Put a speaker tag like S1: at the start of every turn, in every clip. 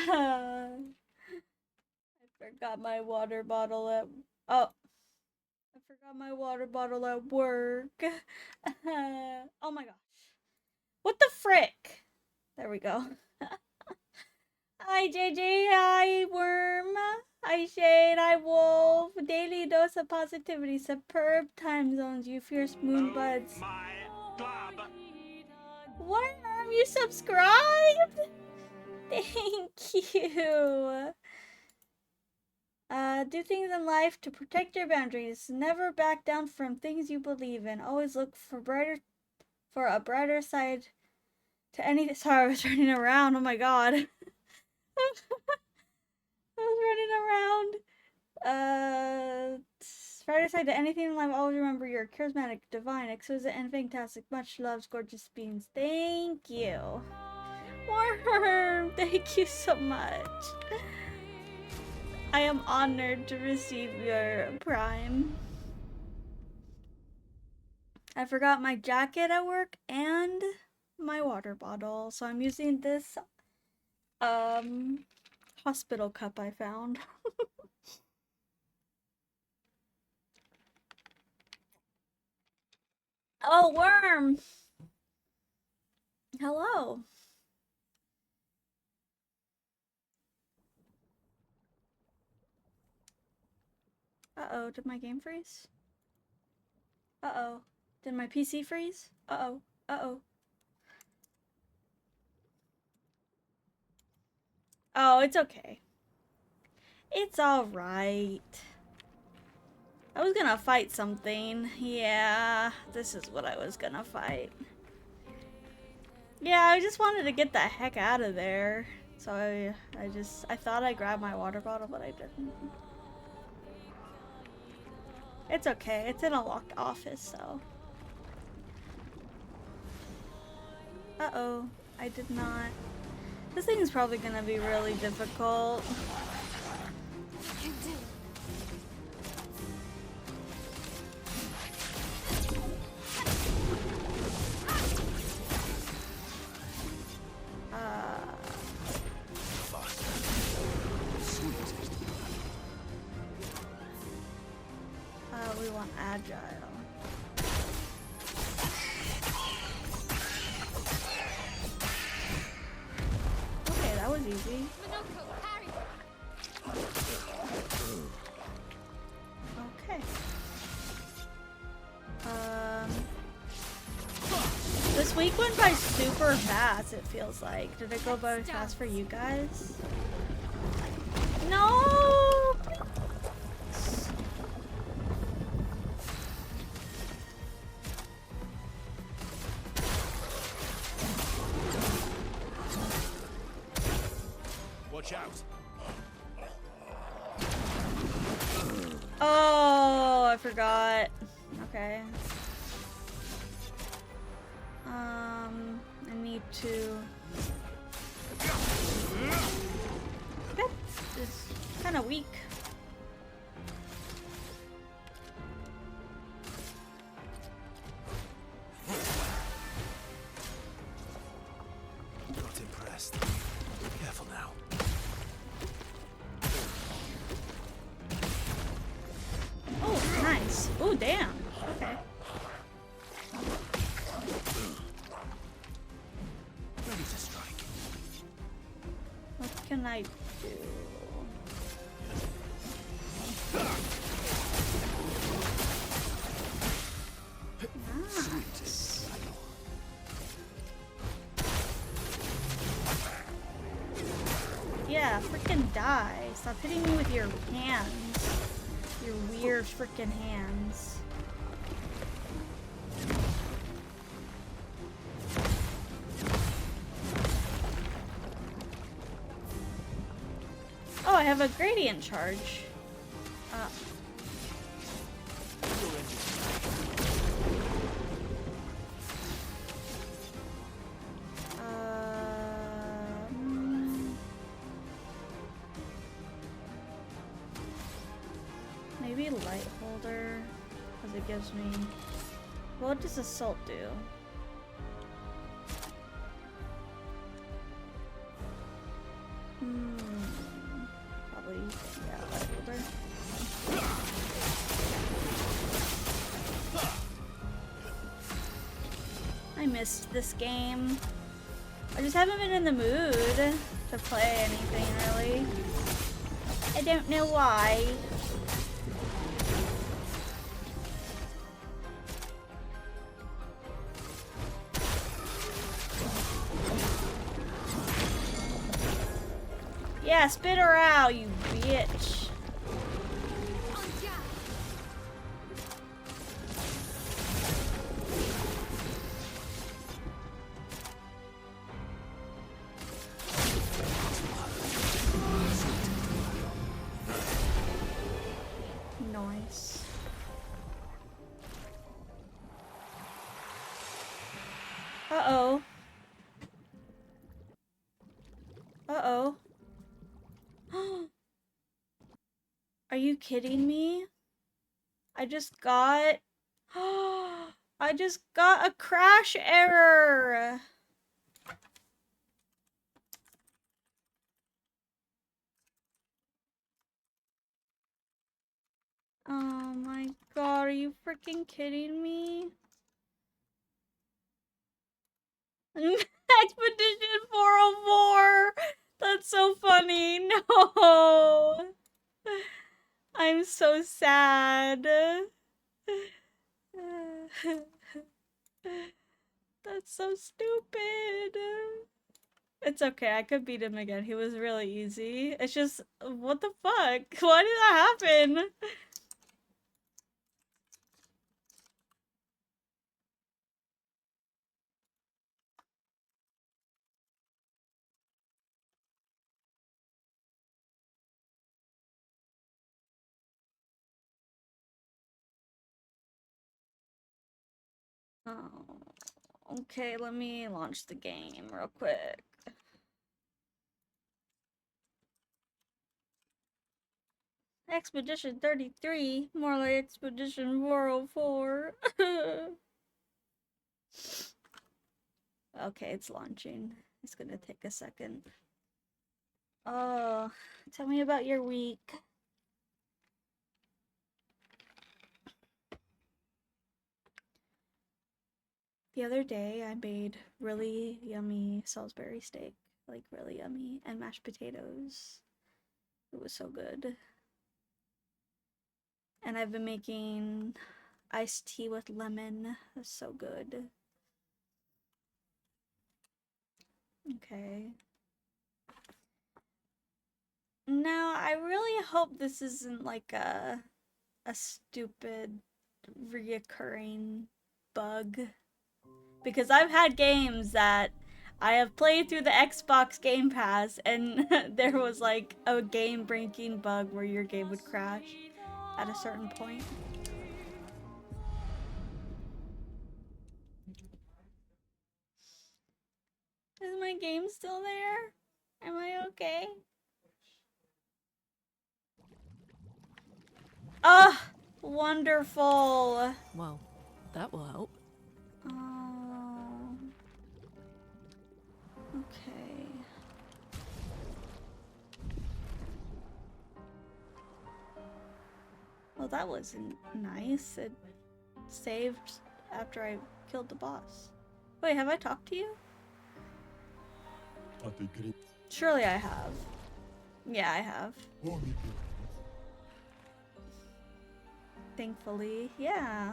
S1: I forgot my water bottle at. Oh, I forgot my water bottle at work. Oh my gosh. What the frick? There we go. Hi JJ, hi Worm, hi Shade, hi Wolf. Daily dose of positivity, superb time zones, you fierce moon buds. Worm, you subscribed? Thank you. Do things in life to protect your boundaries. Never back down from things you believe in. Always look for a brighter side to any. Sorry, I was running around. Oh my god. I was running around. Brighter side to anything in life. Always remember you're charismatic, divine, exquisite, and fantastic. Much love, gorgeous beings. Thank you. Worm, thank you so much. I am honored to receive your prime. I forgot my jacket at work and my water bottle, so I'm using this hospital cup I found. Oh, Worm! Hello. Uh-oh, did my game freeze? Uh-oh. Did my PC freeze? Uh-oh. Uh-oh. Oh, it's okay. It's alright. I was gonna fight something. Yeah, this is what I was gonna fight. Yeah, I just wanted to get the heck out of there. So I thought I grabbed my water bottle, but I didn't. It's okay. It's in a locked office, so. Uh-oh. I did not. This thing is probably gonna be really difficult. We want agile. Okay, that was easy. Okay. This week went by super fast, it feels like. Did it go by fast for you guys? No!
S2: Watch out.
S1: Oh, I forgot. Okay. I need to. That is kind of weak.
S2: Not impressed. Careful now.
S1: Oh, nice. Oh, damn. Okay.
S2: Ready to strike.
S1: What can I do? Nice. Yeah, freaking die. Stop hitting me with your hands. Your weird freaking hands. Oh, I have a gradient charge. Maybe light holder, because it gives me. What does assault do? missed this game. I just haven't been in the mood to play anything really. I don't know why. Yeah, spit her out, you bitch. Nice. Uh-oh. Uh-oh. Are you kidding me? I just got a crash error. Oh my god, are you freaking kidding me? Expedition 404! That's so funny. No! I'm so sad. That's so stupid. It's okay, I could beat him again. He was really easy. It's just, what the fuck? Why did that happen? Oh, okay, let me launch the game real quick. Expedition 33, more like Expedition 404. Okay, it's launching. It's gonna take a second. Oh, tell me about your week. The other day, I made really yummy Salisbury steak. Like, really yummy. And mashed potatoes. It was so good. And I've been making iced tea with lemon. That's so good. Okay. Now, I really hope this isn't like a stupid reoccurring bug. Because I've had games that I have played through the Xbox Game Pass and there was like a game-breaking bug where your game would crash at a certain point. Is my game still there? Am I okay? Oh, wonderful.
S3: Well, that will help.
S1: Oh. Okay. Well, that wasn't nice. It saved after I killed the boss. Wait, have I talked to you? Surely I have. Yeah, I have. Thankfully, yeah.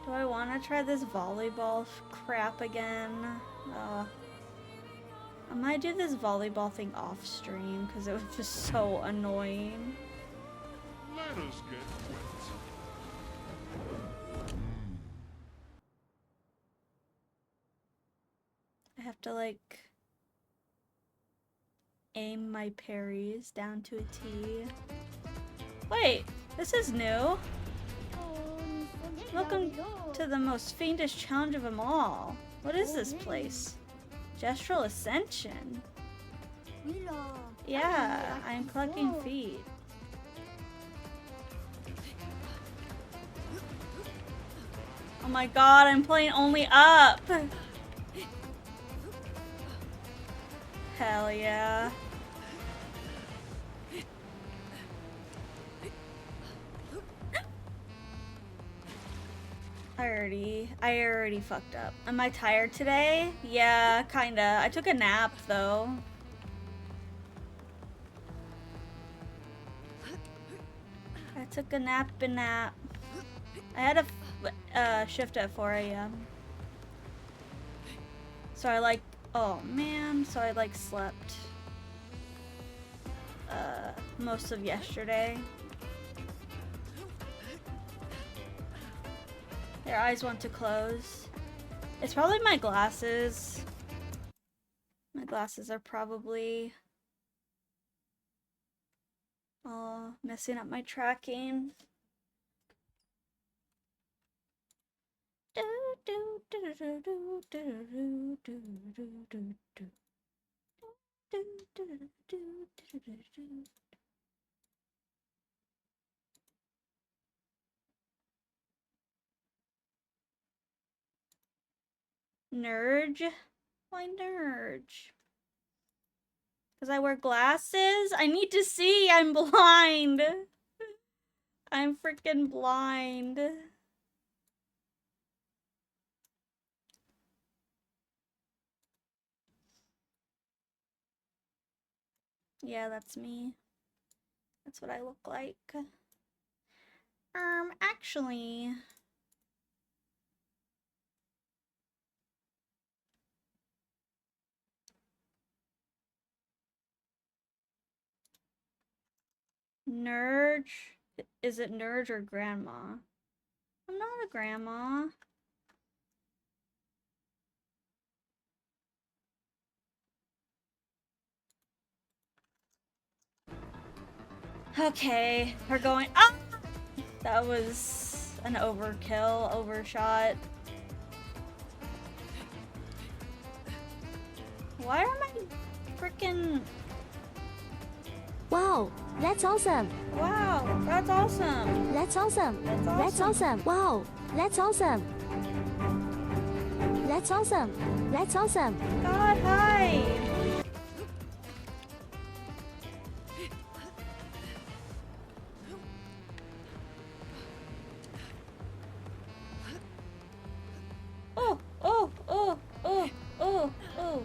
S1: Do I want to try this volleyball crap again? I might do this volleyball thing off stream because it was just so annoying.
S4: Let us get wet.
S1: I have to like aim my parries down to a T. Wait, this is new. Welcome to the most fiendish challenge of them all. What is this place? Gestural Ascension. Yeah, I'm collecting feet. Oh my god, I'm playing only up! Hell yeah. I already fucked up. Am I tired today? Yeah, kinda. I took a nap though. I took a nap. I had a shift at 4 a.m. So I like, oh man, so I like slept most of yesterday. Their eyes want to close. It's probably my glasses. My glasses are probably messing up my tracking. Nurge? Why nurge? Because I wear glasses? I need to see! I'm blind! I'm freaking blind. Yeah, that's me. That's what I look like. Actually... Nurge? Is it Nurge or Grandma? I'm not a grandma. Okay, we're going up! That was an overkill, overshot. Why are my freaking...
S5: Wow, that's awesome.
S1: Wow, that's awesome.
S5: That's awesome.
S1: That's awesome.
S5: Wow, that's awesome. That's awesome. That's awesome.
S1: God, hi. Oh, oh, oh, oh, oh, oh.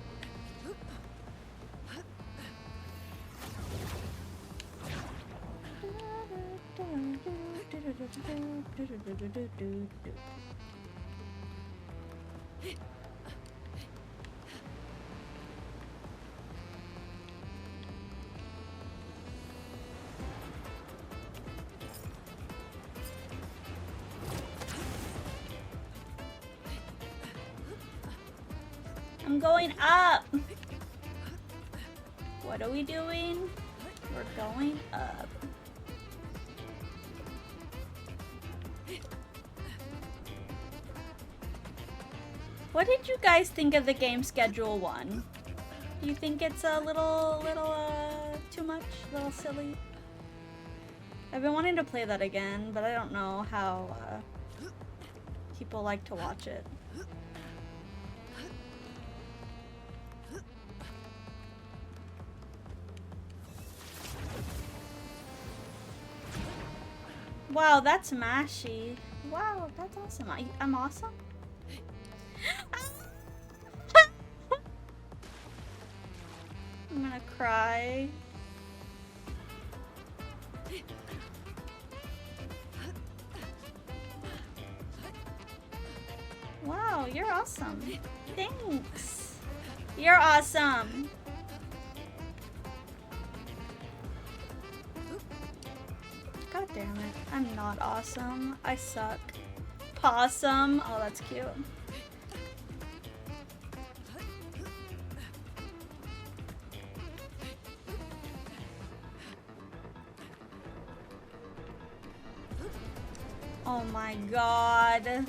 S1: I'm going up. What are we doing? We're going up. What did you guys think of the game Schedule 1? Do you think it's a little too much? A little silly? I've been wanting to play that again, but I don't know how people like to watch it. Wow, that's mashy. Wow, that's awesome. I'm awesome? I'm gonna cry. Wow, you're awesome. Thanks. You're awesome. God damn it. I'm not awesome. I suck. Possum. Oh, that's cute. Oh my god.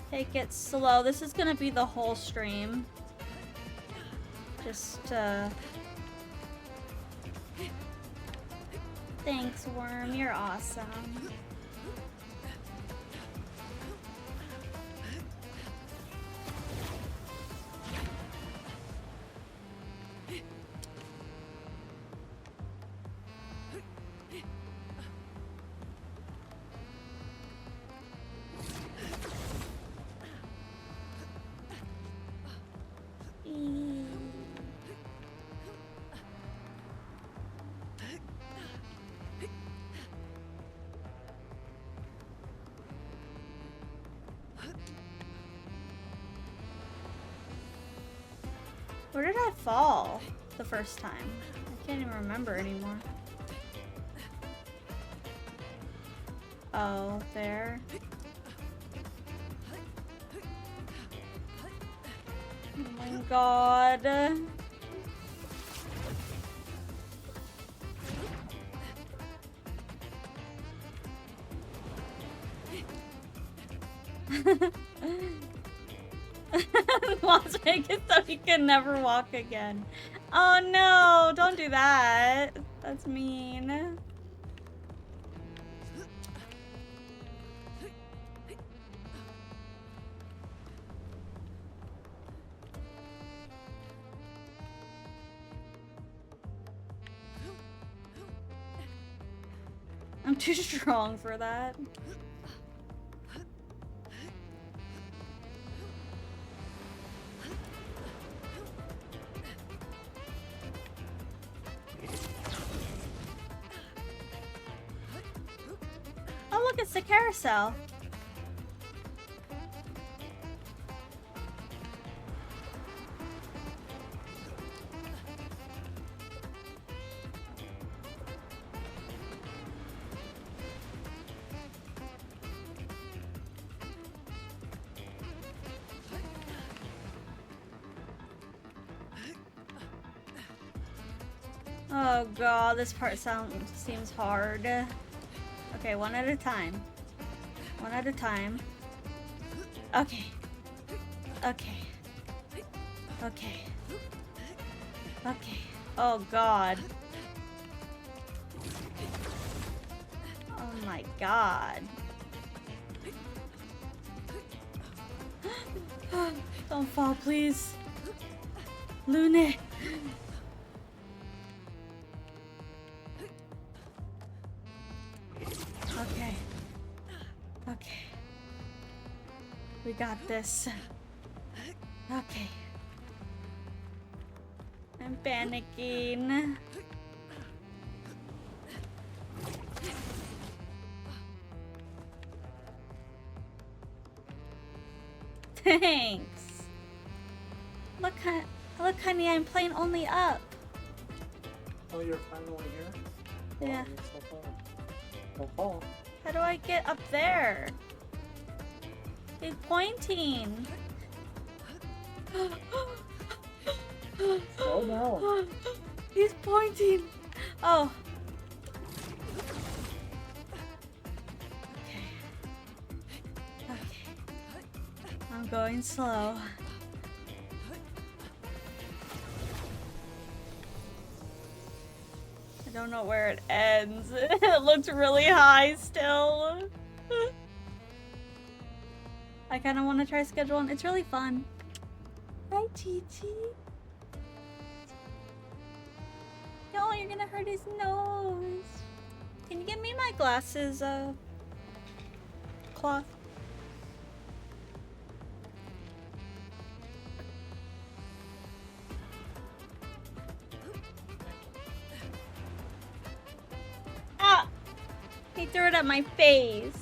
S1: Take it slow. This is gonna be the whole stream. Just, Thanks, Worm. You're awesome. Where did I fall the first time? I can't even remember anymore. Oh, there. Oh my god. Las Vegas so he can never walk again. Oh no, don't do that. That's mean. I'm too strong for that. Oh look, it's the carousel. Oh god, this part seems hard. Okay, one at a time. One at a time. Okay. Okay. Okay. Okay. Oh god. Oh my god. Don't fall, please. Lune. Okay. Okay. We got this. Okay. I'm panicking. Thanks. Look, honey, I'm playing only up.
S6: Oh, you're finally here?
S1: Yeah.
S6: Oh, you're so far. Don't fall.
S1: How do I get up there? He's pointing.
S6: Slow down.
S1: He's pointing. Oh. Okay. Okay. I'm going slow. I don't know where it ends. It looks really high still. I kind of want to try schedule one. It's really fun. Right, Chi-Chi? No, you're gonna hurt his nose. Can you get me my glasses, cloth? Ah! He threw it at my face.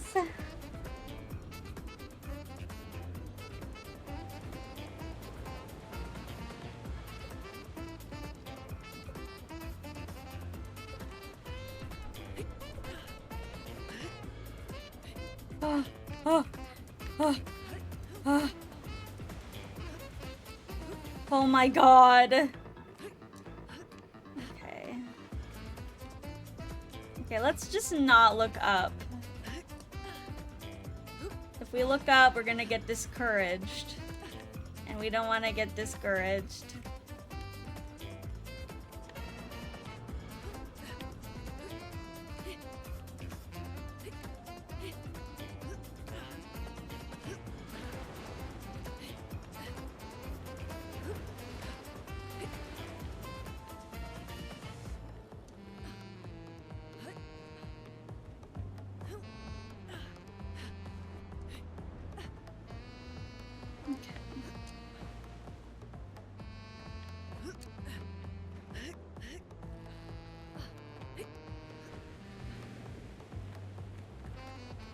S1: Oh my god. Okay. Okay, let's just not look up. If we look up, we're gonna get discouraged. And we don't want to get discouraged.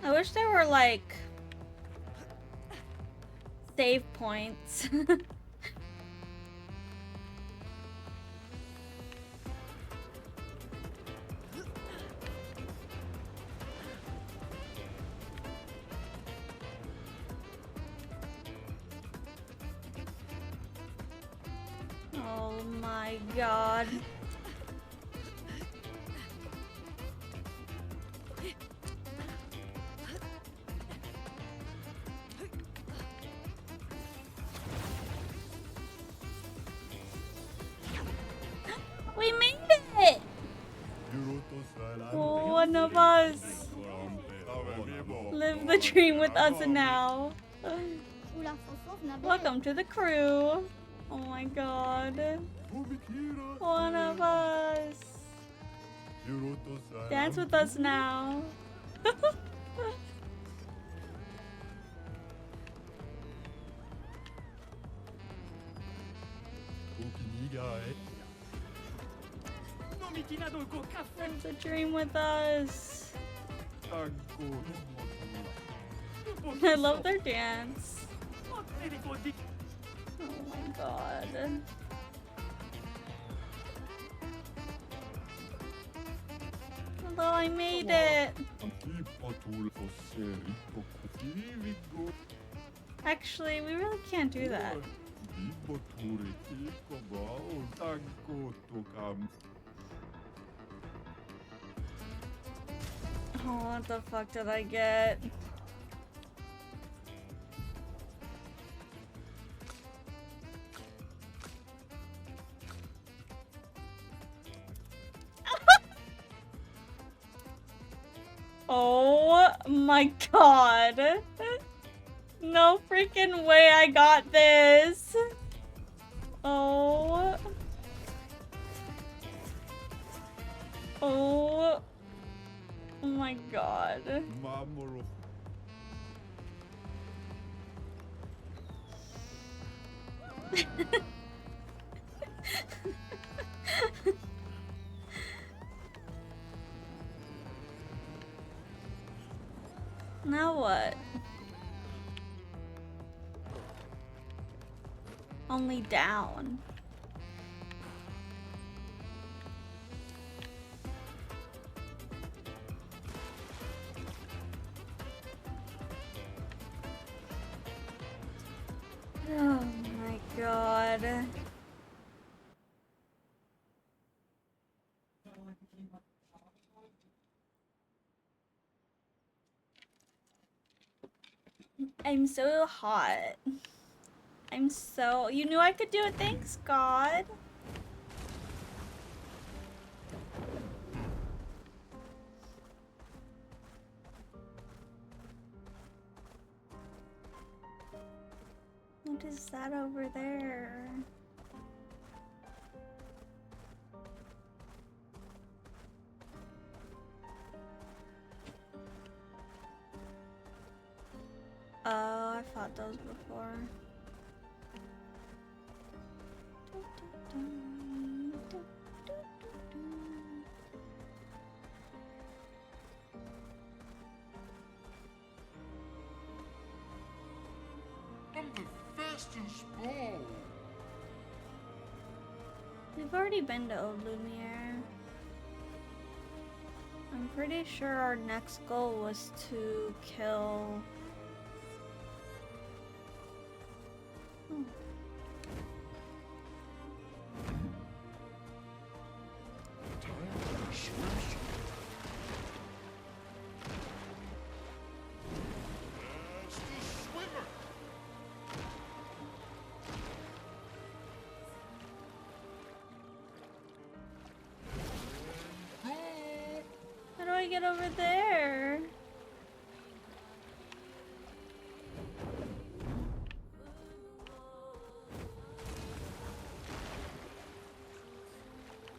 S1: I wish there were like save points. my god. We made it! One of us. Live the dream with us now. Welcome to the crew. Oh my god. One of us. Dance with us now. Live the dream with us. I love their dance. Oh my god. Although I made it. Actually, we really can't do that. Oh, what the fuck did I get? Oh my god. No freaking way I got this. Oh. Oh. Oh my god. Now what? Only down. Oh my god. I'm so hot. I'm so... You knew I could do it? Thanks, God. What is that over there? Oh, I fought those before.
S4: I'm the fastest ball.
S1: We've already been to Old Lumiere. I'm pretty sure our next goal was to kill... Hmm. How do I get over there?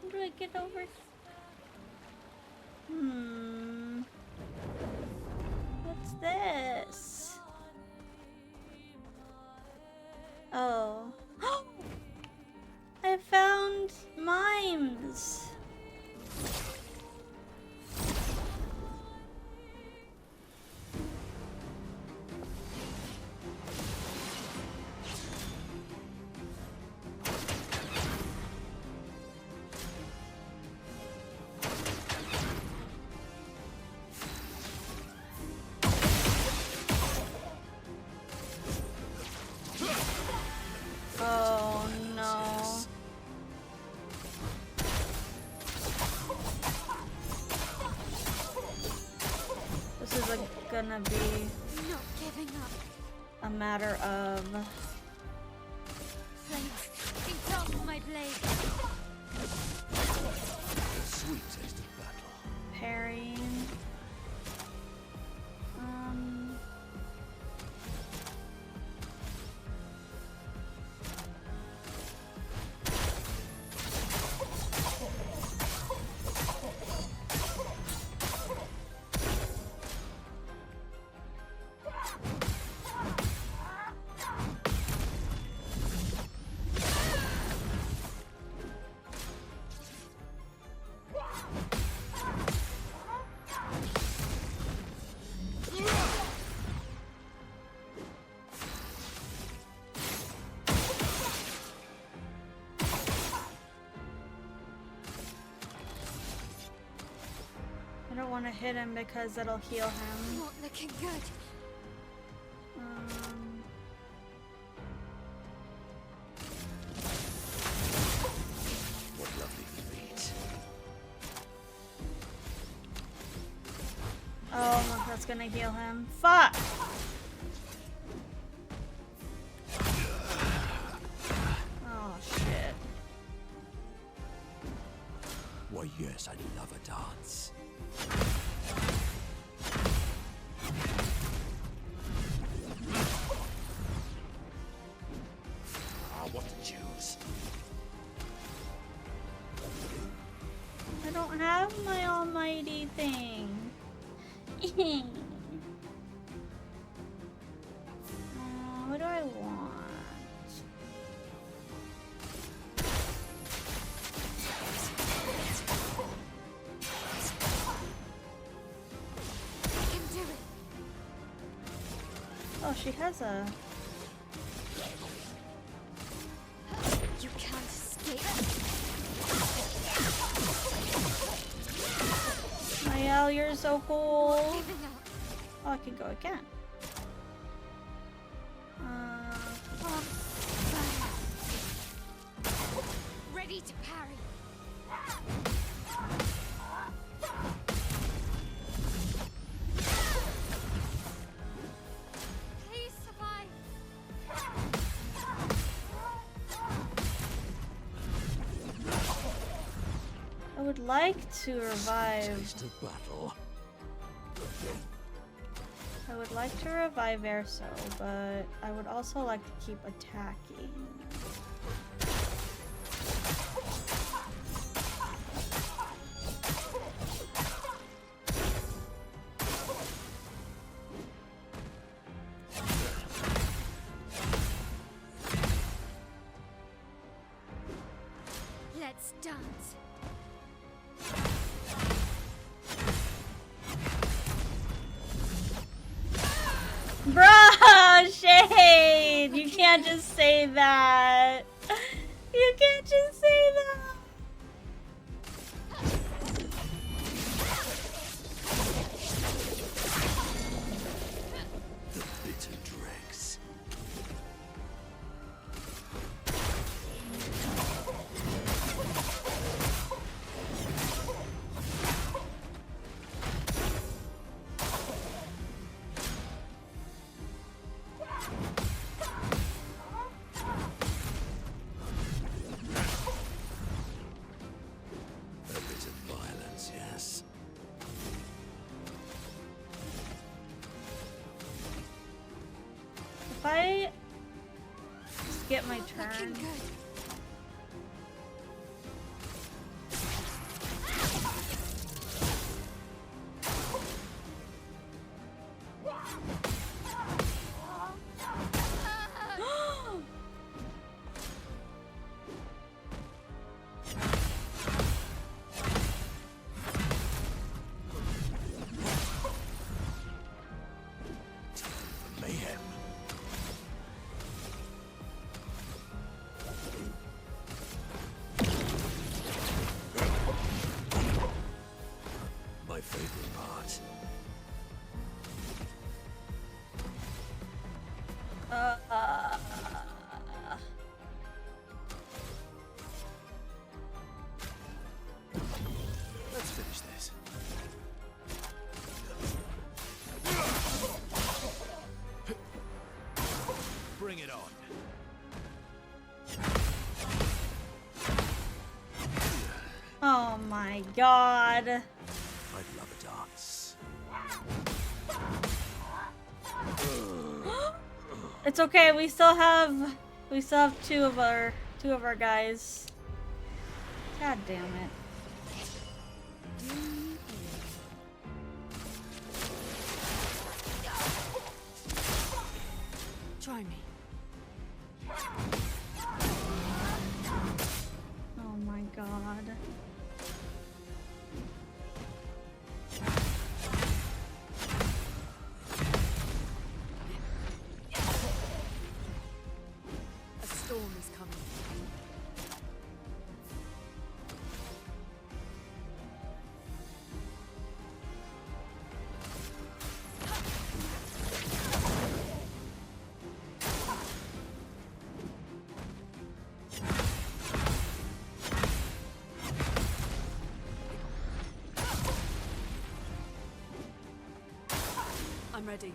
S1: How do I get over? What's this? Oh. I found mimes. gonna be
S5: Not giving up.
S1: a matter of
S5: Flames, engulf my blade.
S2: Sweet taste of battle.
S1: parrying. I don't want to hit him because it'll heal him.
S5: Not looking good.
S2: What lovely feet.
S1: Oh, that's gonna heal him. Fuck! Oh, shit.
S2: Why, yes, I love a dance. Ah, what to choose?
S1: I don't have my almighty thing. What do I want?
S5: I can do it.
S1: Oh, she has a...
S5: You can't escape.
S1: Mayel, you're so cool.
S5: Giving up.
S1: Oh, I can go again.
S5: Ready to parry. Please survive.
S1: I would like to revive...
S2: Taste of battle.
S1: I would like to revive Erso, but I would also like to keep attacking.
S5: Let's dance.
S1: Bruh, Shade! You can't just say that. You can't just say that.
S2: The bitter dregs. A bit of violence, yes.
S1: If I skip my
S5: Not
S1: turn,
S5: looking good.
S2: Mayhem.
S1: my god.
S2: I'd love a dance.
S1: It's okay. We still have two of our guys. God damn it.
S3: Try me.
S1: Oh my god.
S3: A storm is coming. I'm ready.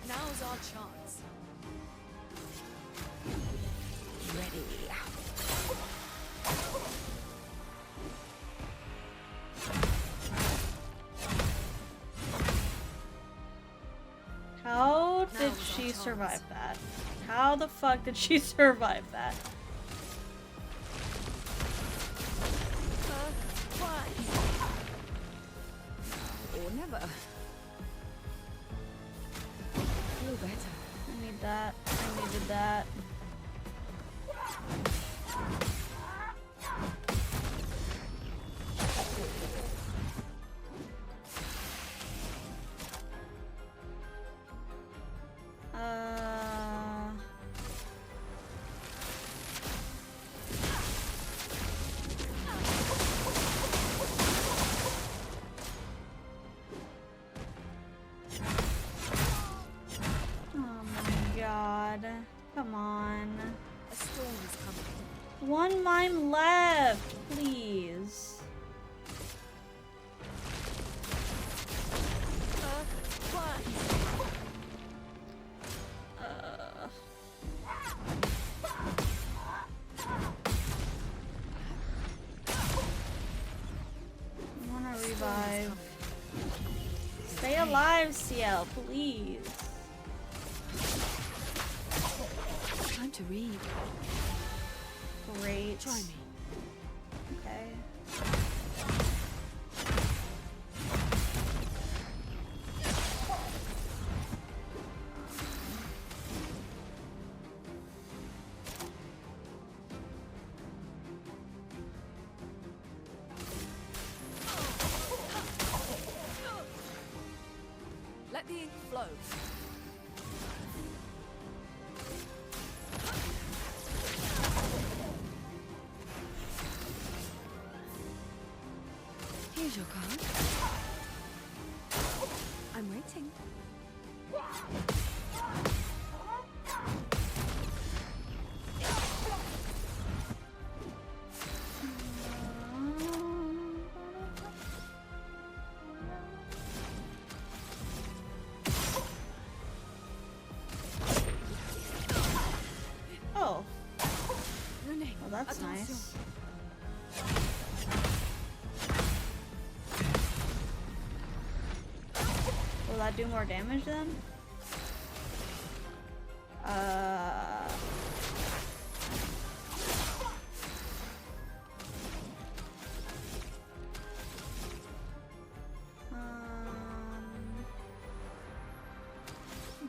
S3: Now's our chance. Ready.
S1: How
S3: Now
S1: did
S3: is our
S1: she
S3: chance.
S1: survive that? How the fuck did she survive that?
S3: Or never. Feel better.
S1: I need that. I needed that. Oh my god. Come on.
S3: A storm is coming.
S1: One mime left, please. I wanna revive. Stay alive, CL, please.
S3: Time to read.
S1: Great.
S3: Try me.
S1: Okay.
S3: Let the ink flow. Here's your card. I'm waiting.
S1: Oh,
S3: Renee.
S1: well that's
S3: attention.
S1: nice. Will that do more damage then? I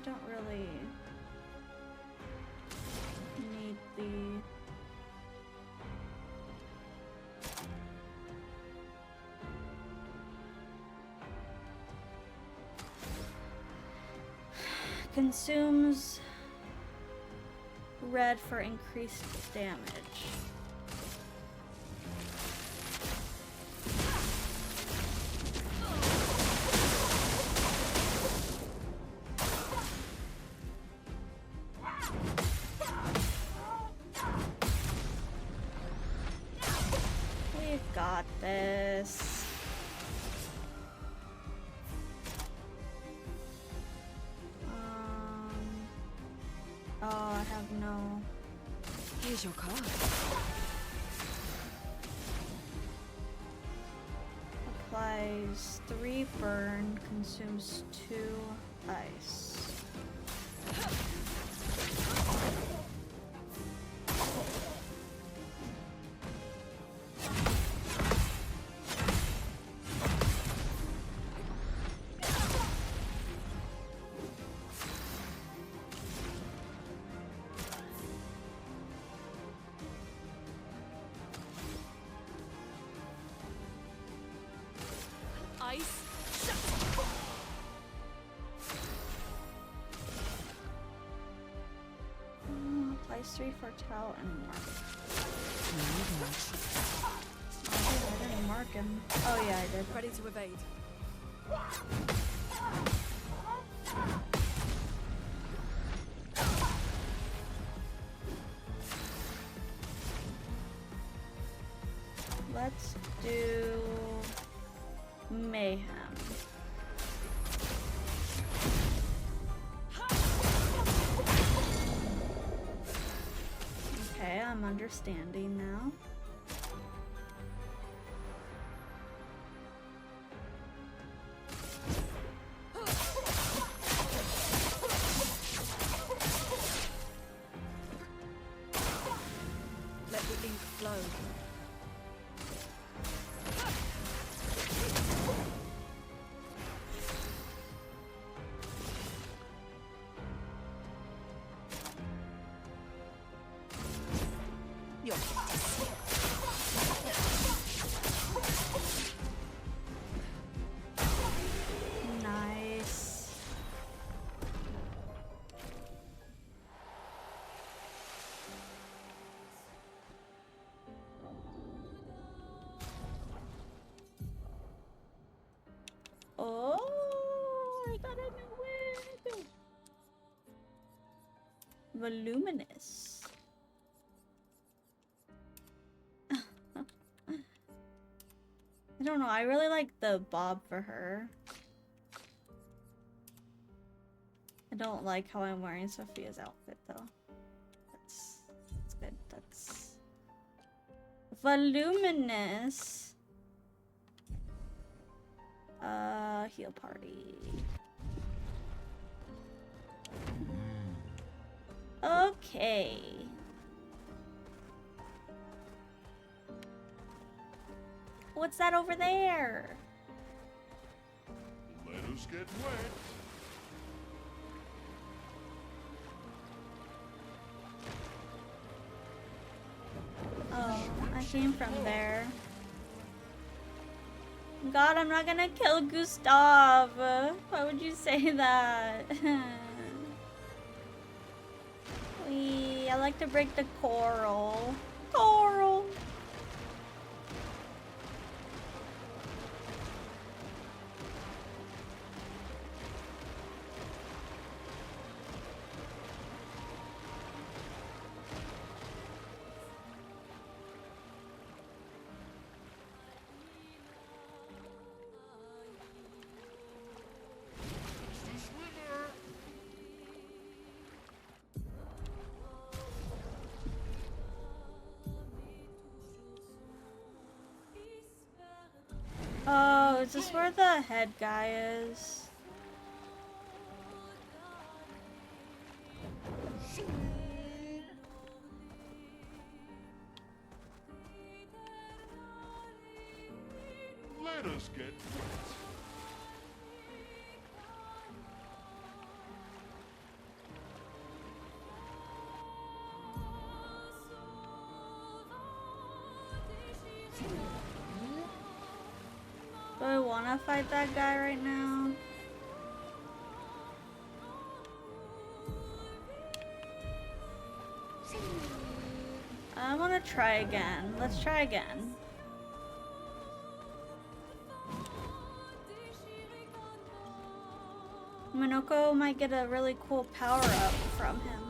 S1: don't really need the... Consumes red for increased damage. We've got this. Oh, I have no.
S3: Here's your card.
S1: Applies 3 burn, consumes 2 ice.
S3: Ice.
S1: Applies 3 Fortel and mark. Oh, I didn't mark him. Oh yeah, I did.
S3: Ready to evade.
S1: Let's do mayhem. Okay, I'm understanding now.
S3: Let the ink flow.
S1: Nice. Oh, I got a new wig. Voluminous. I don't know, I really like the bob for her. I don't like how I'm wearing Sophia's outfit though. That's good. That's voluminous. Heal party. Okay. What's that over there?
S4: Let us get wet.
S1: Oh, I came from there. God, I'm not gonna kill Gustav. Why would you say that? I like to break the coral. Coral.
S4: The swimmer.
S1: Oh, is this where the head guy is?
S4: Let us get wet.
S1: Do I wanna fight that guy right now? I wanna try again. Let's try again. Minoko might get a really cool power up from him.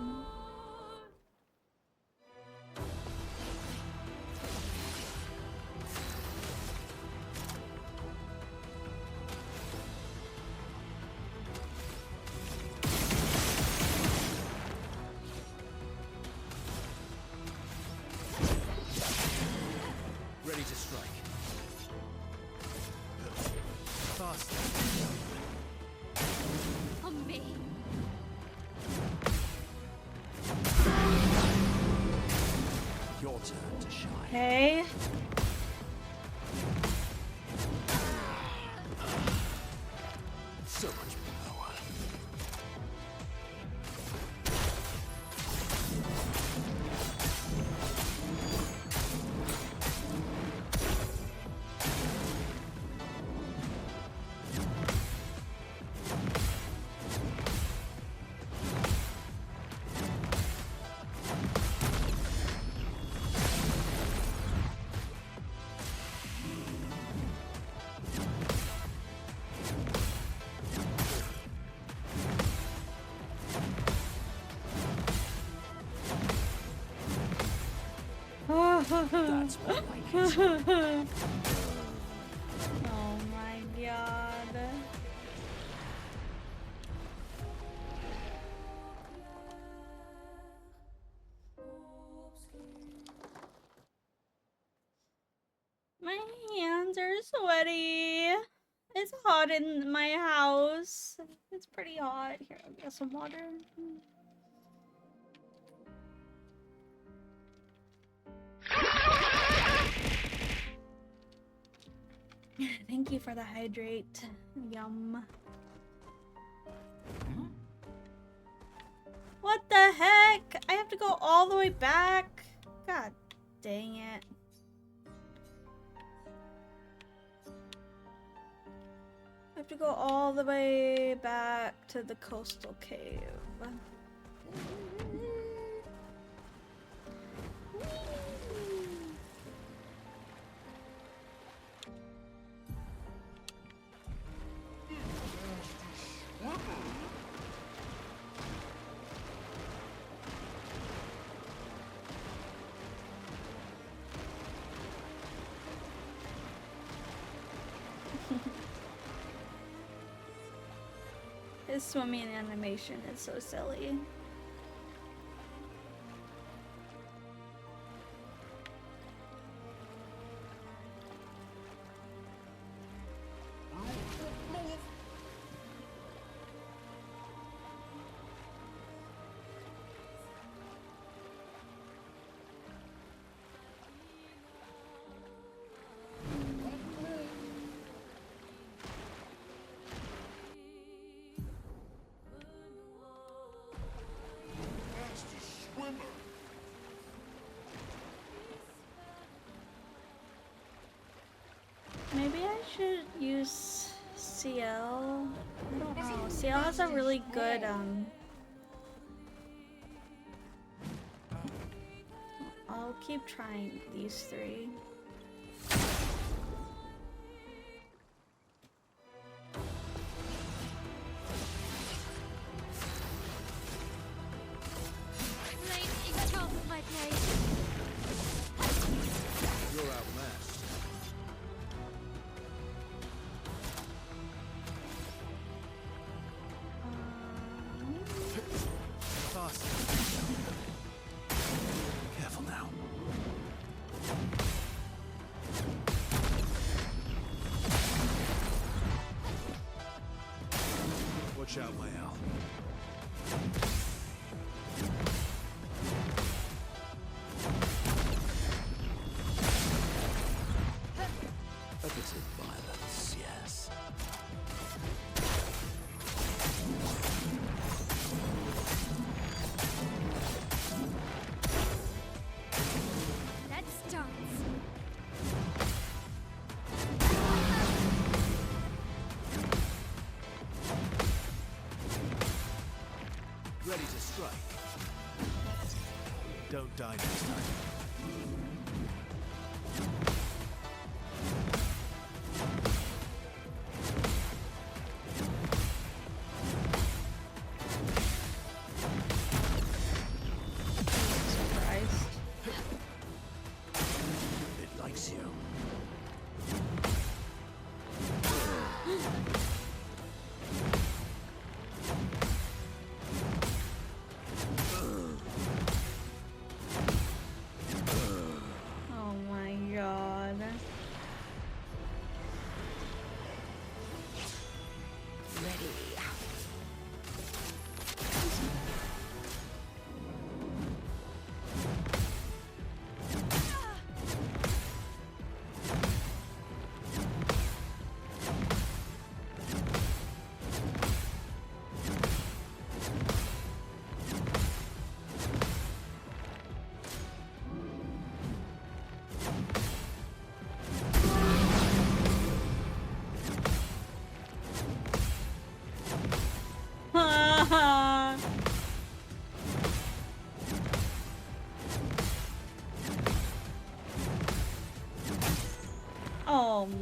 S1: Okay.
S2: So much power. That's more like it.
S1: Oh my god. My hands are sweaty. It's hot in my house. It's pretty hot. Here, I'll get some water. Thank you for the hydrate. Yum. What the heck? I have to go all the way back? God dang it. I have to go all the way back to the coastal cave. His swimming animation is so silly. Maybe I should use CL. I don't know. CL has a really good I'll keep trying these three.
S5: Flame is top of my place.
S2: You're outmatched. Faster. Careful now. Watch out, Lael. A bit of violence, yes.
S5: Let's dance.
S2: Ready to strike. Don't die next time.
S1: Surprised.
S2: It likes you.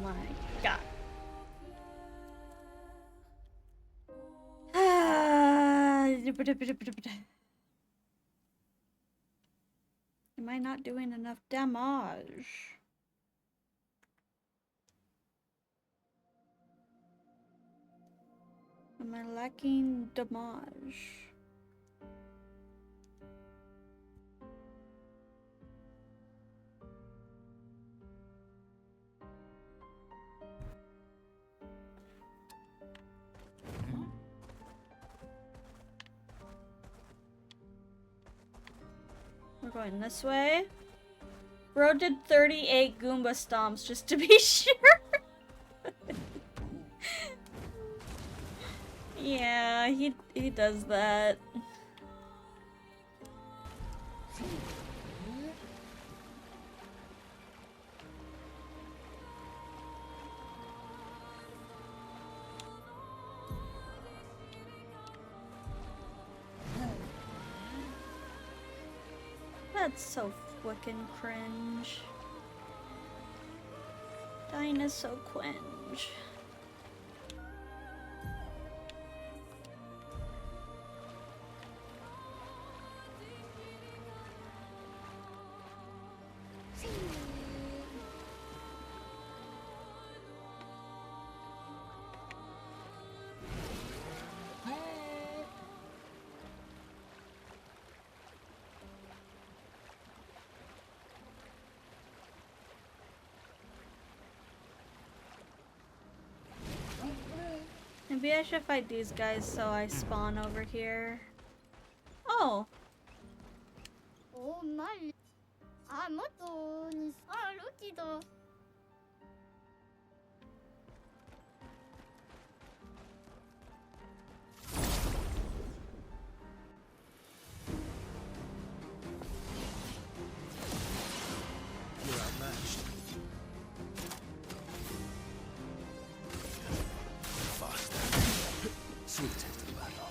S1: my god. Am I not doing enough damage? Am I lacking damage? We're going this way. Bro did 38 Goomba stomps just to be sure. Yeah, he does that. That's so fucking cringe. Dying is so cringe. Maybe I should fight these guys so I spawn over here. Oh!
S5: おー、マリ。あ、元に。あ、ロキだ。
S2: You're outmatched. Faster. Sweet taste of the battle.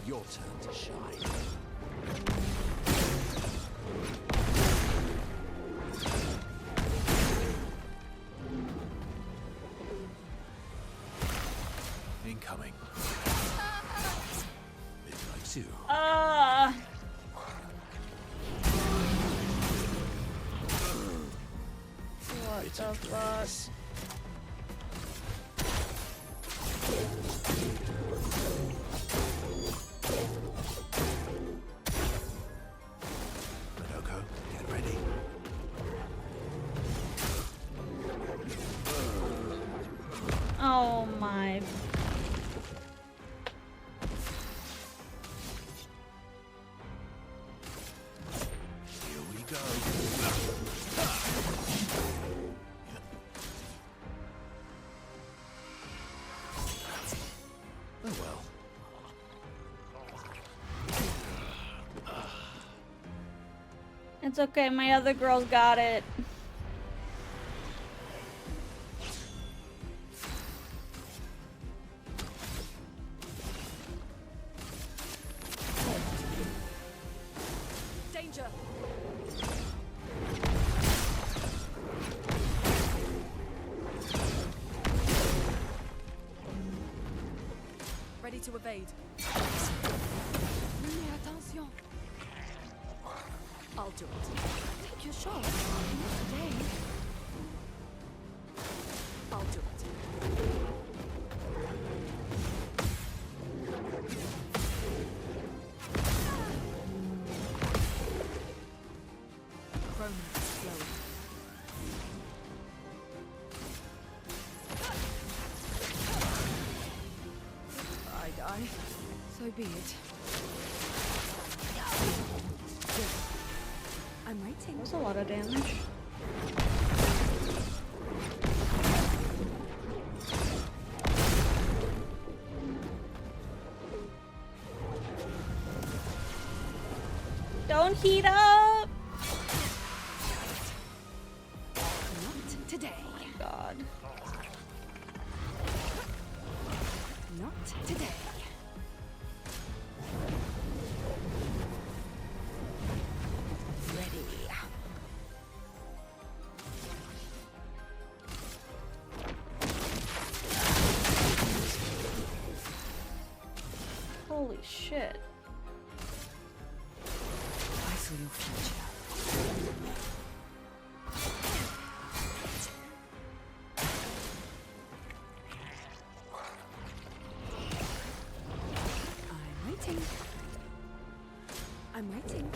S2: Your turn to shine. Incoming. It likes you.
S1: What
S2: It's
S1: the
S2: a
S1: fuck?
S2: place. Minoko, get ready.
S1: Oh my.
S2: Here we go. Oh well.
S1: It's okay, my other girls got it.
S3: Danger! Ready to evade. Mais attention! I'll do it. Take your shot. Not today. I'll do it. Chronos is flowing. If I die, so be it. I'm waiting.
S1: That's a lot of damage. Don't heat up!
S3: today. Ready.
S1: Holy shit.
S3: I saw your future. I'm waiting. I'm waiting.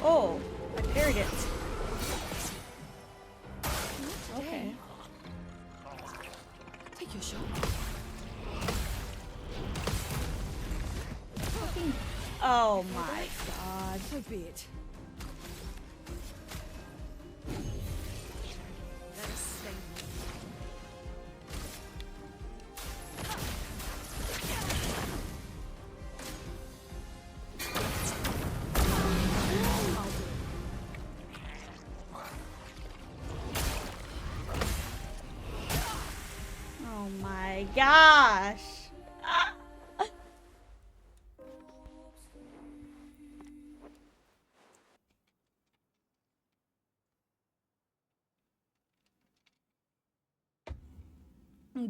S1: Oh, I parried it. Okay.
S3: Take your shot.
S1: Oh my god.
S3: So be it. Let us stay.
S1: Oh my gosh.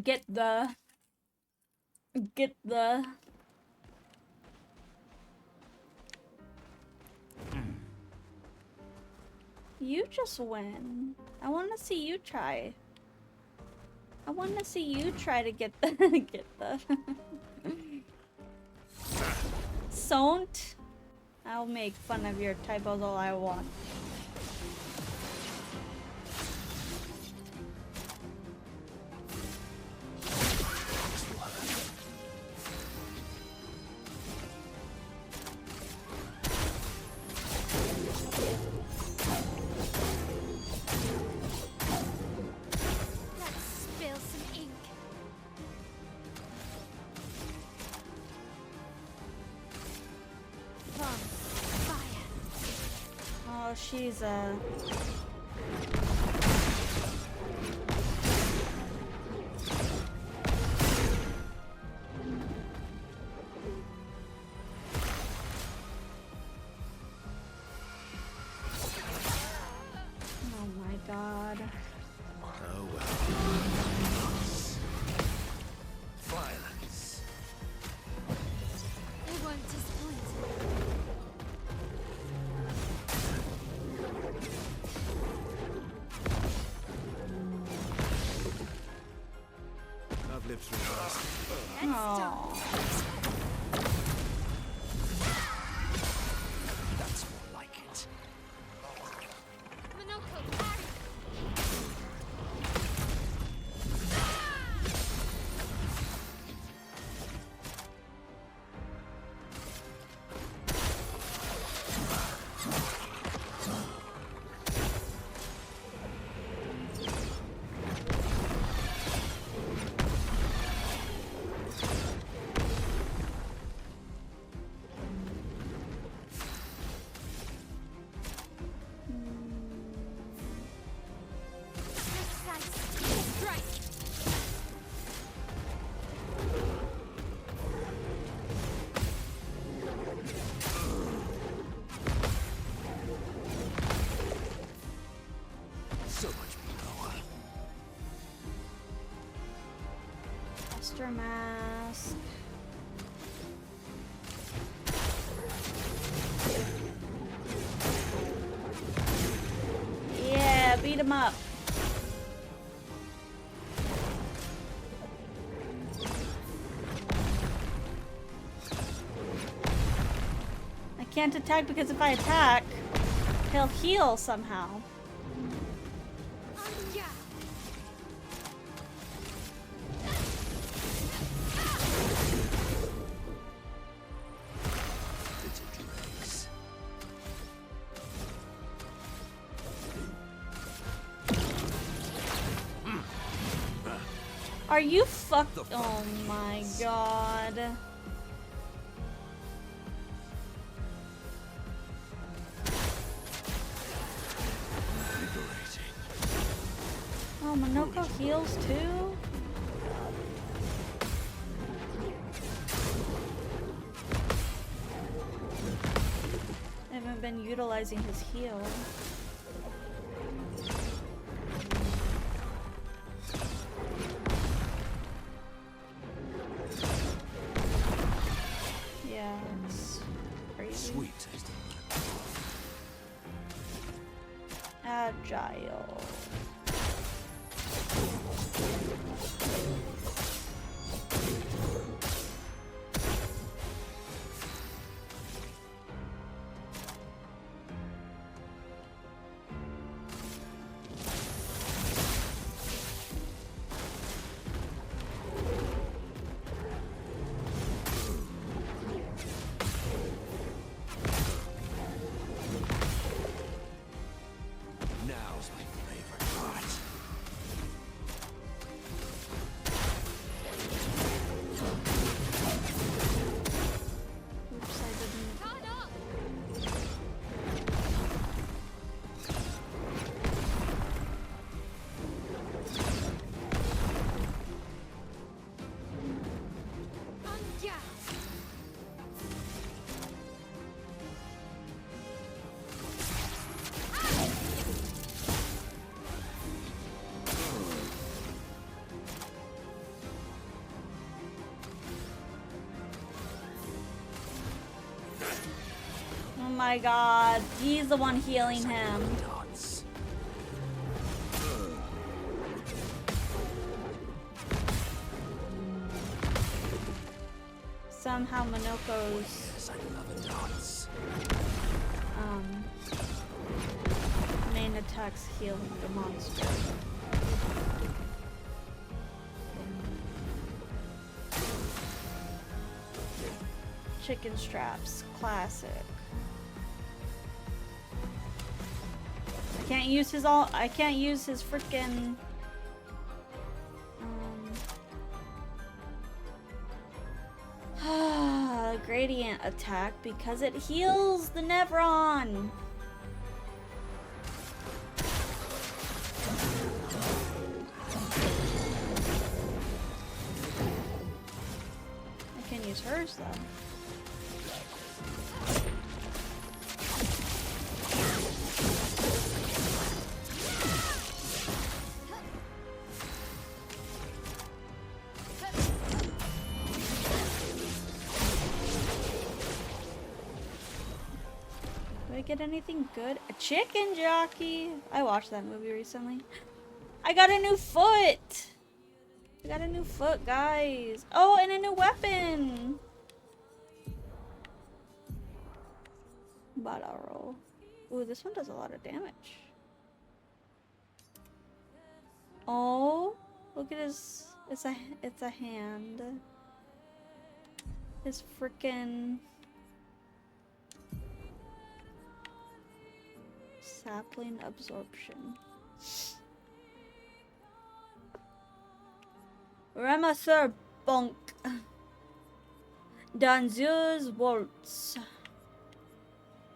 S1: Get the. You just win. I want to see you try. I want to see you try to get the get the. Don't. I'll make fun of your typos all I want.
S5: Let's spill some ink. From fire.
S1: Oh, she's Oh my god.
S2: Oh well. Violence.
S5: It won't disappoint.
S2: I've lived through worse.
S1: Oh.
S2: That's more like it.
S5: Monoko, parry. Precise strike.
S2: So much power.
S1: Master Mask. Yeah, beat him up. I can't attack because if I attack, he'll heal somehow.
S5: Yeah.
S2: Bitter dregs.
S1: Are you fucked? Oh my god.
S2: Liberating.
S1: Oh Oh, Minoko heals too? I haven't been utilizing his heal. Yeah, it's crazy.
S2: Sweet tasting.
S1: Agile.
S2: Now's my favorite part.
S1: Oops, I didn't.
S5: Turn up. Anja.
S1: Oh my god, he's the one healing him.
S2: Dots.
S1: Somehow Minoko's
S2: Yes, I love the dots.
S1: main attacks heal the monster. Chicken straps, classic. I can't use his freaking gradient attack because it heals the Nevron. I can use hers though. Do I get anything good? A chicken jockey? I watched that movie recently. I got a new foot! I got a new foot, guys. Oh, and a new weapon! Bada roll. Ooh, this one does a lot of damage. Oh, look at his. It's a hand. His frickin' sapling absorption. Ramasur Bonk. Danzeuse Waltz.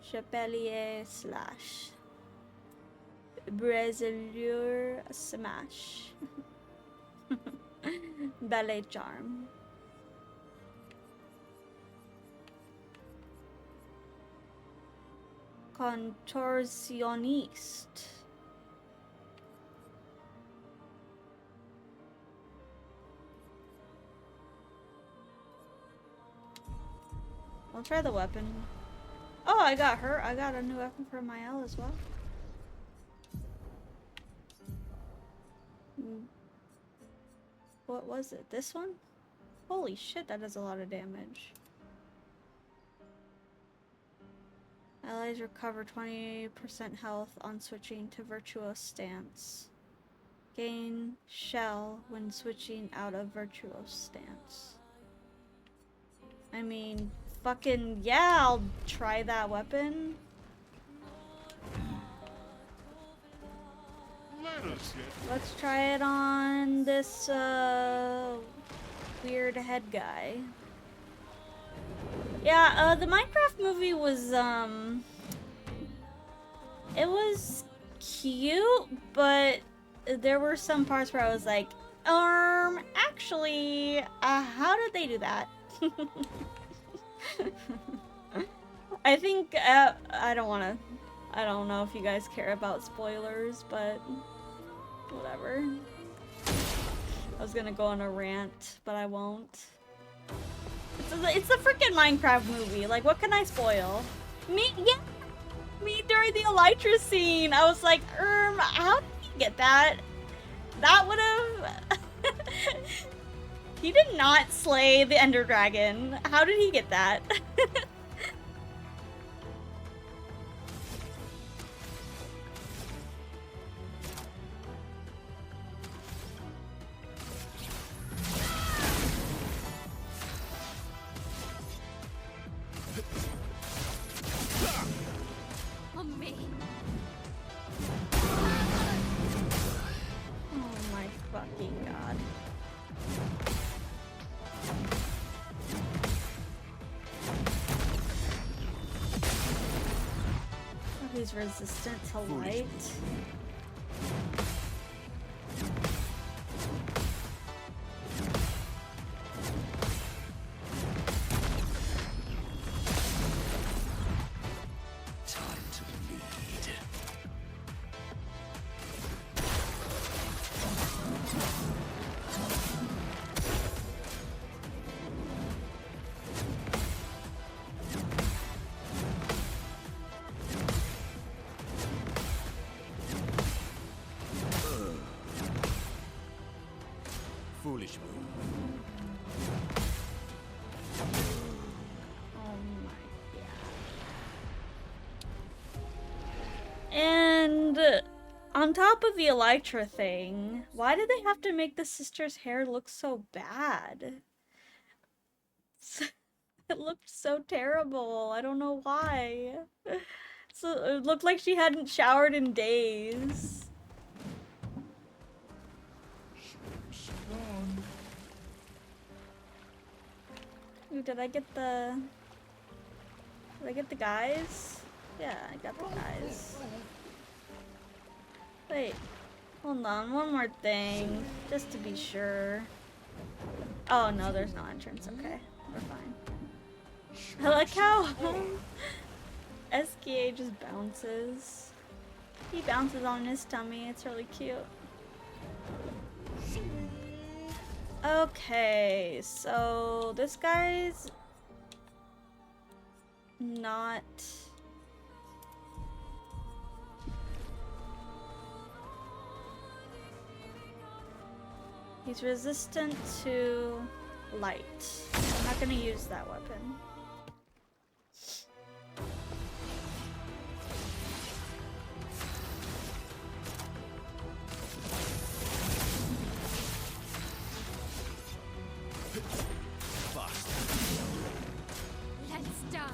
S1: Chapelier Slash. Brazileer Smash. Ballet Charm. Contorsioniste. I'll try the weapon. Oh, I got her. I got a new weapon for Mael as well. What was it? This one? Holy shit, that does a lot of damage. Allies recover 20% health on switching to Virtuos Stance. Gain shell when switching out of Virtuos Stance. I mean, fucking yeah, I'll try that weapon.
S4: Let us get
S1: Let's try it on this weird head guy. Yeah, the Minecraft movie was it was cute, but there were some parts where I was like, actually, how did they do that? I think, I don't know if you guys care about spoilers, but whatever. I was gonna go on a rant, but I won't. It's a freaking Minecraft movie. Like, what can I spoil? Me during the Elytra scene. I was like, how did he get that? That would've... He did not slay the Ender Dragon. How did he get that?
S5: On me.
S1: Oh my fucking god. Oh, he's resistant to light.
S2: Time to bleed. Foolish move.
S1: Oh my god. And on top of the Elytra thing, why did they have to make the sister's hair look so bad? It looked so terrible. I don't know why. So it looked like she hadn't showered in days.
S4: Spawn.
S1: Ooh, did I get the guys? Yeah, I got the guys. Wait, hold on, one more thing, just to be sure. Oh no, there's no entrance, okay, we're fine. I like how SKA just bounces. He bounces on his tummy, it's really cute. Okay, so this guy's not... He's resistant to light. I'm not gonna use that weapon.
S5: Let's dance.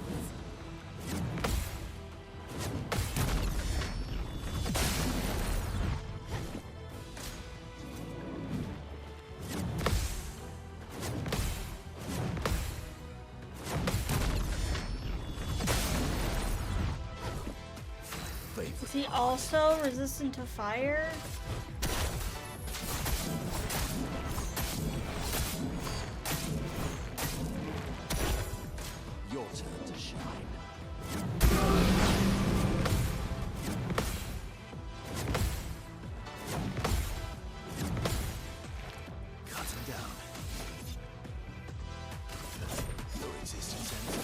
S1: Is he also resistant to fire?
S2: Your turn to shine. Cut him down. Your resistance ends.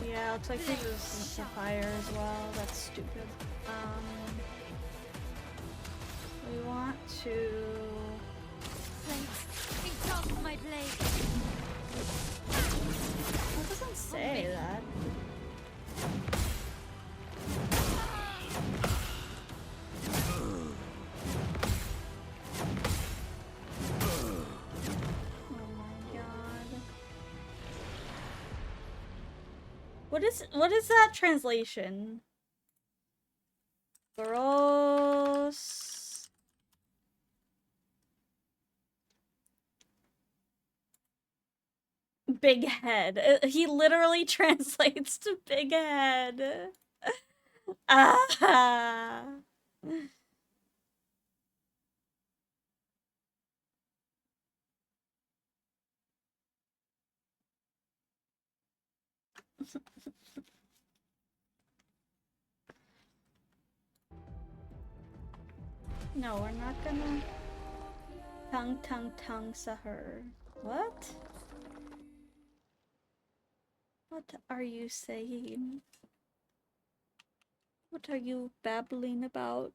S1: Yeah, looks like he's resistant to fire as well. That's stupid. We want to...
S5: Eat off my blade.
S1: It doesn't say that. Oh my god. What is that translation? Gross. Big head. He literally translates to big head. Ah. No, we're not gonna tongue Sahur. What? What are you saying? What are you babbling about?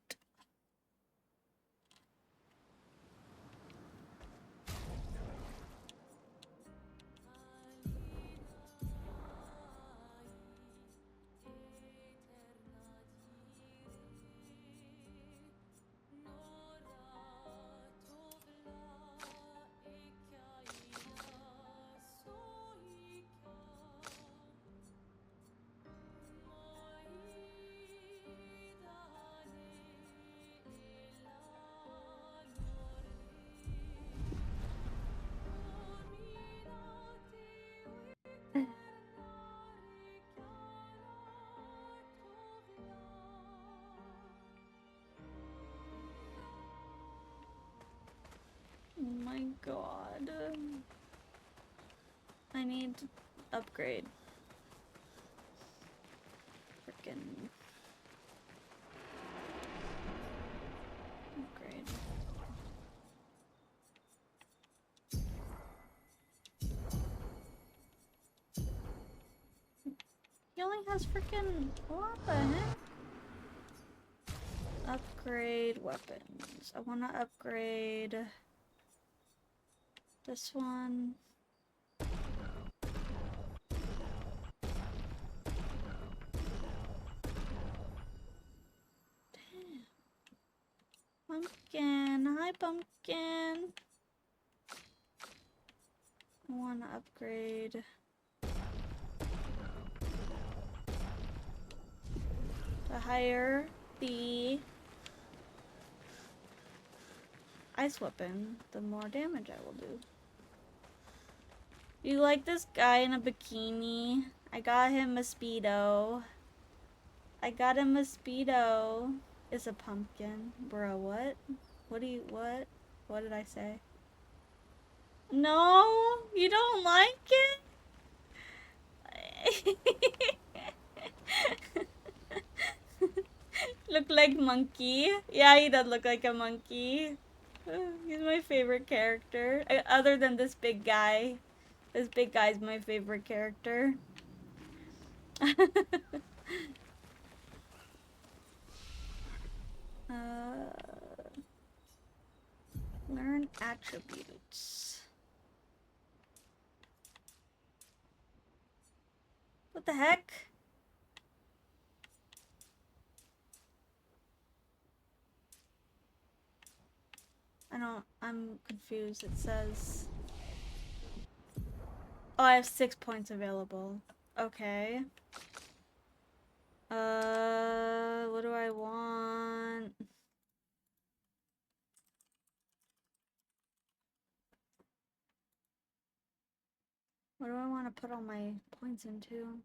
S1: Oh my god. I need to upgrade. Frickin' upgrade. He only has frickin' what the heck? Upgrade weapons. I wanna upgrade this one. Damn. Pumpkin. Hi, Pumpkin. I wanna upgrade the higher the ice weapon, the more damage I will do. You like this guy in a bikini? I got him a Speedo. I got him a Speedo. It's a pumpkin. Bro, what? What do you, what? What did I say? No? You don't like it? Look like monkey? Yeah, he does look like a monkey. He's my favorite character. Other than this big guy. This big guy's my favorite character. Learn attributes. What the heck? I'm confused. It says... Oh, I have 6 points available. Okay. What do I want? What do I want to put all my points into?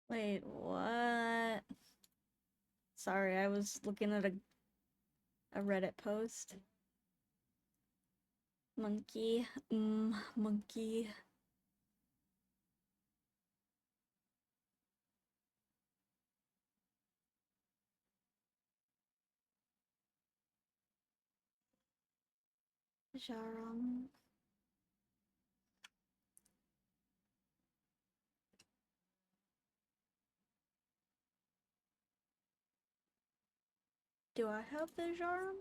S1: Wait, what? Sorry, I was looking at a Reddit post. Monkey. Monkey. Jaram. Do I have the charm?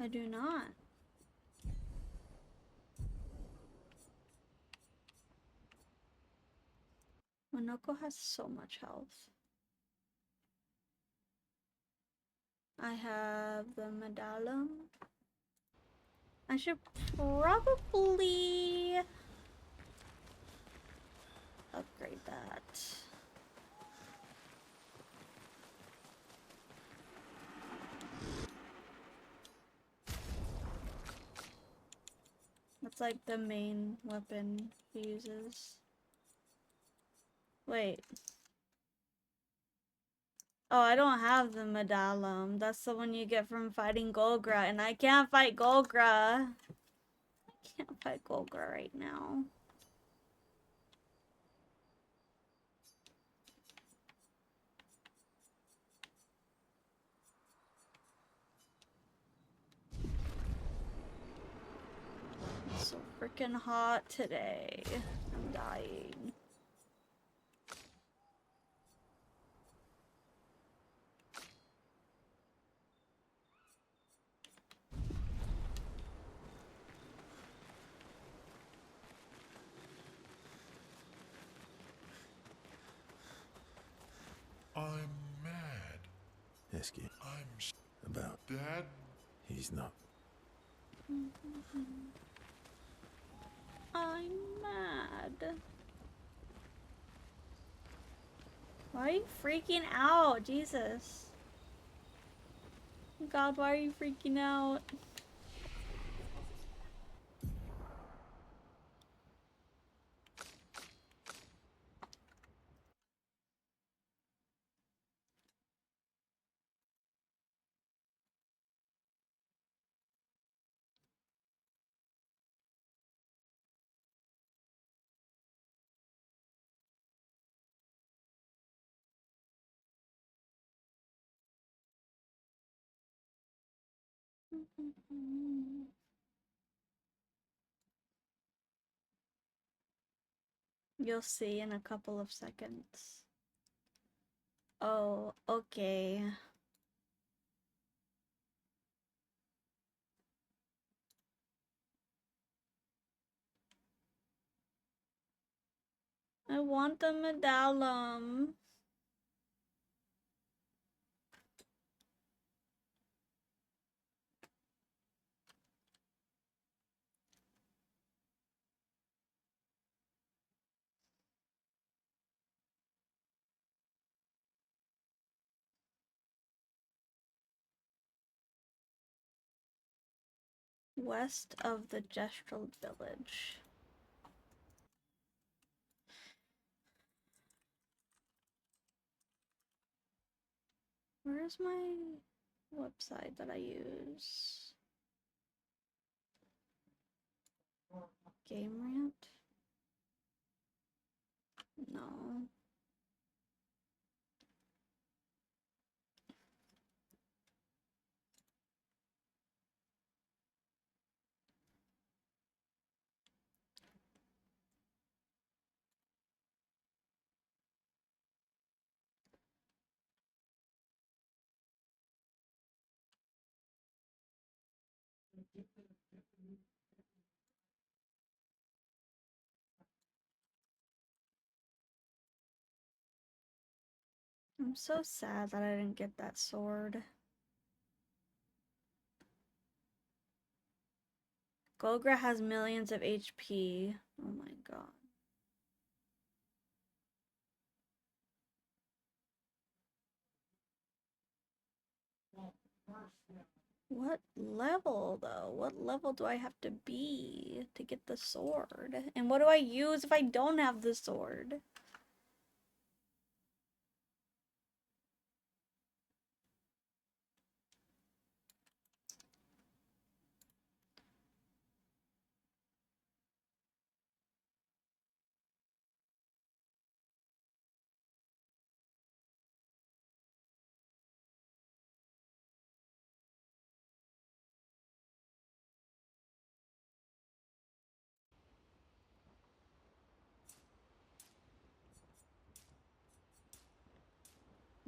S1: I do not. Monoko has so much health. I have the medallion. I should probably upgrade that. That's like the main weapon he uses. Wait. Oh, I don't have the medallion. That's the one you get from fighting Golgra, and I can't fight Golgra. I can't fight Golgra right now. It's so freaking hot today. I'm dying.
S4: I'm mad.
S2: Esky.
S4: I'm
S2: About.
S4: Dad.
S2: He's not.
S1: I'm mad. Why are you freaking out? Jesus. God, why are you freaking out? You'll see in a couple of seconds. Oh, okay. I want the medallion. West of the Gestural Village. Where's my website that I use? Game Rant? No. I'm so sad that I didn't get that sword. Golgra has millions of HP. Oh my god. What level though? What level do I have to be to get the sword? And what do I use if I don't have the sword?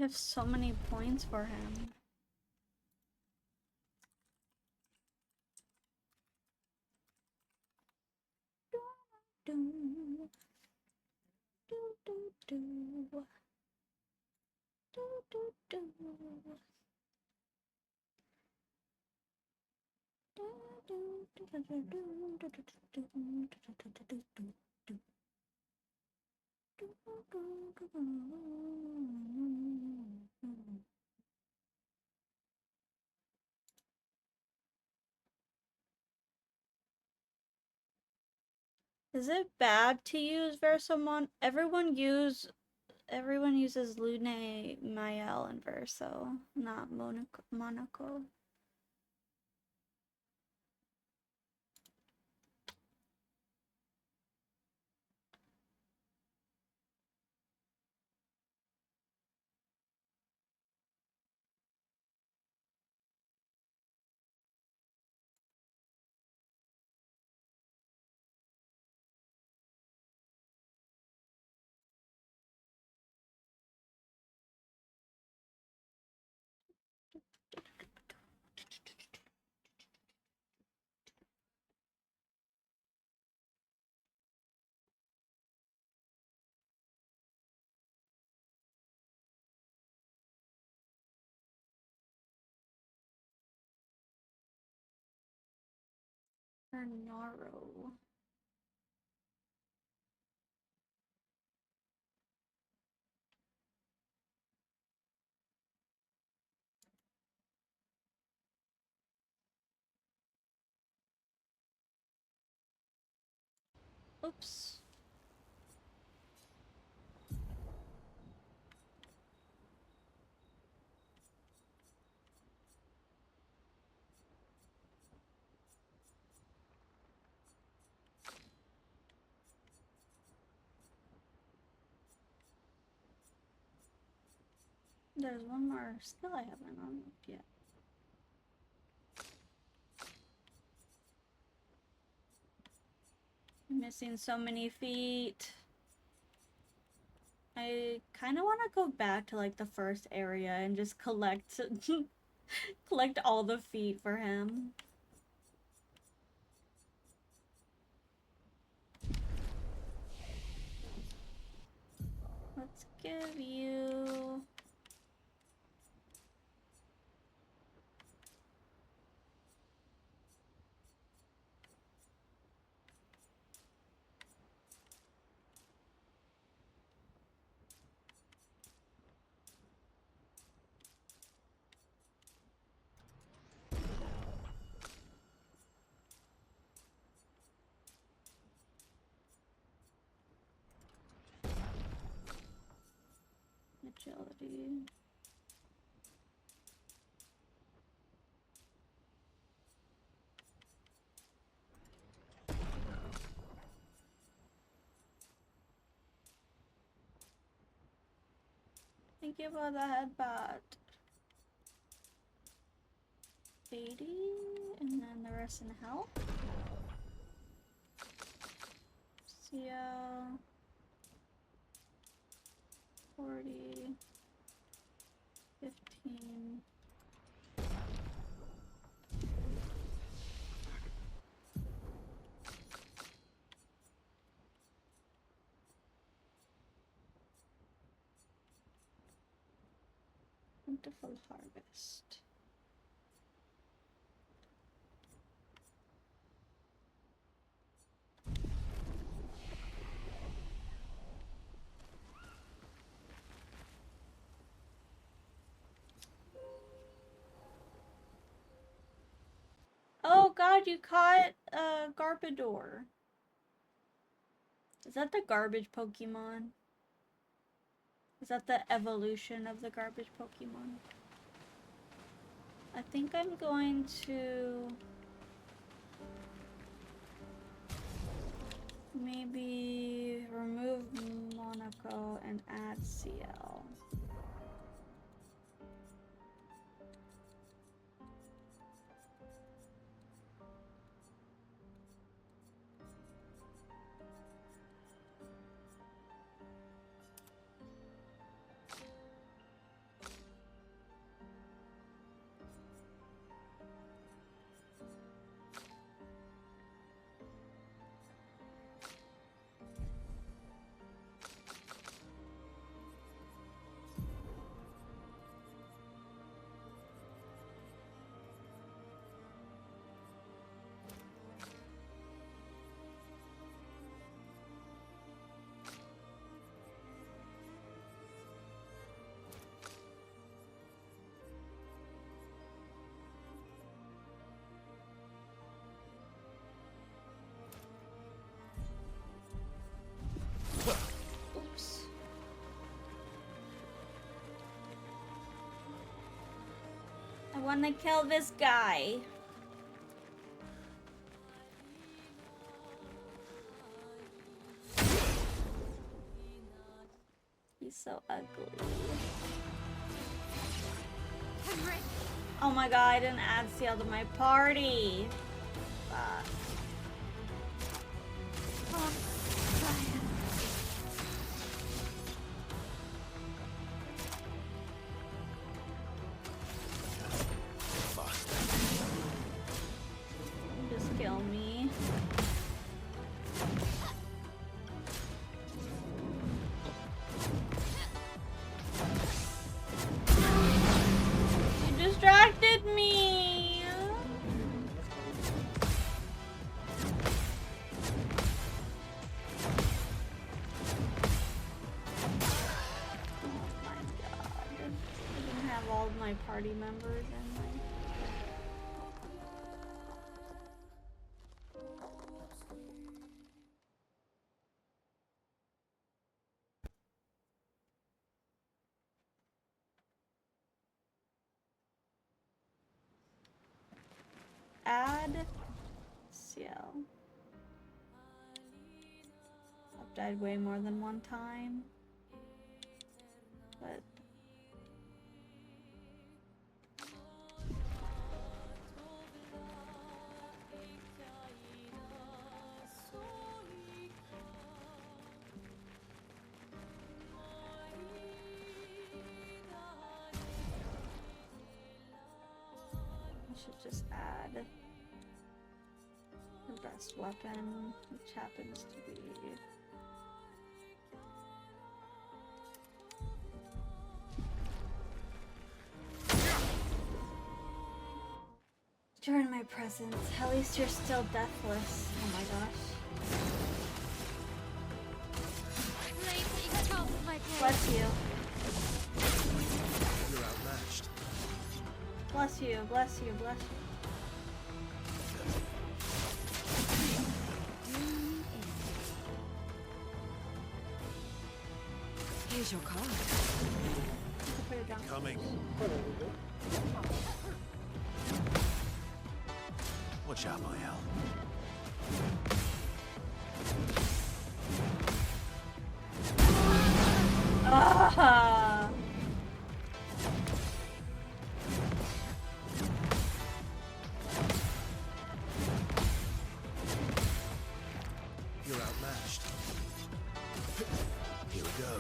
S1: have so many points for him. Is it bad to use Versomon? Everyone uses Lune, Mael, and Verso, not Monaco. Naro. Oops. There's one more skill I haven't unlocked yet. I'm missing so many feet. I kind of want to go back to like the first area and just collect collect all the feet for him. Let's give you agility. Thank you for the headbutt. 80, and then the rest in health. CL 40, 15. Plentiful harvest. Oh god, you caught Garbodor. Is that the garbage Pokemon? Is that the evolution of the garbage Pokemon? I think I'm going to maybe remove Monaco and add CL. wanna kill this guy. He's so ugly. Oh my god, I didn't add Seal to my party. Fuck. Just kill me. You distracted me. Oh my god. I didn't have all of my party members in my... Add Seal. I've died way more than one time. But I should just add the best weapon, which happens to be during my presence. At least you're still deathless. Oh my gosh. Bless you.
S2: You're outmatched.
S1: Bless you, bless you, bless you.
S3: Here's your card.
S1: Put it down.
S2: Coming. Watch out, my Al.
S1: Ah!
S2: You're outmatched. Here we go.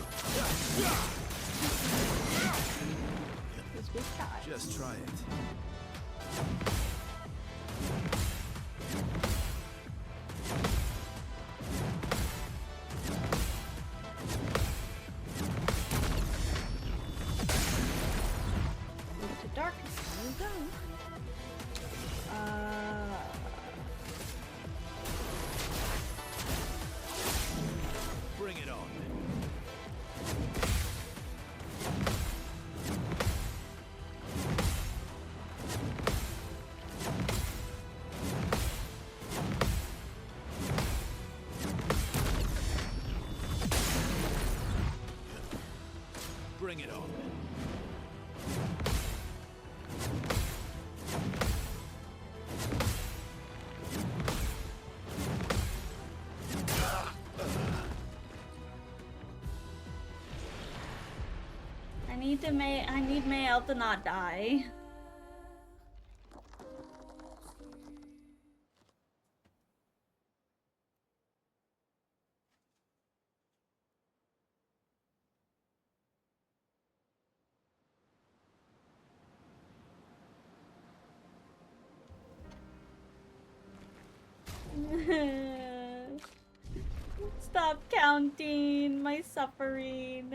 S1: This weak guy.
S2: Just try it.
S1: Into darkness. Here we go.
S2: Bring it on. Bring it on.
S1: I need Mael to not die. Stop counting my suffering.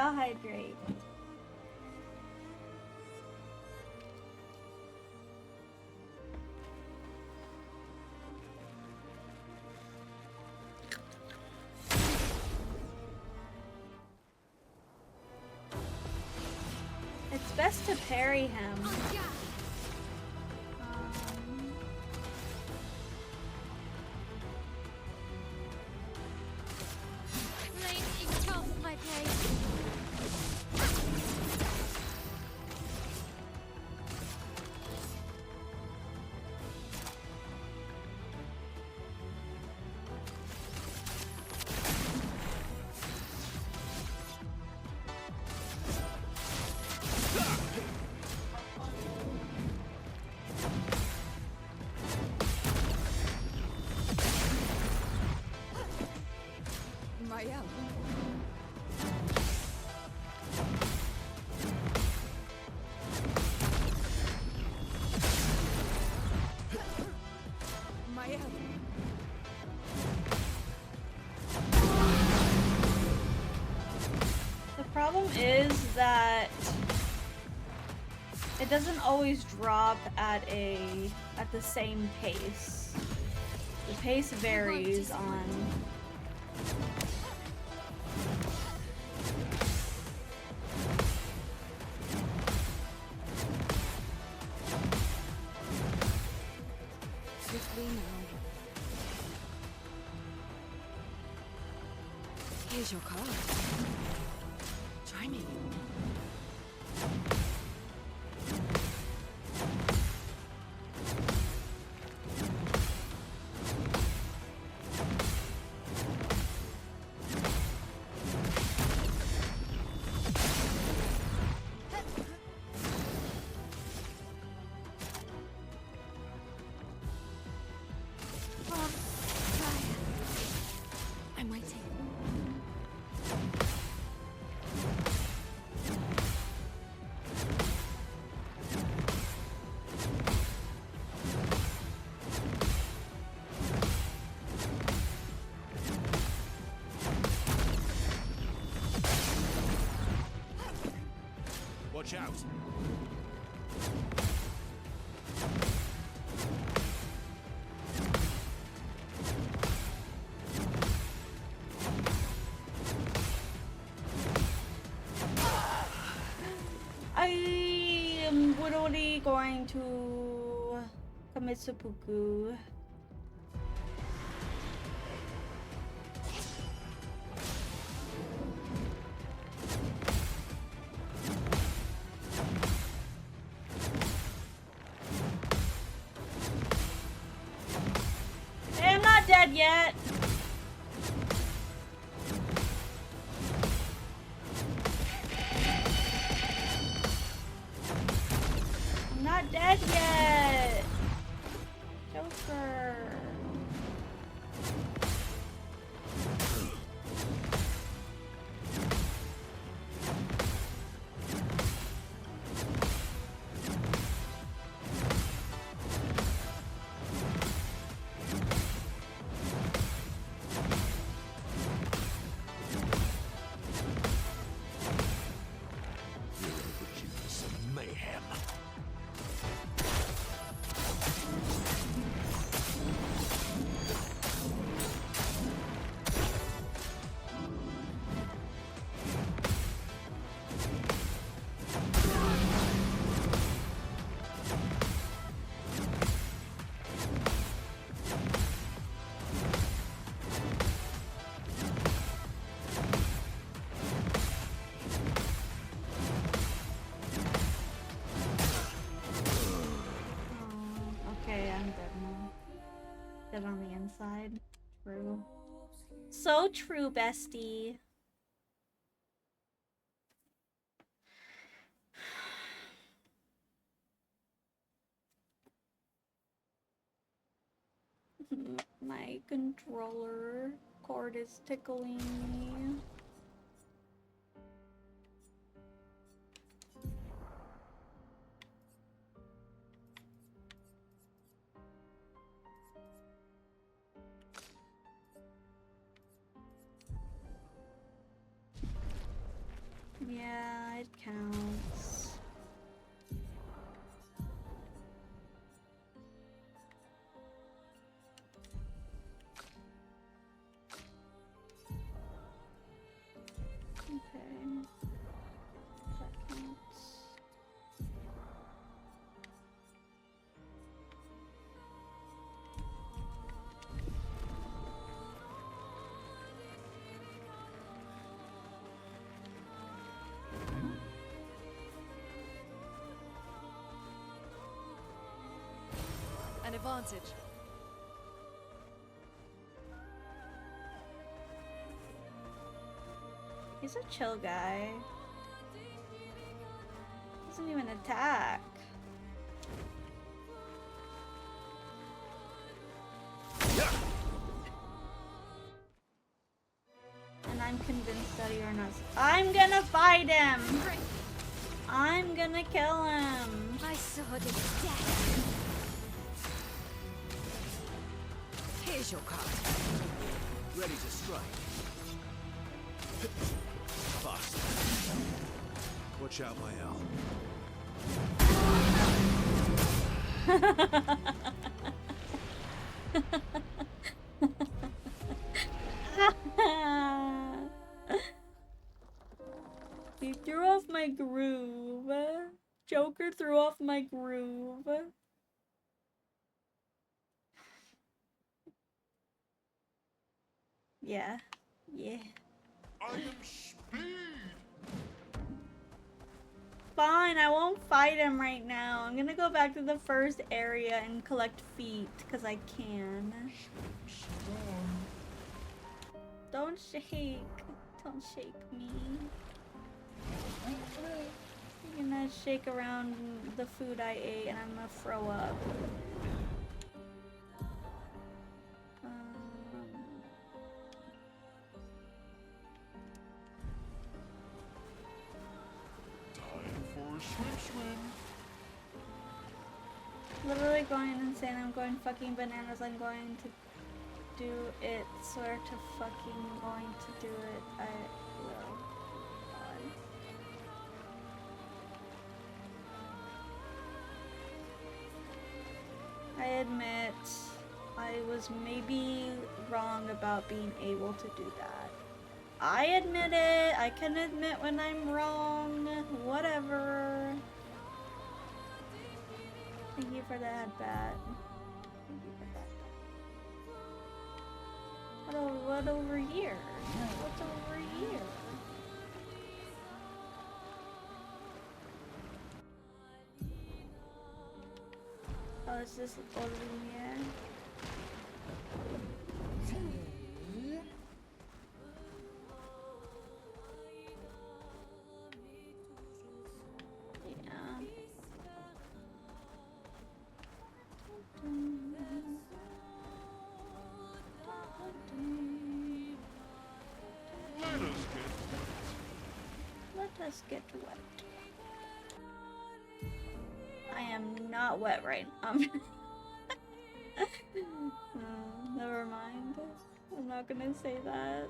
S1: I'll hydrate. It's best to parry him.
S5: My place.
S3: Mael. Mael.
S1: The problem is that it doesn't always drop at the same pace. The pace varies on
S3: Swiftly now. Here's your card. Try me. I'm waiting.
S2: Watch out.
S1: I am literally going to commit seppuku. Hey, I'm not dead yet. I'm not dead yet. Joker.
S2: You're overdue some mayhem.
S1: Okay, I'm dead now. Dead on the inside. True. So true, bestie. My controller cord is tickling me. Yeah, it counts. Okay. That counts.
S3: An advantage.
S1: He's a chill guy. Doesn't even attack. And I'm convinced that you're not. I'm gonna fight him! I'm gonna kill him!
S3: My sword is death. Here's your card.
S2: Ready to strike. Fast. Watch out, my L.
S1: He threw off my groove. Joker threw off my groove. Yeah. Yeah.
S4: I am speed.
S1: Fine, I won't fight him right now. I'm gonna go back to the first area and collect feet, because I can. Don't shake. Don't shake me. You're gonna shake around the food I ate and I'm gonna throw up.
S4: Time for a swim.
S1: Literally going insane. I'm going fucking bananas. I'm going to do it. Swear to fucking going to do it. I will. I admit I was maybe wrong about being able to do that. I admit it. I can admit when I'm wrong. Whatever. Thank you for the headbat. Thank you for that. What over here? What's over here? Oh, is this over here? Yeah. Let us get wet. I am not wet right now. Never mind. I'm not gonna say that.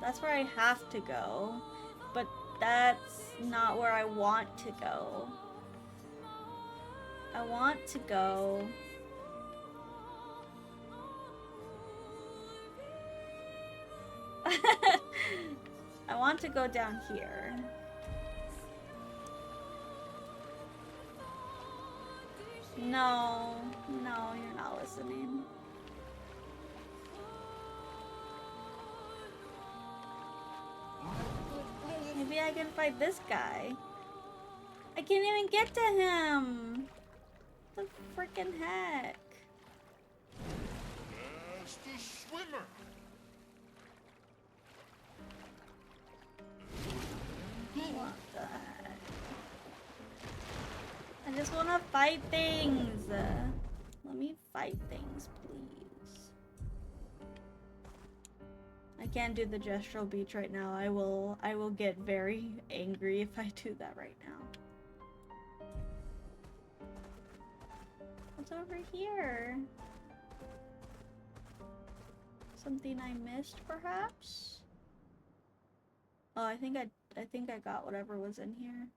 S1: That's where I have to go, but that's not where I want to go. I want to go. I want to go down here. No, no, you're not listening. Maybe I can fight this guy. I can't even get to him. What the freaking heck?
S4: As the swimmer.
S1: What the heck? I just want to fight things. Let me fight things, please. I can't do the gestural beach right now. I will get very angry if I do that right now. What's over here? Something I missed, perhaps? Oh, I think I got whatever was in here.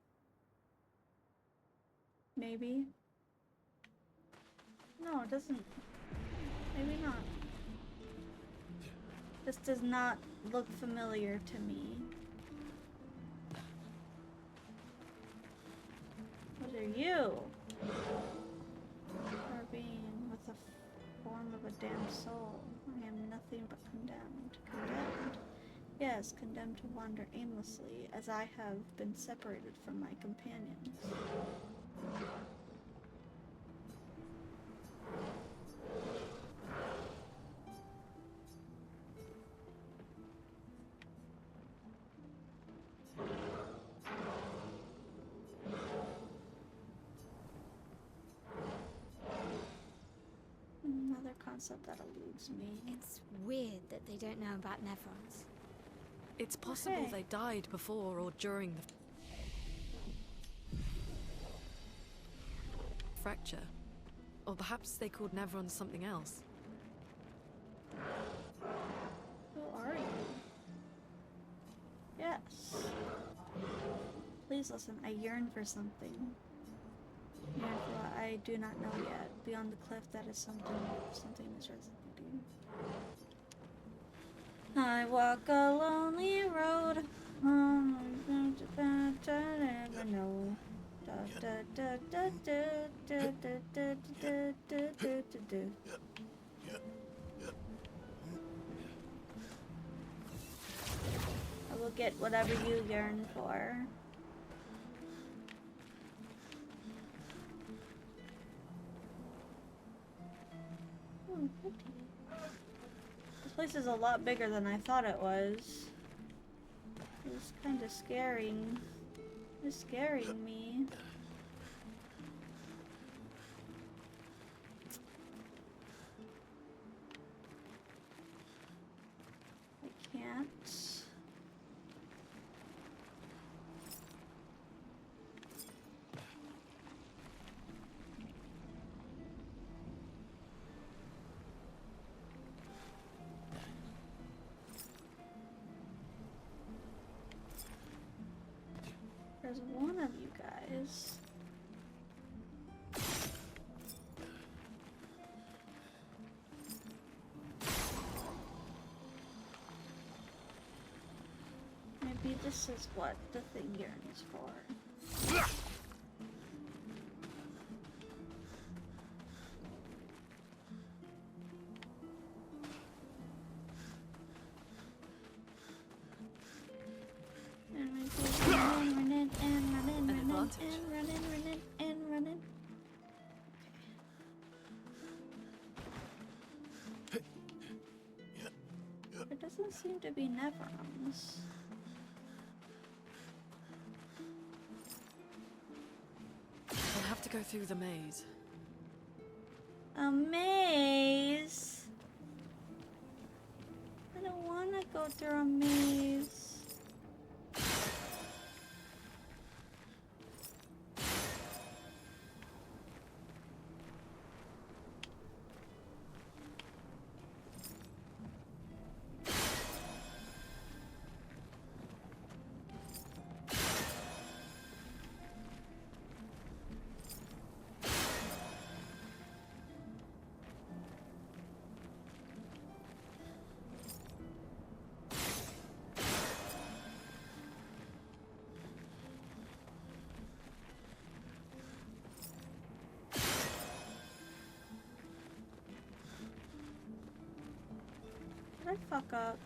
S1: Maybe. No, it doesn't. Maybe not. This does not look familiar to me. What are you? Or being with the form of a damned soul. I am nothing but condemned. Condemned. Yes, condemned to wander aimlessly, as I have been separated from my companions. Another concept that eludes me.
S5: It's weird that they don't know about Nevrons.
S3: It's possible
S1: Okay.
S3: they died before or during the fracture. Or perhaps they called Nevrons something else.
S1: Who are you? Yes. Please listen, I yearn for something. Yearn for what I do not know yet. Beyond the cliff, that is something is resonating. I walk a lonely road. I never know. I will get whatever you yearn for. Oh, pretty. This place is a lot bigger than I thought it was. It's kind of scaring. It's scaring me. I can't. There's one of you guys. Maybe this is what the thing yearns for. Running. There doesn't seem to be Nevrons.
S3: We'll have to go through the maze.
S1: A maze? I don't want to go through a maze. Did I fuck up?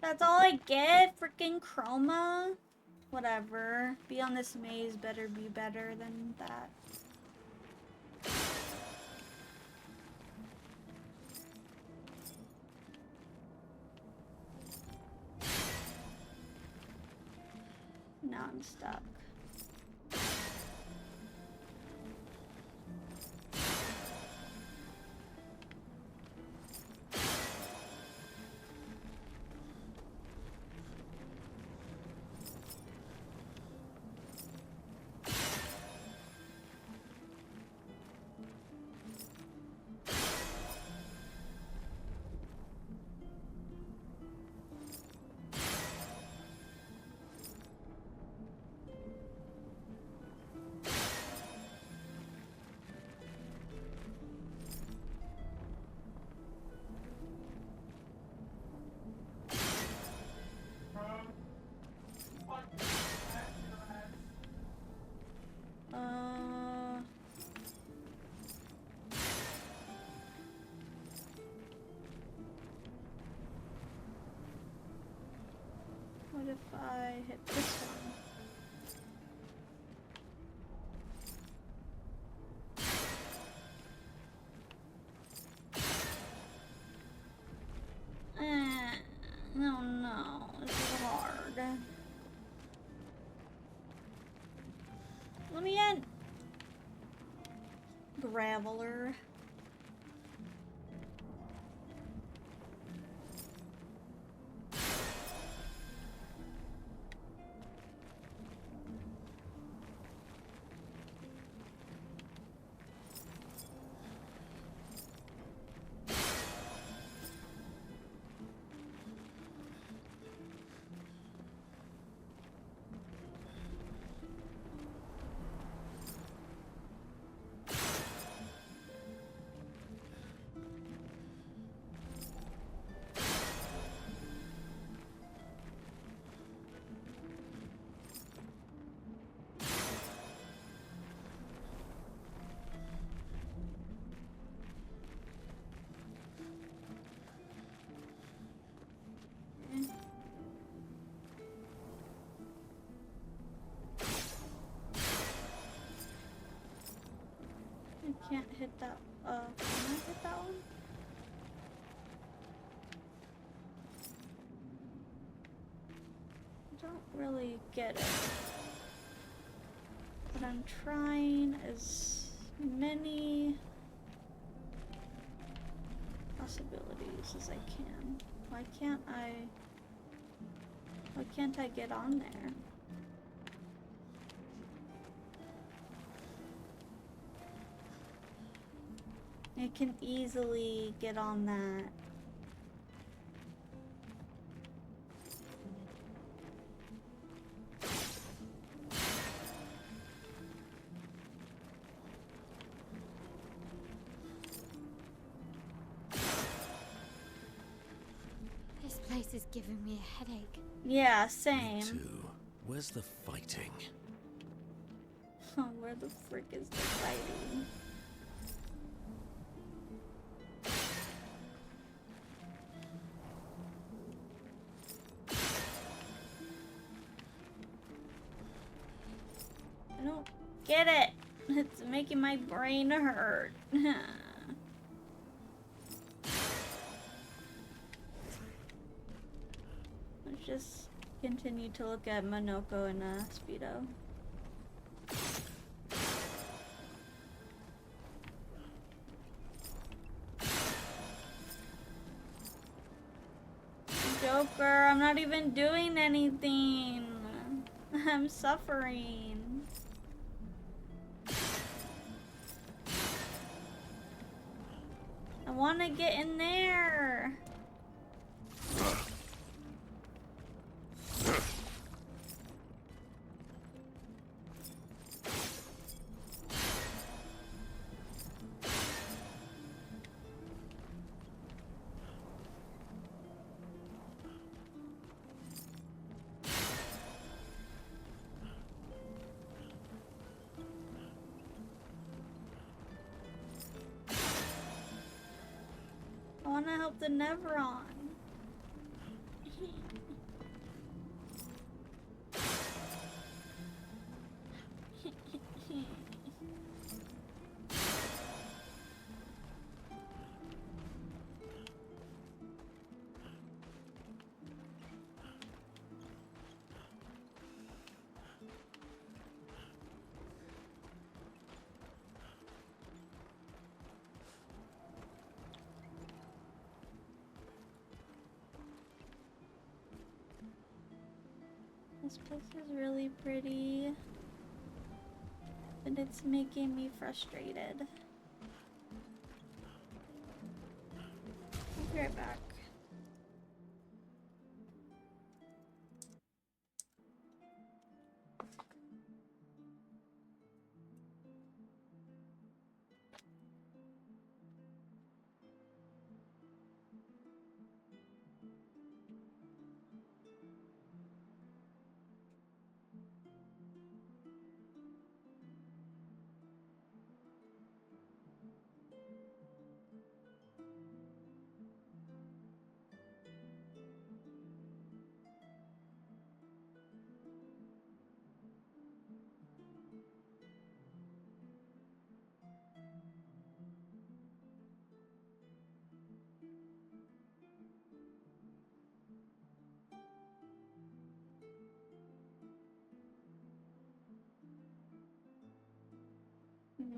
S1: That's all I get? Freaking chroma? Whatever. Be on this maze better be better than that. Now I'm stuck. What if I hit this one? No, no, this is hard. Let me in! Graveler. I can't hit that. Can I hit that one? I don't really get it. But I'm trying as many possibilities as I can. Why can't I get on there? I can easily get on that.
S5: This place is giving me a headache.
S1: Yeah,
S2: Me
S1: same.
S2: too. Where's the fighting?
S1: Where the frick is the fighting? I don't get it. It's making my brain hurt. Let's just continue to look at Monoko and Speedo. Joker, I'm not even doing anything. I'm suffering. I want to get in there. I want to help the Neveron. This place is really pretty, but it's making me frustrated. I'll be right back.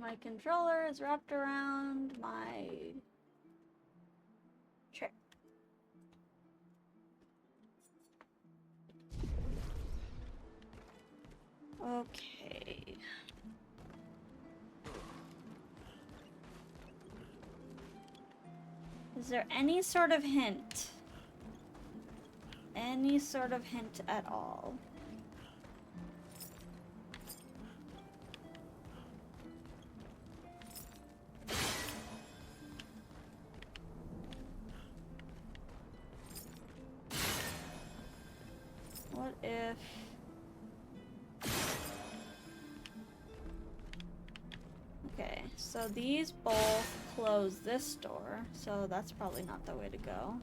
S1: My controller is wrapped around my tray. Okay. Is there any sort of hint? Any sort of hint at all? What if... Okay, so these both close this door, so that's probably not the way to go.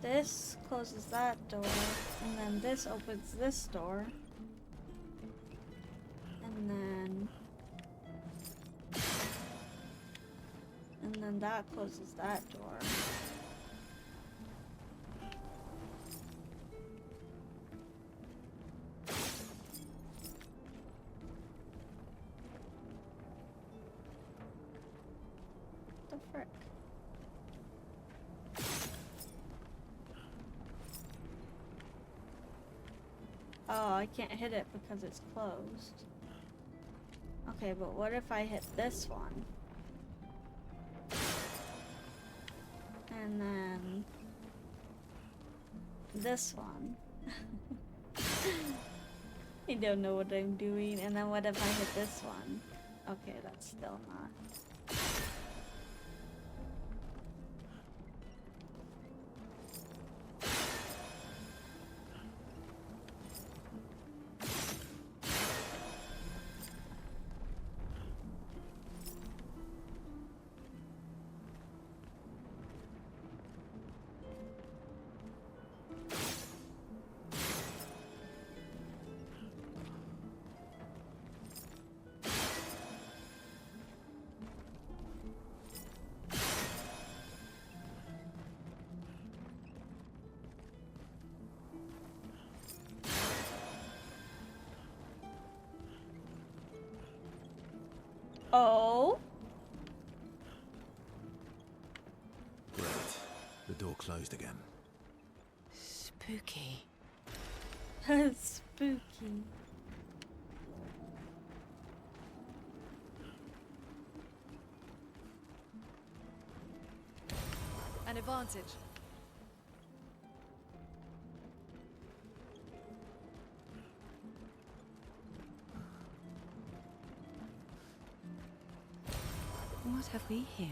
S1: This closes that door, and then this opens this door. And then that closes that door. The frick? Oh, I can't hit it because it's closed. Okay, but what if I hit this one? And then this one. I don't know what I'm doing. And then what if I hit this one? Okay, that's still not. Oh?
S2: Great. The door closed again.
S3: Spooky.
S1: Spooky.
S3: An advantage. What have we here?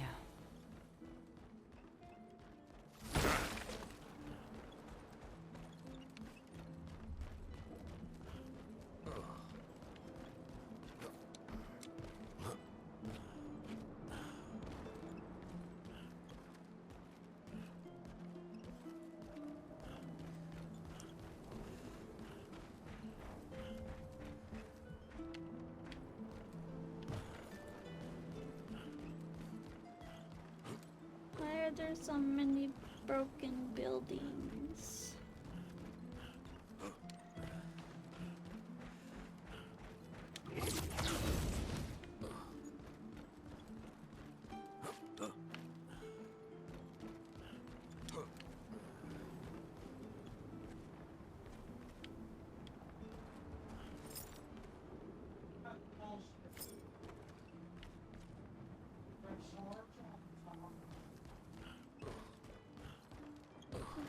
S1: Why are there so many broken buildings?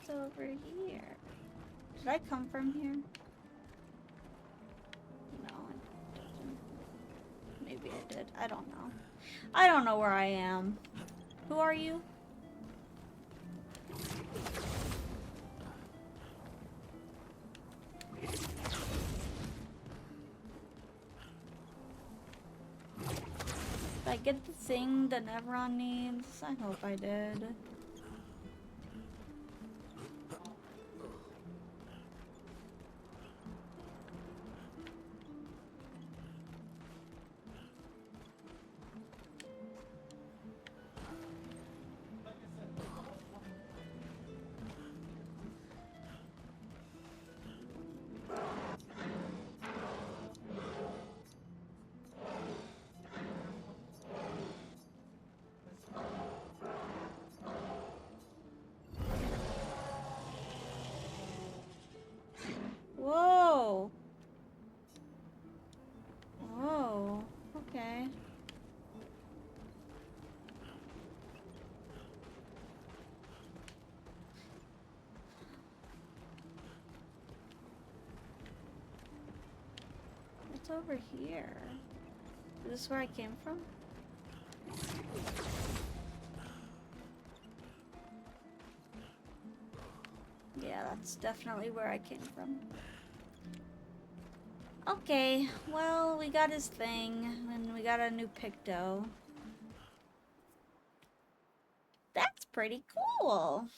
S1: What's over here? Did I come from here? No, I didn't. Maybe I did. I don't know. I don't know where I am. Who are you? Did I get the thing that Nevron needs? I hope I did. Whoa! Whoa. Okay. What's over here? Is this where I came from? Yeah, that's definitely where I came from. Okay, well, we got his thing, and we got a new Picto. That's pretty cool.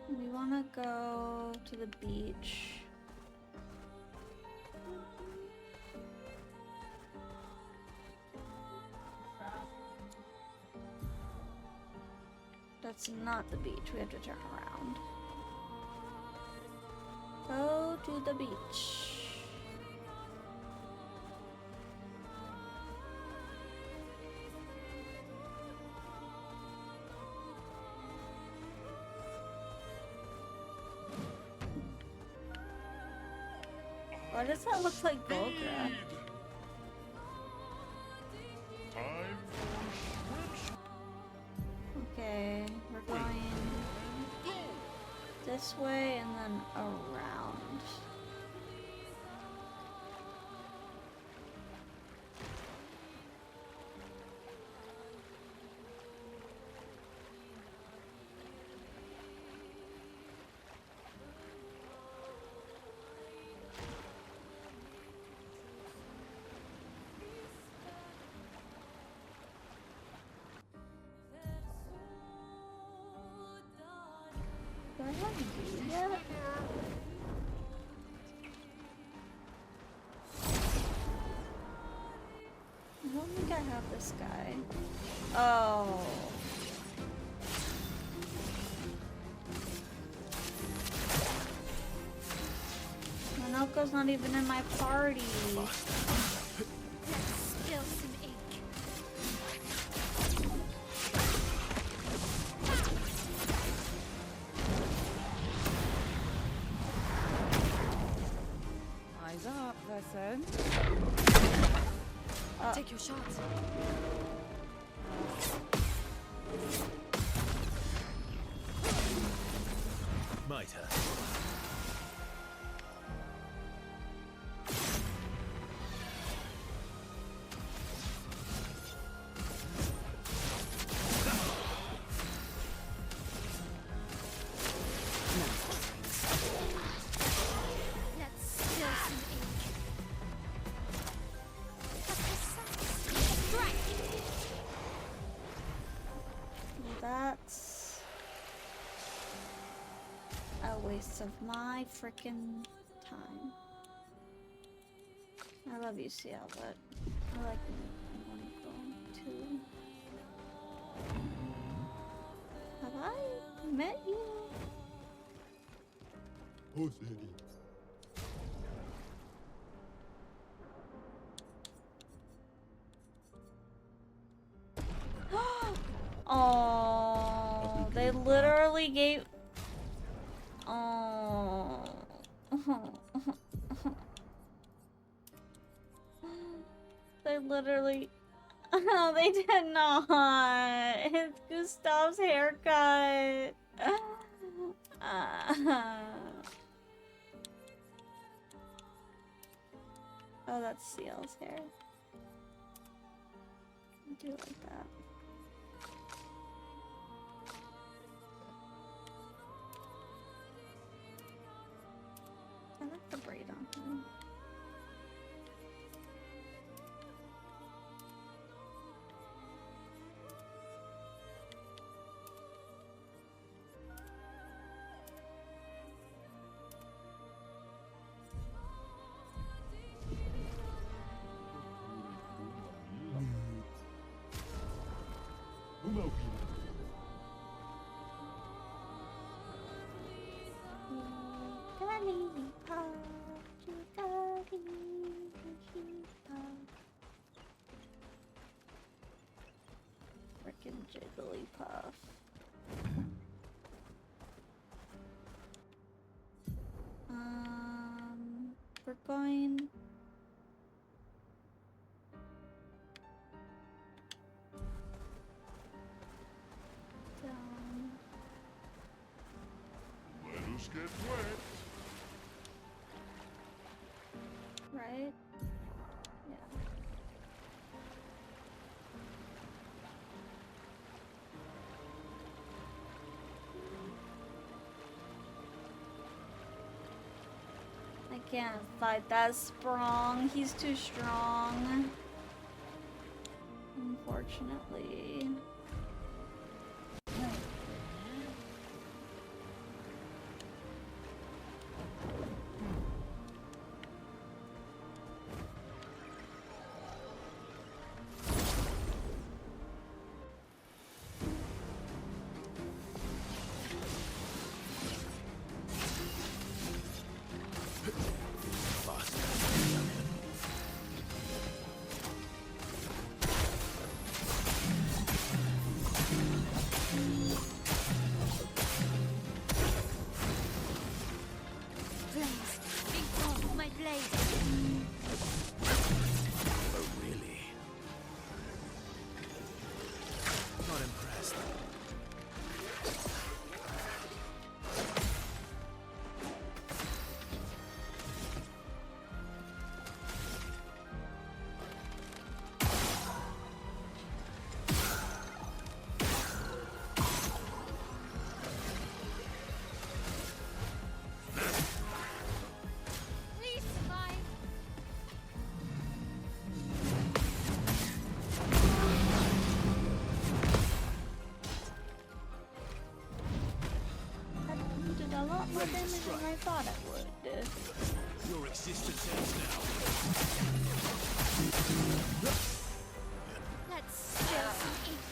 S1: We want to go to the beach. That's not the beach. We have to turn around. Go to the beach. Why does that look like Volgra?
S4: Time for swim.
S1: Okay, we're going this way and then around. Do I have you yet? I don't think I have this guy. Oh. Minoko's not even in my party.
S5: Let's spill some ink.
S3: Eyes up, person. Take your shot.
S2: My turn.
S5: Let's spill some ink. Strike.
S1: That's a waste of my freaking time. I love you, Ciel, but I like Monaco too. Hi, met you.
S2: Who's Eddie?
S1: Oh, they literally gave. Oh. They literally. Oh, they did not. It's Gustav's haircut. Oh, that's Seal's hair. I do like that. I like the braid on him. Frickin' Jigglypuff. We're going down.
S4: Let us get wet.
S1: Right? Yeah. I can't fight that Sprong. He's too strong. Unfortunately.
S5: Flames, beat on my blade.
S2: Oh, really? Not impressed.
S5: Please survive.
S1: That did a lot more damage than I thought it would.
S2: Your existence ends now.
S5: Let's spill some ink.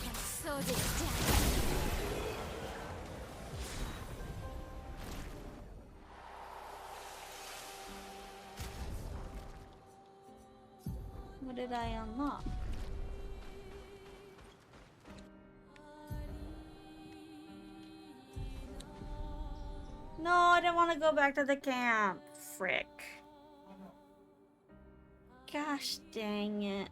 S5: And so this down.
S1: What did I unlock? No, I didn't want to go back to the camp. Frick. Gosh dang it.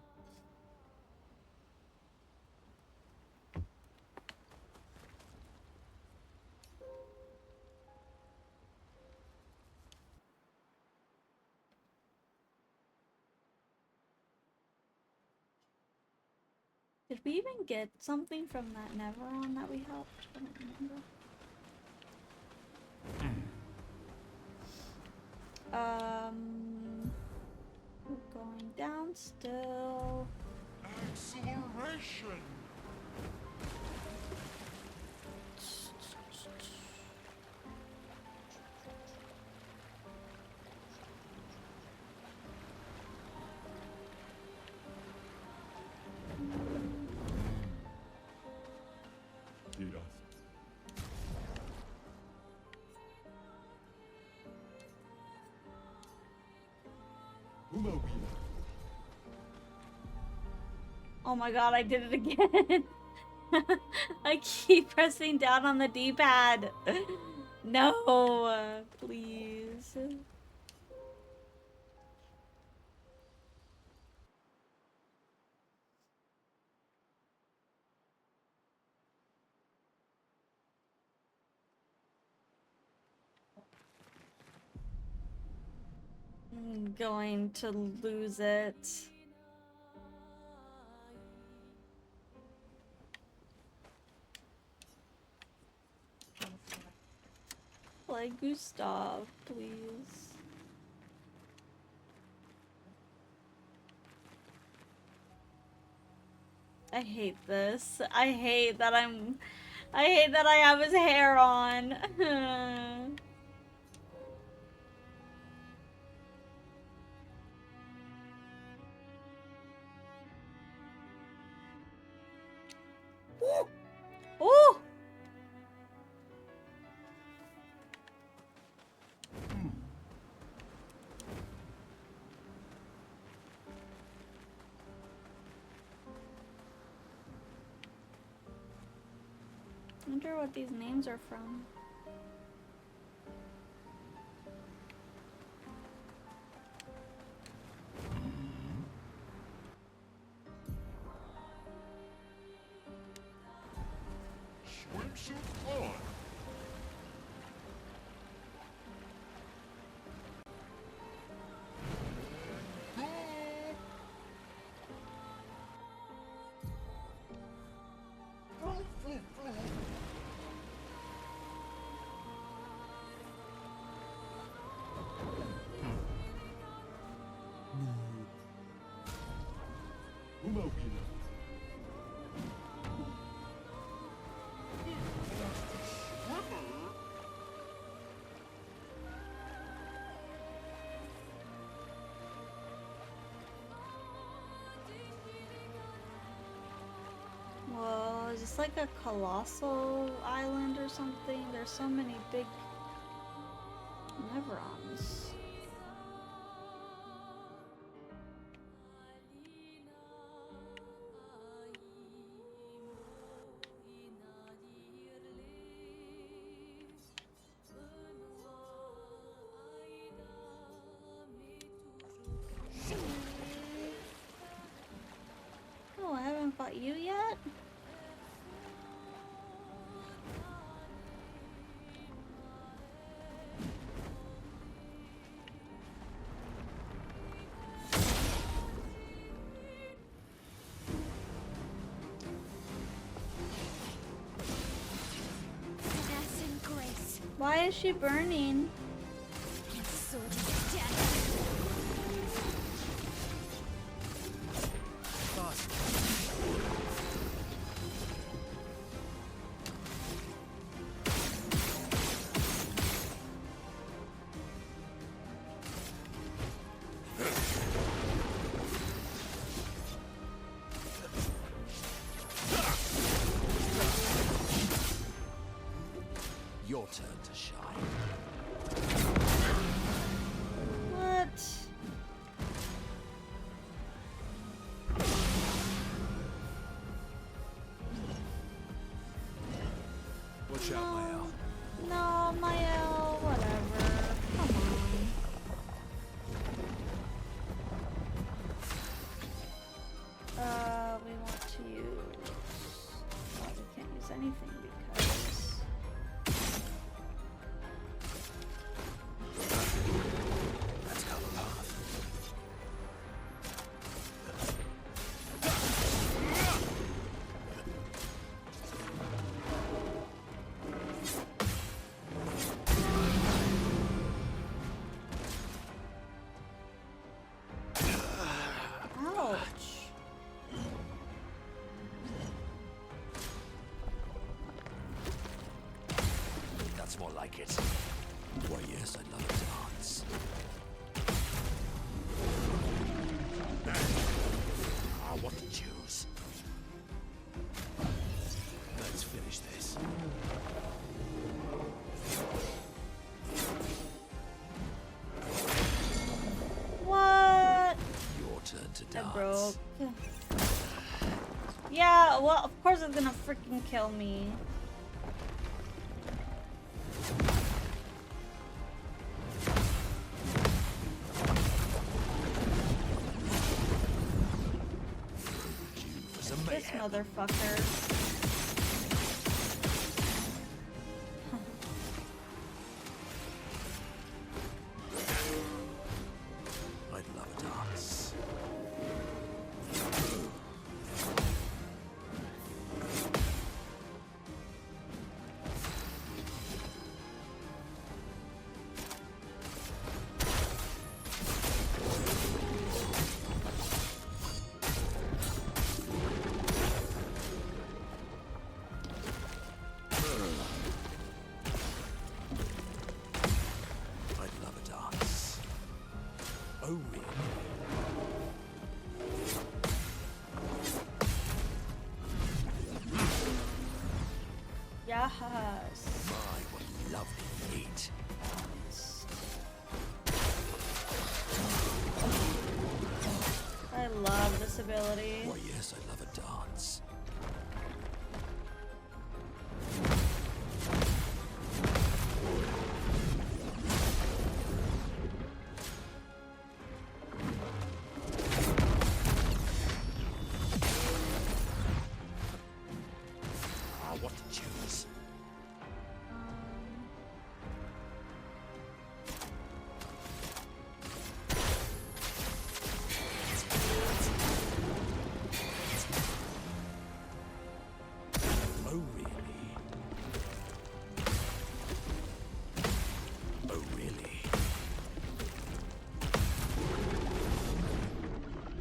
S1: Did we even get something from that Neveron that we helped? I don't remember. We're going down still.
S4: Acceleration.
S1: Oh my god, I did it again. I keep pressing down on the D-pad. No, please. I'm going to lose it. Play Gustav, please. I hate this. I hate that I have his hair on. Ooh! Ooh! I wonder what these names are from.
S4: Swimsuit on. Whoa, is this like a colossal island or something? There's so many big Nevrons. Oh, I haven't fought you yet? Why is she burning?
S2: Your turn to shine.
S1: What?
S2: Watch out, Mael.
S1: No, Mael, whatever. Come on. We want to use... Well, we can't use anything because...
S2: Let's go the path.
S1: Ouch.
S2: That's more like it. Why, yes, I'd love to dance. I want to choose. Let's finish this.
S1: What? broke. Yeah, well, of course it's gonna freaking kill me. This motherfucker.
S2: I'd love a dance. I'd love a dance. Oh, really?
S1: Yes.
S2: My, what lovely meat.
S1: I love this ability.
S2: Why, yes, I'd love a dance. Ah, what to choose? Oh, really? Oh, really?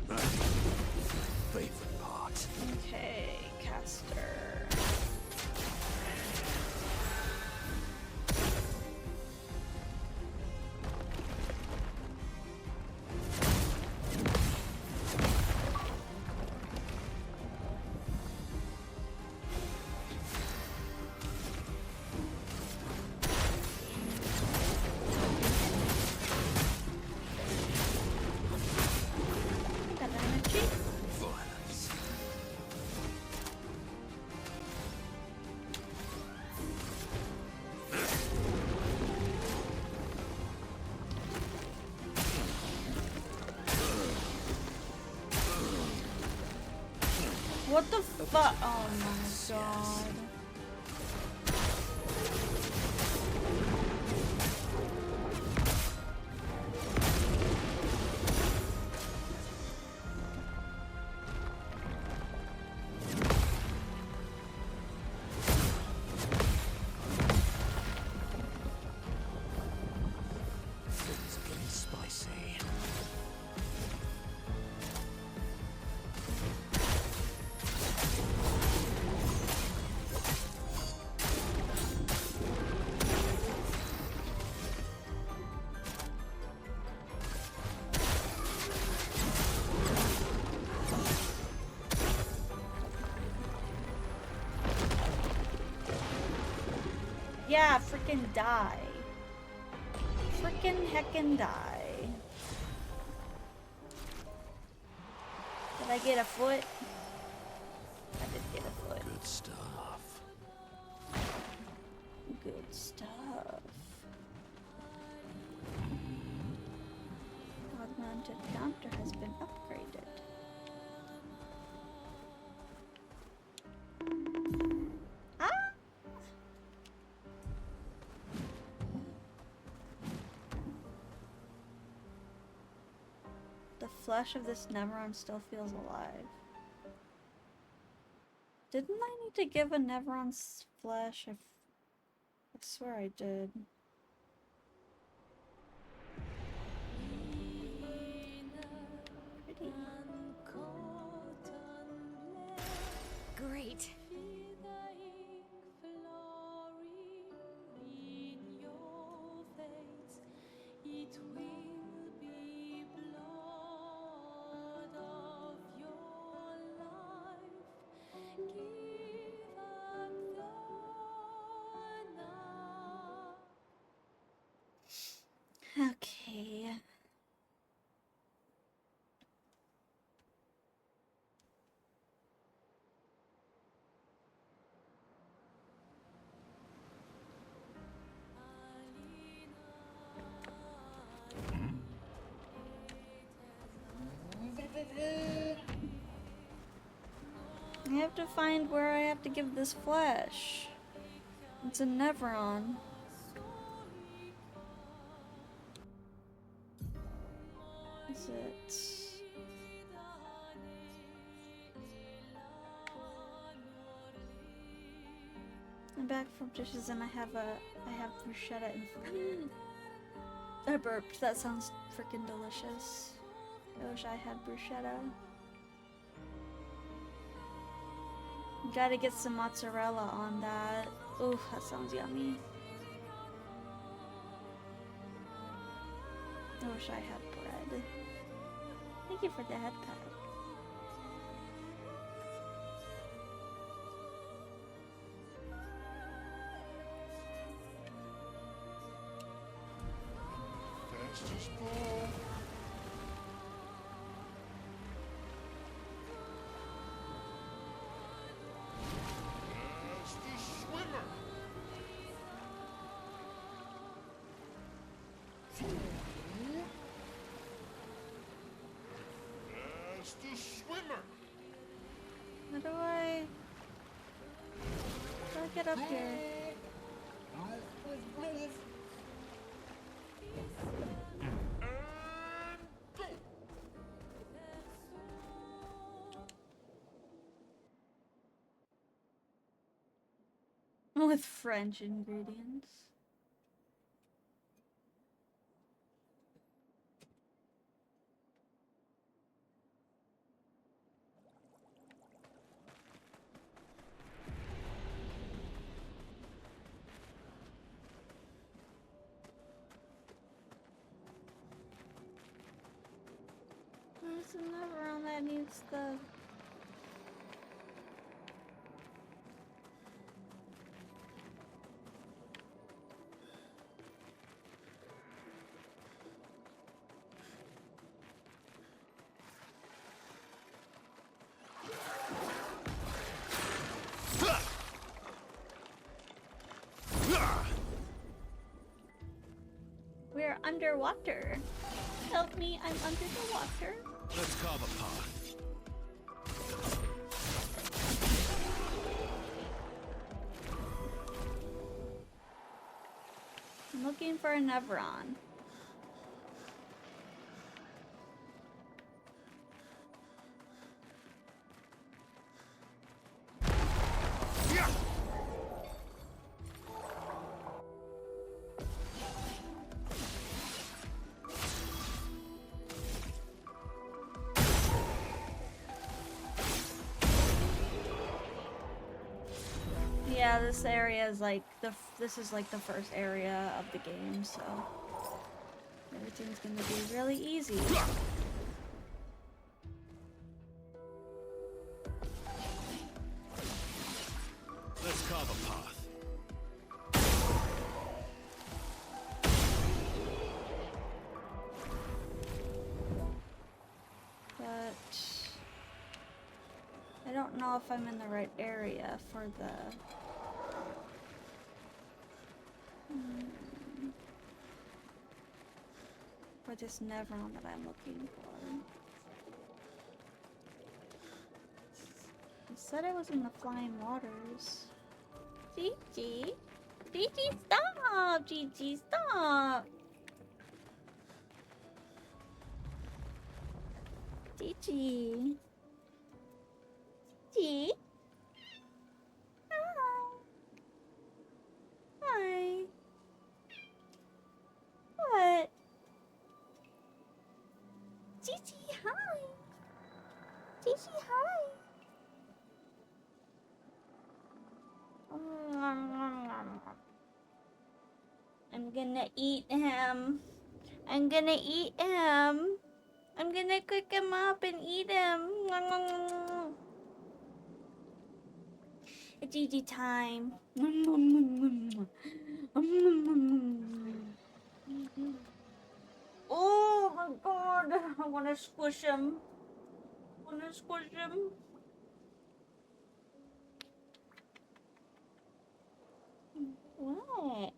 S2: My favorite part.
S1: Okay, caster. Got energy.
S2: Violence.
S1: What the fuck? Oh my god.
S2: Things are getting spicy.
S1: Yeah, freaking die. Freaking heckin' die. Did I get a foot? I did get a foot.
S2: Good stuff.
S1: Good stuff. Augmented counter has been upgraded. Ah! The flesh of this Nemeron still feels alive. Didn't I need to give a Nemeron's flesh? I swear I did. Pretty.
S3: Great.
S1: I have to find where I have to give this flesh. It's a Nevron. Is it? I'm back from dishes and I have bruschetta in front. I burped. That sounds freaking delicious. I wish I had bruschetta. Gotta get some mozzarella on that. Ooh, that sounds yummy. I wish I had bread. Thank you for the head pat. How do I get up here? With French ingredients. There's another one that needs the... We're underwater. Help me, I'm under the water.
S2: Let's carve a path.
S1: I'm looking for a Nevron. Yeah, this area is like this is like the first area of the game, so everything's gonna be really easy.
S2: Let's carve a path.
S1: But I don't know if I'm in the right area for the... for this Nevron that I'm looking for. It said it was in the flying waters. Gigi? Gigi, stop! Gigi, stop! Gigi? Gigi? Hi. Hi. What? Gigi, hi. Gigi, hi. I'm gonna eat him. I'm gonna eat him. I'm gonna cook him up and eat him. It's Gigi time. Oh my god, I wanna squish him. Wanna squish him? What?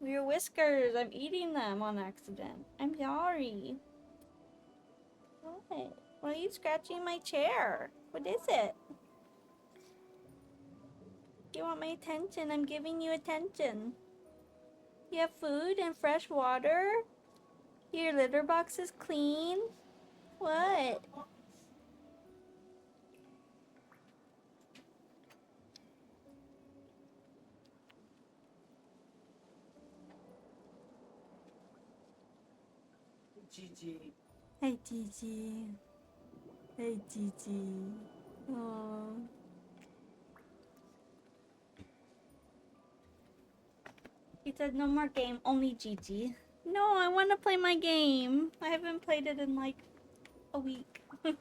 S1: Your whiskers, I'm eating them on accident. I'm sorry. What? Why are you scratching my chair? What is it? You want my attention? I'm giving you attention. You have food and fresh water? Your litter box is clean? What?
S6: Gigi.
S1: Hey, Gigi. Hey, Gigi. Aww. He said no more game, only Gigi. No, I want to play my game. I haven't played it in like a week. Bonjour.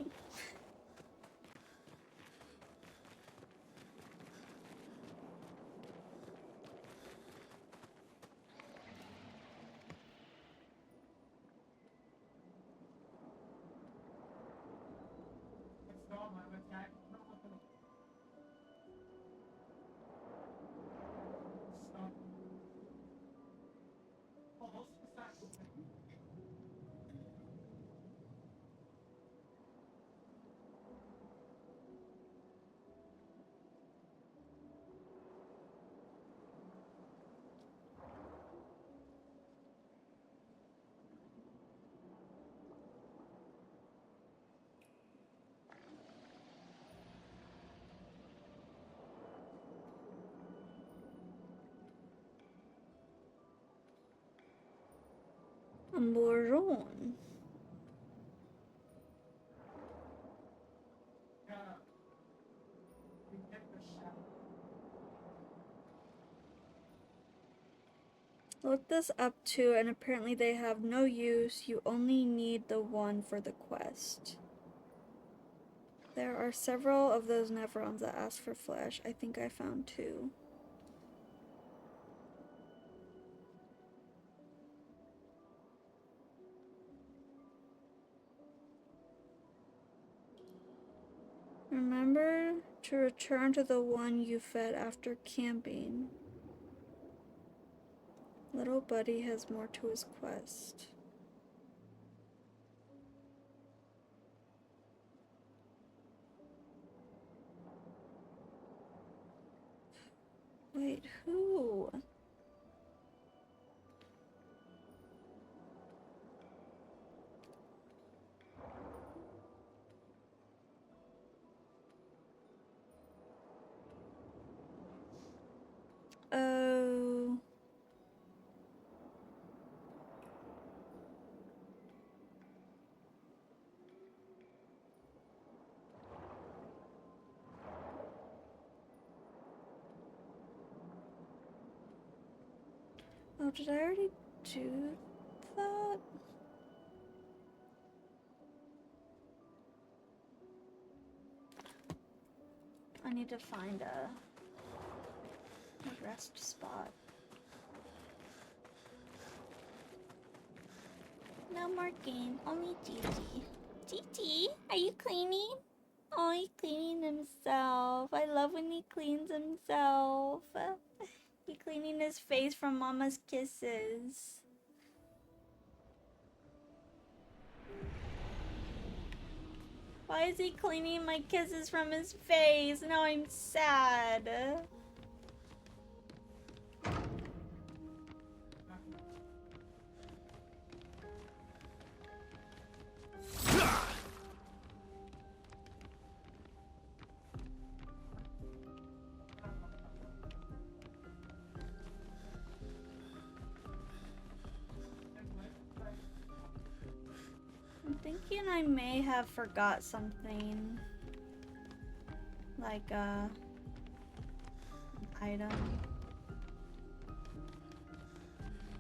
S1: Look this up too, and apparently they have no use. You only need the one for the quest. There are several of those Nevrons that ask for flesh. I think I found 2. Remember to return to the one you fed after camping. Little buddy has more to his quest. Wait, who? Oh. Oh, did I already do that? I need to find a rest spot. No more game, only Gigi. Gigi, are you cleaning? Oh, he's cleaning himself. I love when he cleans himself. He's cleaning his face from Mama's kisses. Why is he cleaning my kisses from his face? Now I'm sad. I'm thinking I may have forgot something. Like an item.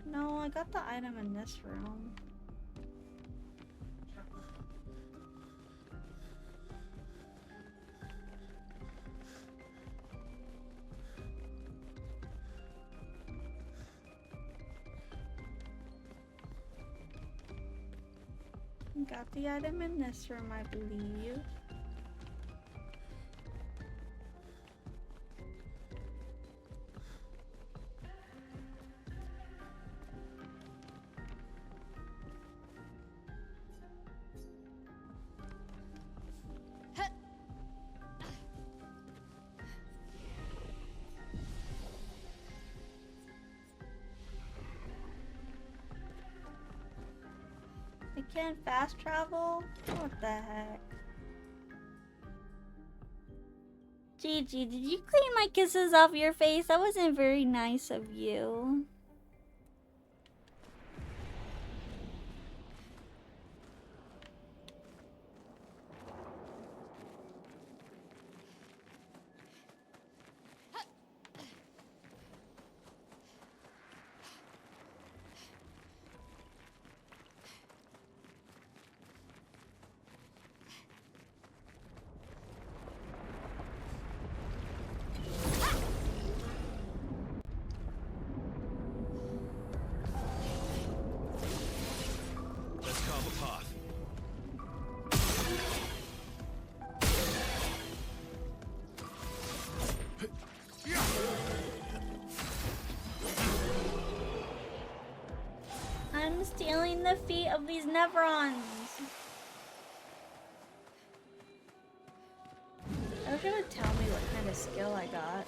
S1: No, I got the item in this room. Got the item in this room, I believe. can't fast travel? What the heck? Gigi, did you clean my kisses off your face? That wasn't very nice of you.
S2: Let's carve a path.
S1: I'm stealing the feet of these Nevrons. Are you gonna tell me what kind of skill I got?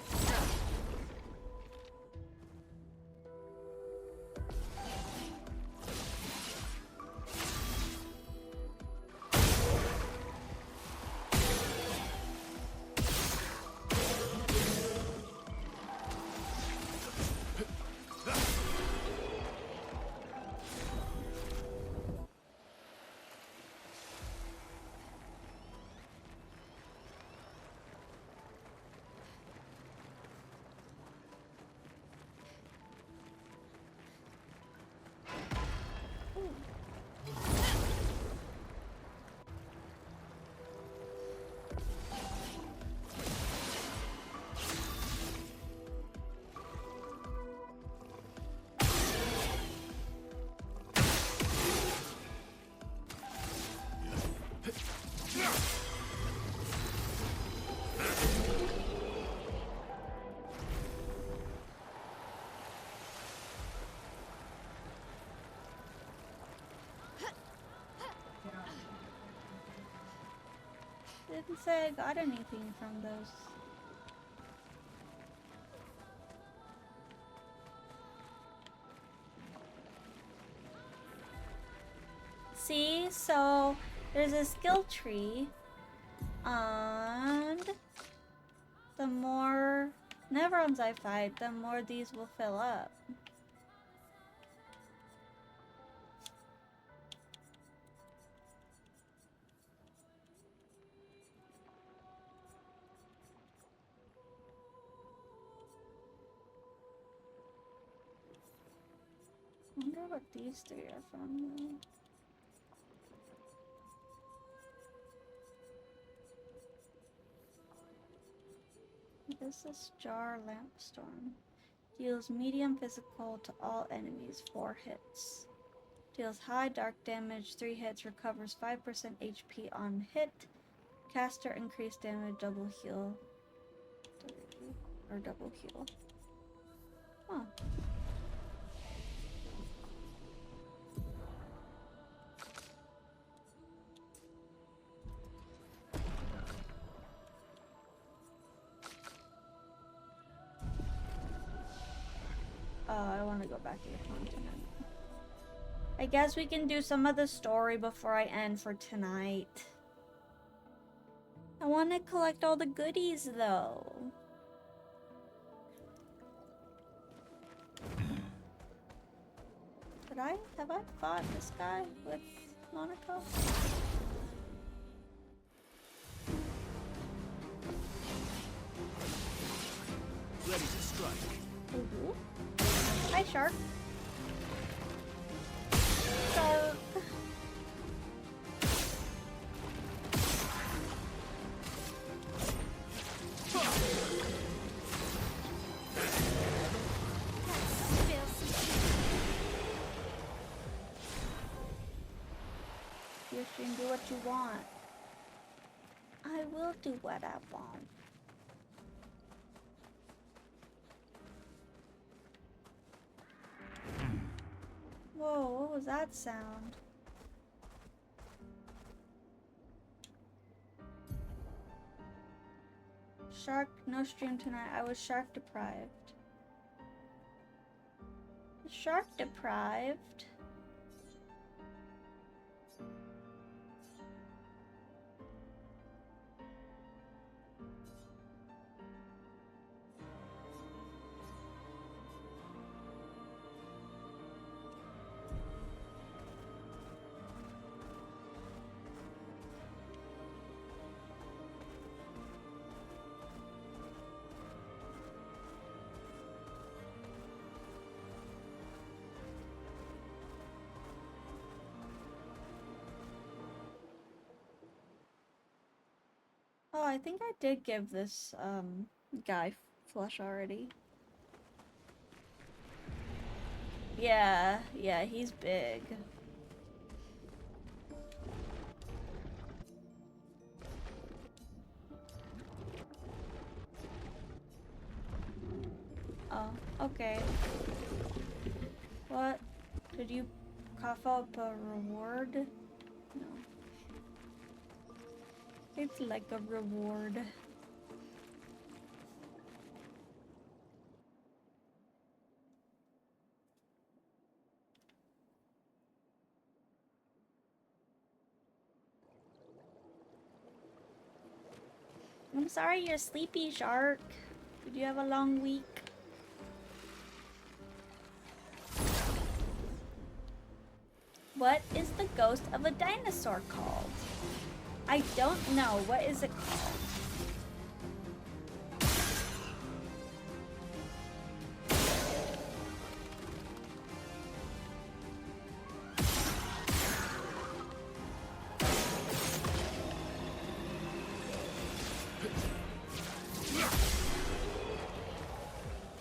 S1: Didn't say I got anything from those. See, so there's a skill tree, and the more Nevrons I fight, the more these will fill up. I wonder what these three are from though. This is Jar Lampstorm. Deals medium physical to all enemies, 4 hits. Deals high dark damage, 3 hits, recovers 5% HP on hit. Caster increased damage, double heal. Or double heal. Huh. Oh, I want to go back to the continent. I guess we can do some of the story before I end for tonight. I want to collect all the goodies though. Have I fought this guy with Monaco?
S2: Ready to strike.
S1: Ooh. Hi, shark. Shark. You can do what you want. I will do what I want. Whoa, what was that sound? Shark, no stream tonight. I was shark deprived. Shark deprived? I think I did give this guy flesh already. Yeah, he's big. Oh, okay. What? Did you cough up a reward? No. It's like a reward. I'm sorry you're sleepy, Shark. Did you have a long week? What is the ghost of a dinosaur called? I don't know. What is it called?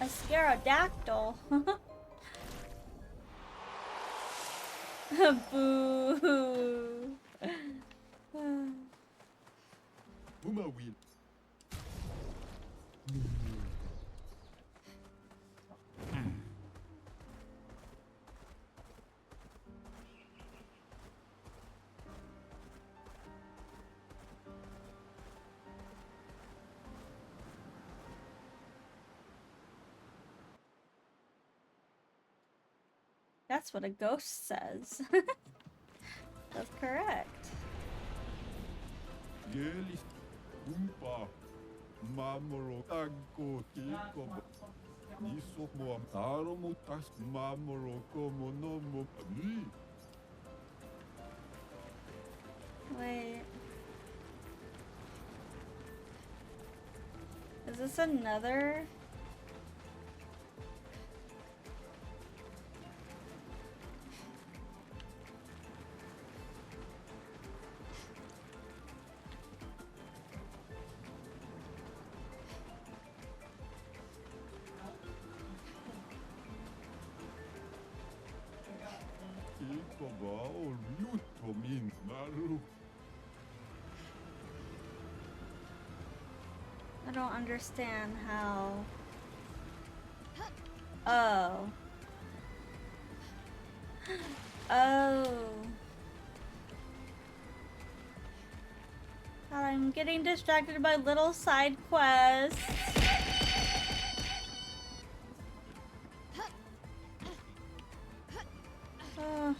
S1: A scarodactyl. Boo.
S2: Uma will.
S1: That's what a ghost says. That's correct.
S2: Gelis. Umpa. Mamoro. Tanko. Tiko. Iso mo am taro mo tas mamoro como no mo.
S1: Wait. Is this another?
S2: Tiko ba o luto min naru.
S1: I don't understand how. Oh. Oh. God, I'm getting distracted by little side quests. Oh.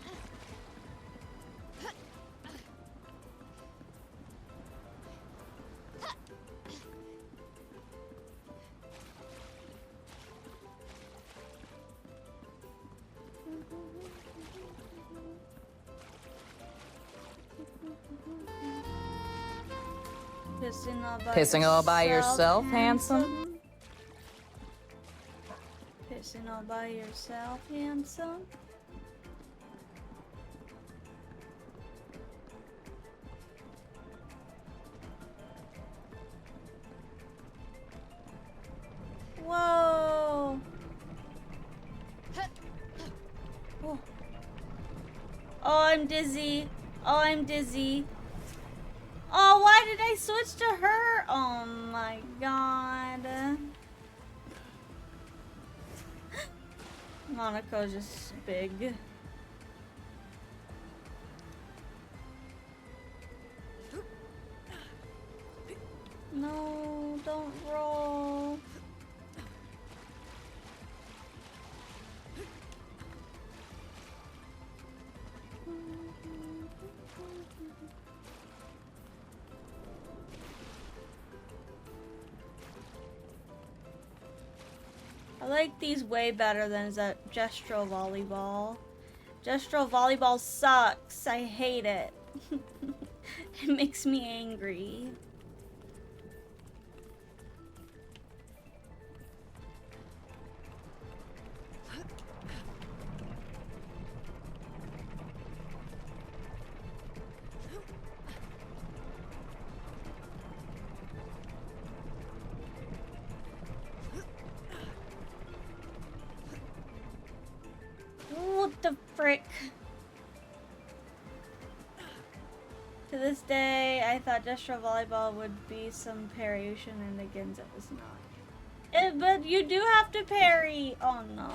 S3: Pissing all by yourself, handsome?
S1: Pissing all by yourself, handsome? Whoa! Oh. Oh, I'm dizzy. Oh, I'm dizzy. Oh, why did I switch to her? Oh my god. Monaco's just big. No, don't roll. I like these way better than that gestural volleyball. Gestural volleyball sucks. I hate it. It makes me angry. frick. To this day, I thought Destro Volleyball would be some parry shenanigans. It was not. But you do have to parry. Oh no.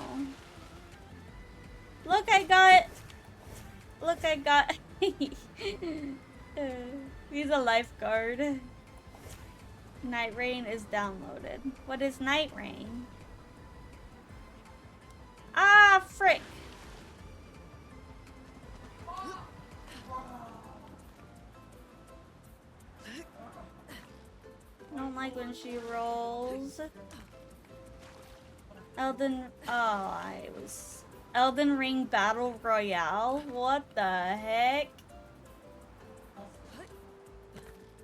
S1: Look, I got. Look, I got. He's a lifeguard. Night Rain is downloaded. What is Night Rain? Ah, frick. I don't like when she rolls. Elden Ring Battle Royale? What the heck?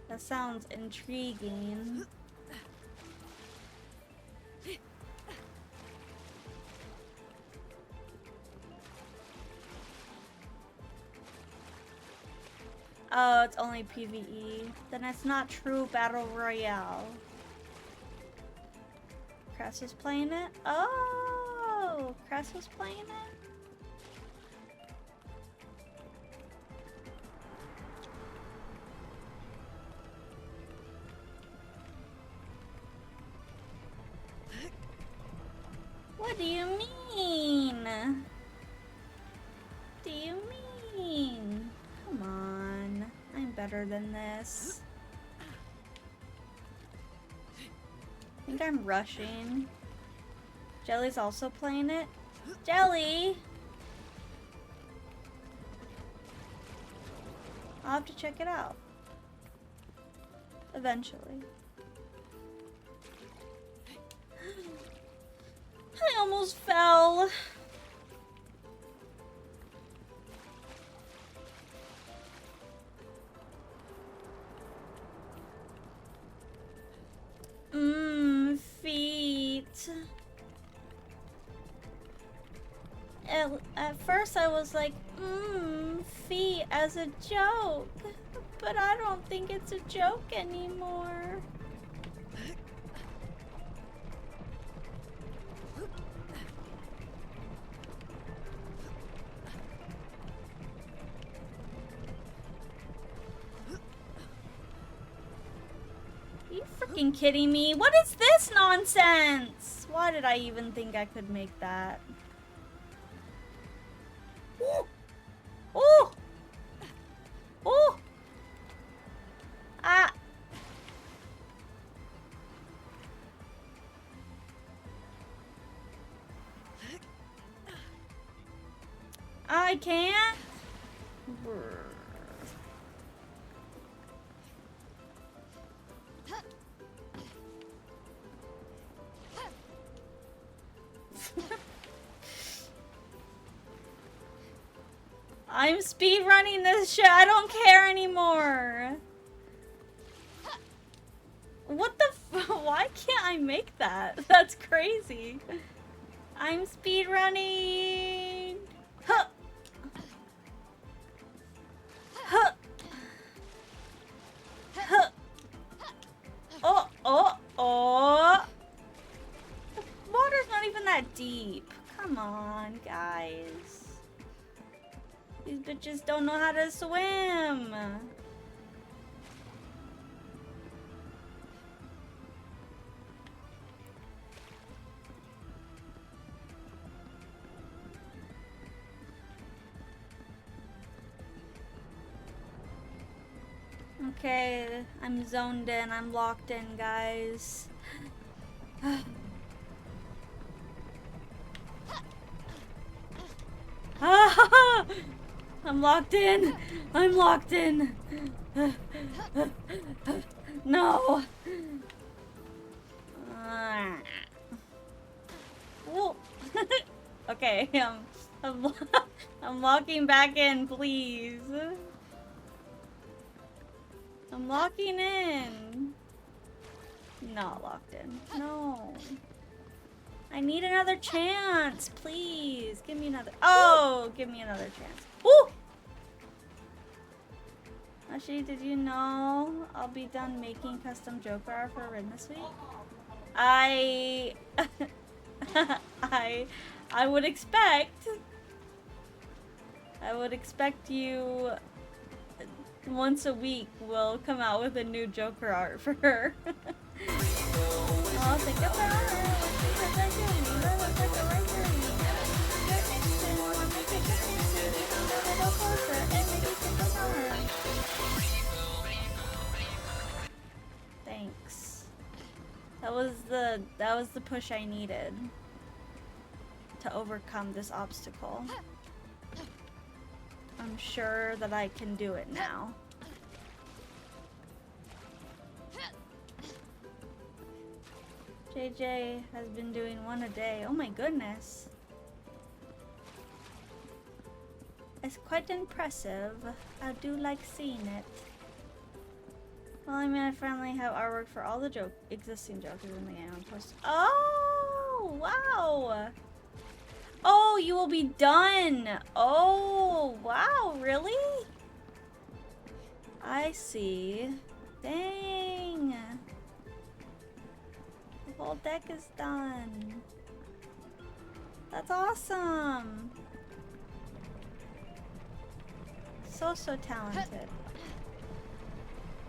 S1: That sounds intriguing. Oh, it's only PvE. Then it's not true Battle Royale. Cress was playing it? Oh! Cress was playing it? What do you mean? What do you mean? Come on. I'm better than this. I think I'm rushing. Jelly's also playing it. Jelly! I'll have to check it out. Eventually. I almost fell. Feet. At first I was like, feet as a joke. But I don't think it's a joke anymore. Are you freaking kidding me? What is this nonsense? Why did I even think I could make that? Ooh! Ooh! Ooh! Ah! I can't. I'm speedrunning this shit. I don't care anymore. What the f- Why can't I make that? That's crazy. I'm speedrunning. Huh. Huh. Huh. Oh, oh, oh. The water's not even that deep. Come on, guys. These bitches don't know how to swim. Okay, I'm zoned in. I'm locked in, guys. I'm locked in. I'm locked in. No. Okay, I'm locking back in, please. I'm locking in. Not locked in. No. I need another chance, please. Give me another. Oh, give me another chance. Woo! Actually, did you know I'll be done making custom Joker art for Rin this week? I would expect. I would expect you once a week will come out with a new Joker art for her. Oh, think about her. Because I do. You know, look like a right there. You gotta get next to one. Make it easy. Even a little closer. And maybe think about her. Thanks. That was the push I needed to overcome this obstacle. I'm sure that I can do it now. JJ has been doing one a day. Oh my goodness. It's quite impressive. I do like seeing it. Well, I mean, I finally have artwork for all the existing Jokers in the game. Oh, wow. Oh, you will be done. Oh, wow, really? I see. Dang. The whole deck is done. That's awesome. So talented.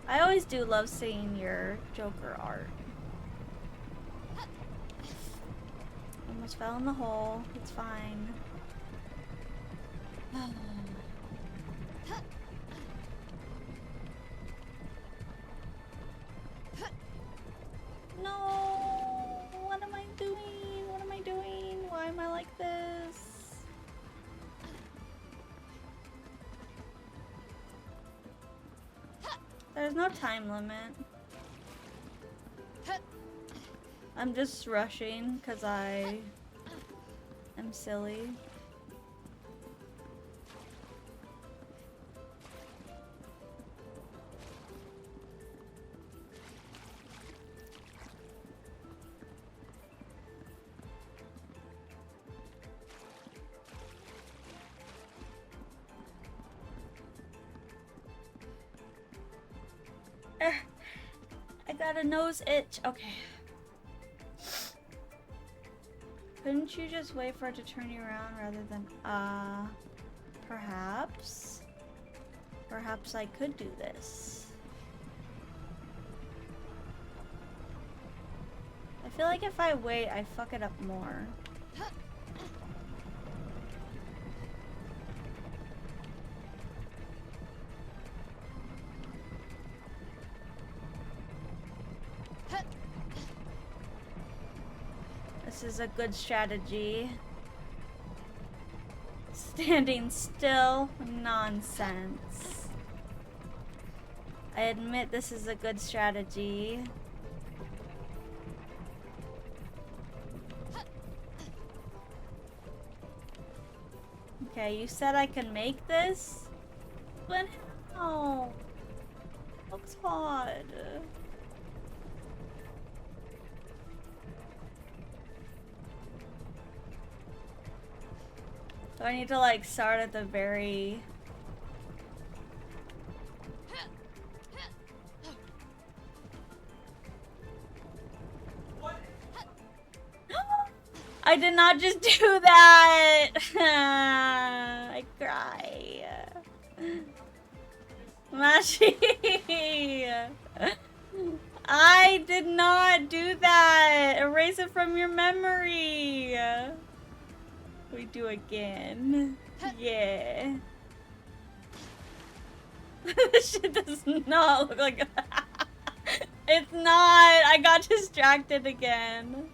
S1: I always do love seeing your Joker art. Almost fell in the hole. It's fine. No! What am I doing? What am I doing? Why am I like this? There's no time limit. I'm just rushing because I am silly. I got a nose itch. Okay. Couldn't you just wait for it to turn you around rather than, perhaps? Perhaps I could do this. I feel like if I wait, I fuck it up more. This is a good strategy. Standing still? Nonsense. I admit this is a good strategy. Okay, you said I can make this? But how? Looks hard. Do I need to like start at the very... I did not just do that! I cry. Mashi! I did not do that! Erase it from your memory! We do again. Yeah. This shit does not look like it's not! I got distracted again.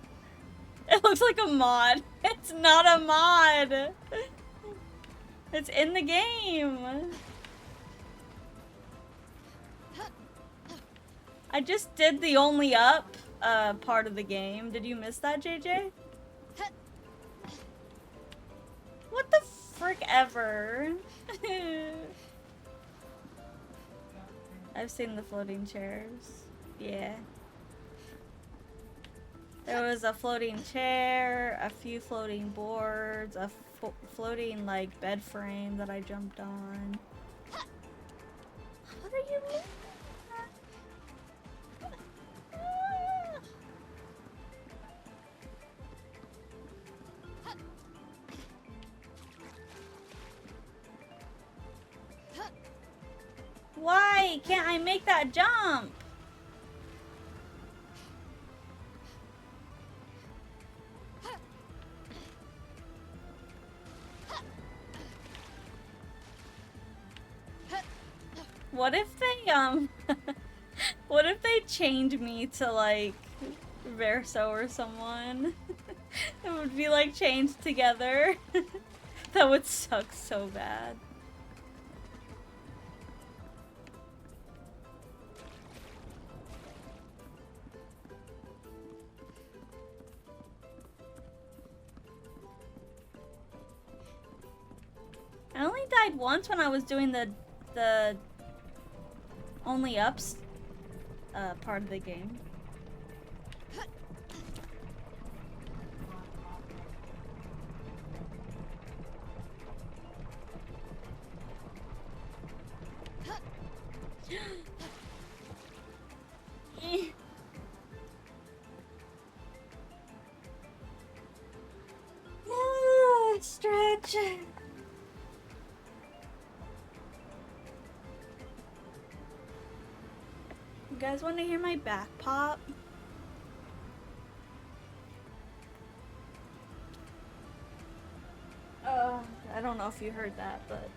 S1: It looks like a mod. It's not a mod! It's in the game! I just did the only up part of the game. Did you miss that, JJ? What the frick ever? I've seen the floating chairs. Yeah. There was a floating chair, a few floating boards, a floating like bed frame that I jumped on. What are you doing? Why can't I make that jump? What if they, what if they change me to, like, Verso or someone? It would be, like, changed together. That would suck so bad. I only died once when I was doing the only ups part of the game. Stretch. You guys want to hear my back pop? I don't know if you heard that, but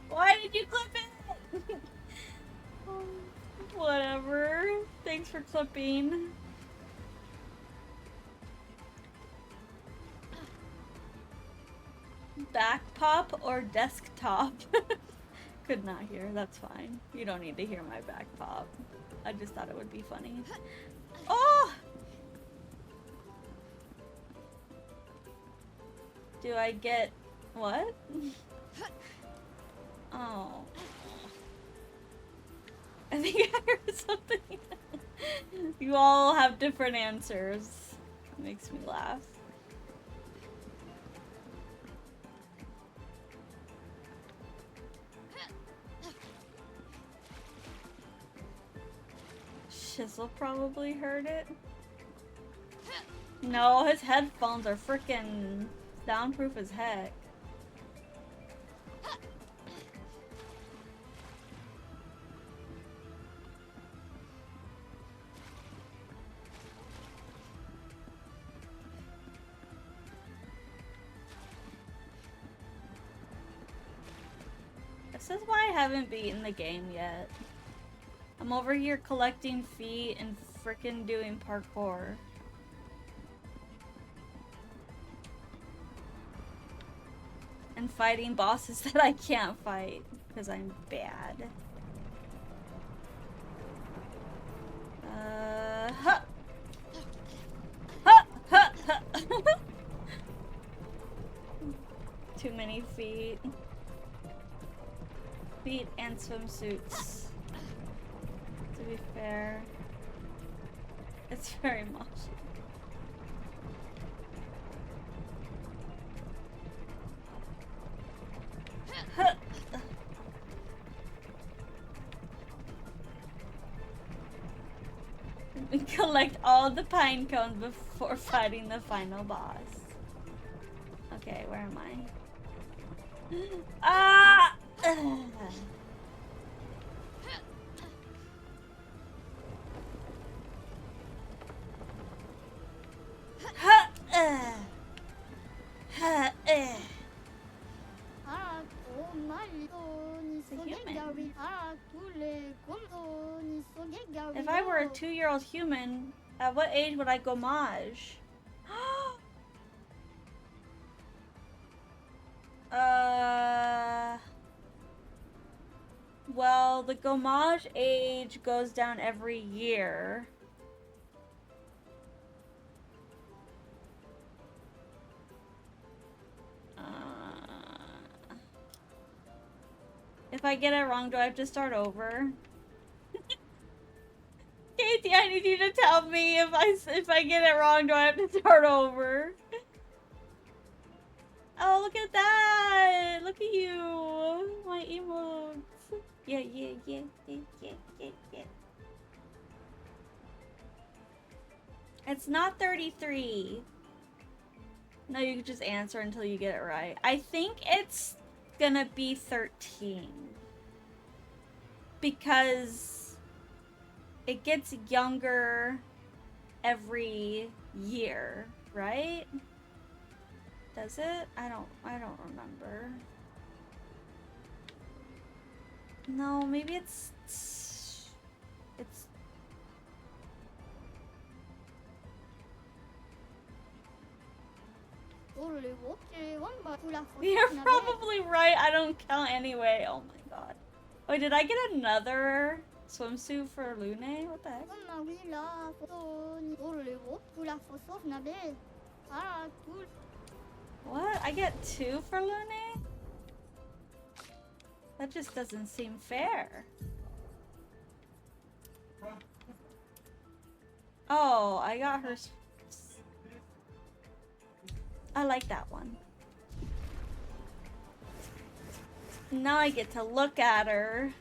S1: why did you clip it? Whatever. Thanks for clipping. Back pop or desktop? Could not hear. That's fine. You don't need to hear my back pop. I just thought it would be funny. Oh! Do I get what? Oh. I think I heard something. You all have different answers. It makes me laugh. Shizzle probably heard it. No, his headphones are freaking soundproof as heck. This is why I haven't beaten the game yet. I'm over here collecting feet and frickin' doing parkour. And fighting bosses that I can't fight because I'm bad. Huh. Huh, huh, huh. Too many feet. Feet and swimsuits. To be fair, it's very much. We collect all the pine cones before fighting the final boss. Okay, where am I? Ah! If I were a 2-year-old human, at what age would I gommage? Well, the gommage age goes down every year. If I get it wrong, do I have to start over? Katie, I need you to tell me if I get it wrong, do I have to start over? Oh, look at that! Look at you! My emotes. Yeah. It's not 33. No, you can just answer until you get it right. I think it's gonna be 13. Because it gets younger every year, right? Does it? I don't remember. No, maybe it's You're probably right. I don't count anyway. Oh my god. Wait, did I get another swimsuit for Lune? What the heck? What? I get 2 for Lune? That just doesn't seem fair. Oh, I got her. I like that one. Now I get to look at her.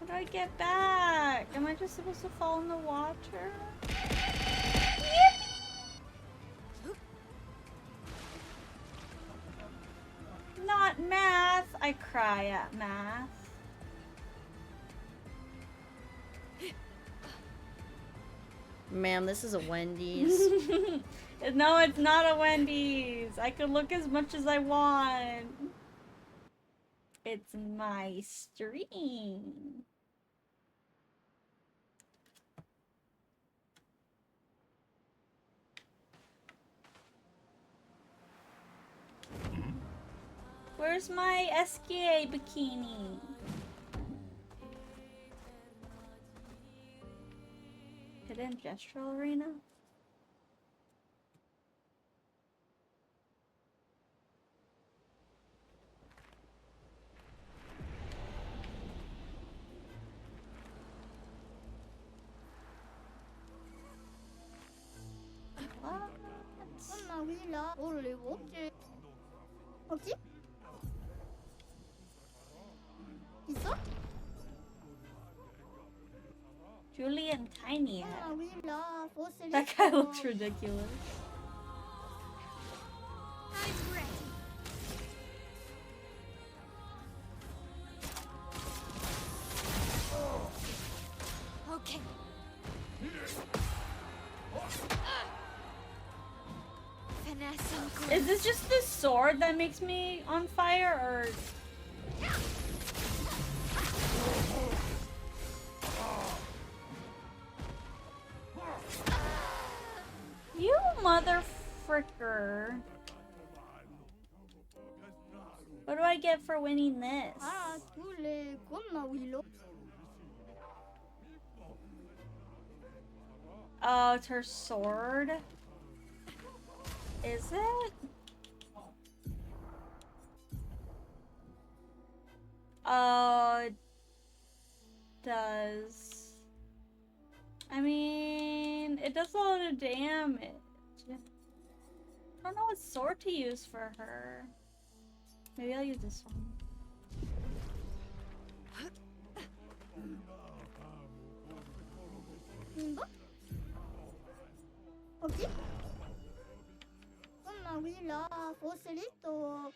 S1: How do I get back? Am I just supposed to fall in the water? Not math. I cry at math.
S7: Ma'am, this is a Wendy's.
S1: No, it's not a Wendy's. I can look as much as I want. It's my stream. Where's my SKA bikini? Hidden gestural arena? Julie and Tiny Head. That guy looks ridiculous.
S5: I'm ready. Okay.
S1: Is this just the sword that makes me on fire, or? You mother fricker. What do I get for winning this? Oh, it's her sword. Is it? Oh, it does. I mean, it does a lot of damage. I don't know what sword to use for her. Maybe I'll use this one.
S5: Okay. Oui, là, Roselito.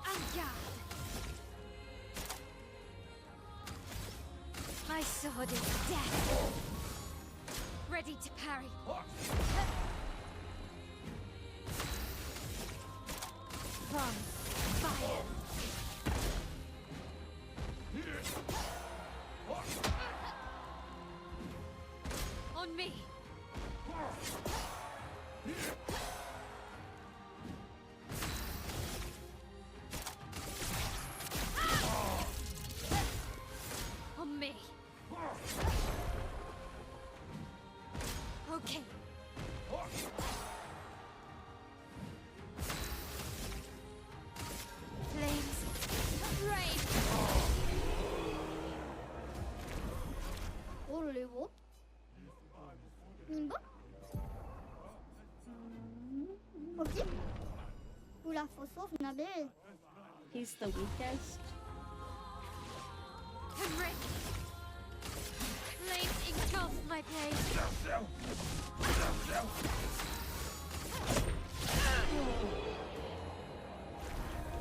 S3: En garde. My sword is death. Ready to parry. From fire. On me. On me. Okay. Flames of rage.
S5: Volevo. Nimba. Ok. Ou la fosse nabe.
S1: He's the weakest.
S3: I'm ready. Flames engulf my blade.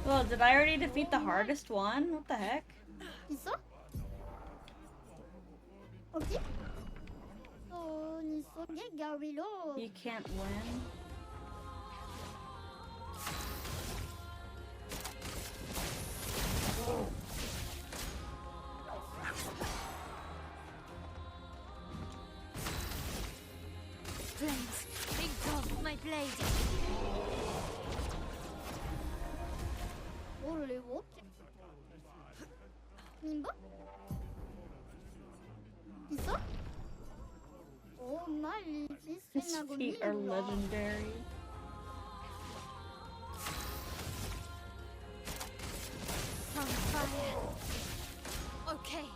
S1: Well, did I already defeat the hardest one? What the heck?
S5: 있어? 오케이. 손이 속에 가위로.
S1: You can't win.
S3: Flames engulf my blade.
S5: 원래 오케이. 민보? 있어? 오 마이
S1: His
S5: 비스나고
S1: feet are
S5: 밀어.
S1: legendary.
S3: On fire. Okay.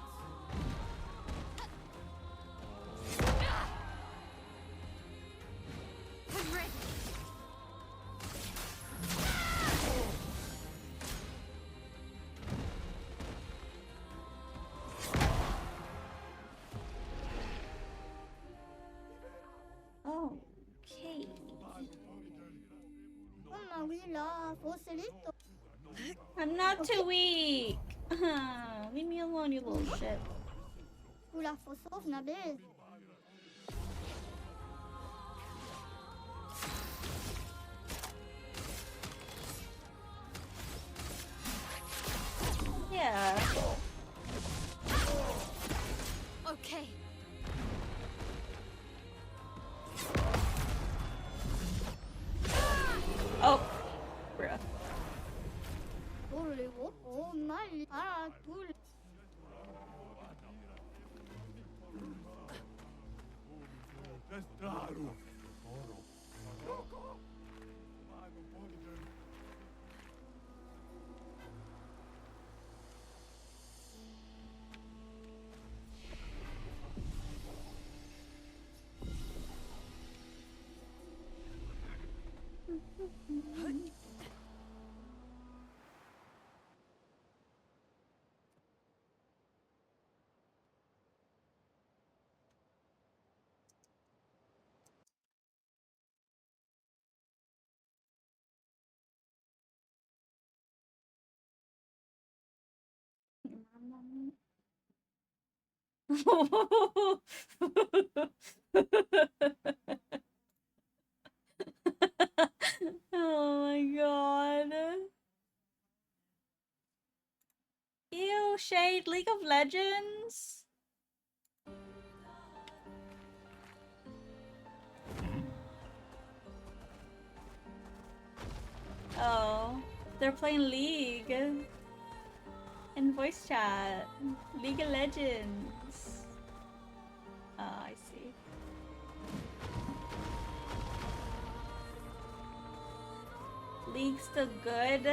S3: I'm ready.
S1: Okay.
S5: 엄마 위라 보슬리또.
S1: I'm not too weak. Leave me alone, you little shit.
S5: 우라 포소프 나벨.
S1: Yeah.
S3: Okay.
S1: Oh. Bruh.
S5: 원래 오 마이 아 둘.
S2: Testaru.
S1: Oh my god. Ew, Shade, League of Legends? Oh, they're playing League. In voice chat. League of Legends. Oh, I see. League's still good?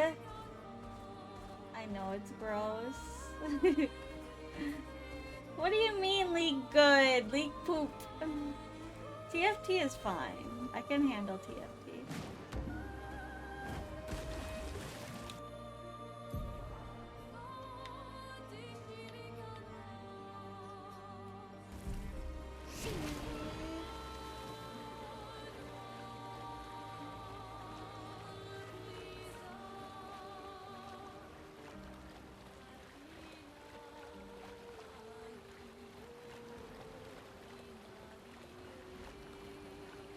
S1: I know, it's gross. What do you mean, League good? League poop. TFT is fine. I can handle TFT.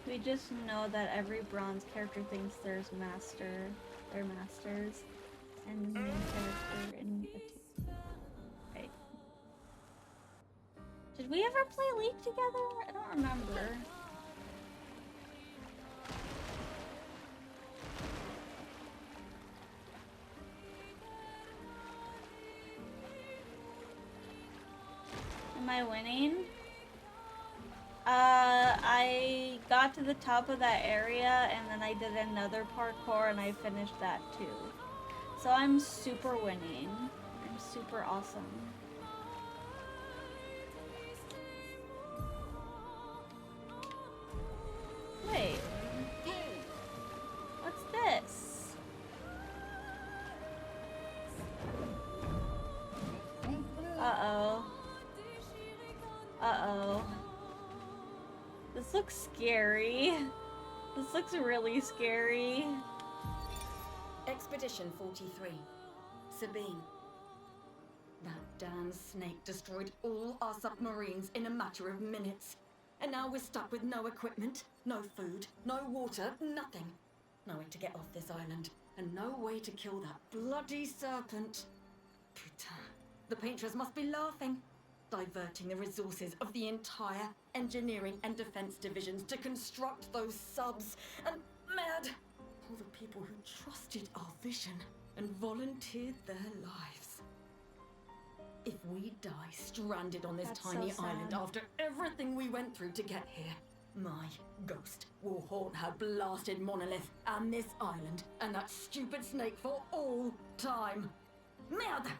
S1: We just know that every bronze character thinks they're masters, and the main character in the team. Right. Did we ever play League together? I don't remember. Am I winning? I got to the top of that area and then I did another parkour and I finished that too. So I'm super winning. I'm super awesome. Wait. What's this? This looks scary. This looks really scary.
S8: Expedition 43. Sabine. That damn snake destroyed all our submarines in a matter of minutes. And now we're stuck with no equipment, no food, no water, nothing. No way to get off this island, and no way to kill that bloody serpent. Putain. The painters must be laughing. Diverting the resources of the entire engineering and defense divisions to construct those subs. And mad. All the people who trusted our vision and volunteered their lives. If we die stranded on this
S1: That's so
S8: tiny
S1: sad.
S8: island after everything we went through to get here, my ghost will haunt her blasted monolith and this island and that stupid snake for all time. Merde!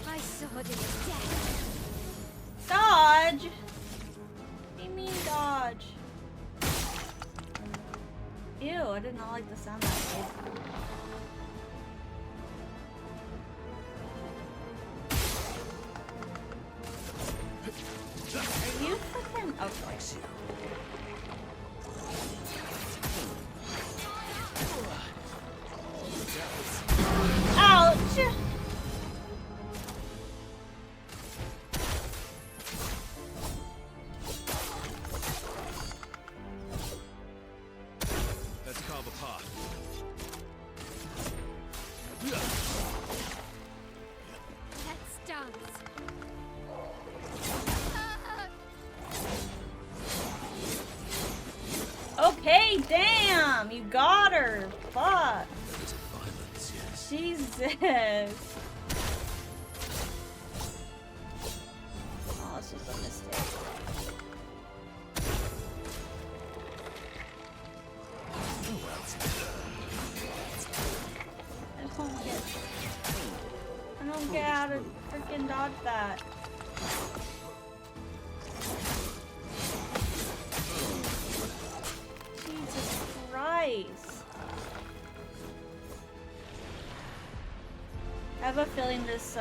S3: My sword is death.
S1: Dodge! What do you mean dodge? Ew, I did not like the sound that made. Are you freaking okay? Ouch!
S9: Let's carve a path.
S3: Let's dance.
S1: Okay, damn! You got her! Fuck!
S9: A bit of violence, yes.
S1: Jesus! Oh, this was a mistake. I don't get how to freaking dodge that. Jesus Christ. I have a feeling this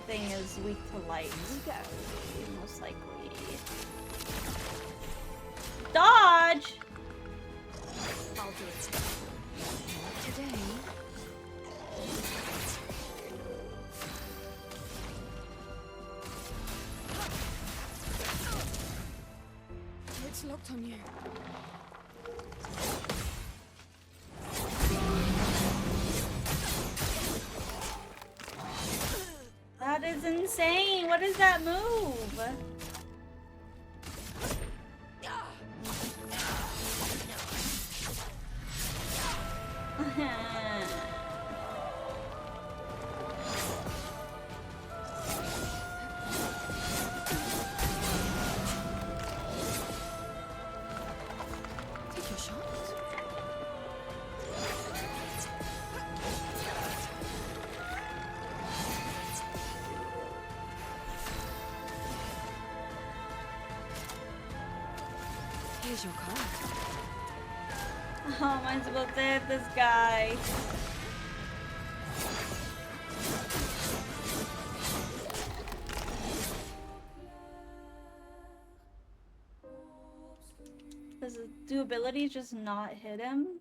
S1: thing is weak to light. Most likely. Dodge!
S3: I'll do it. Not today. It's locked on you.
S1: That is insane. What is that move?
S3: Take your shot. Here's your card.
S1: How am I supposed to hit this guy? Do abilities just not hit him?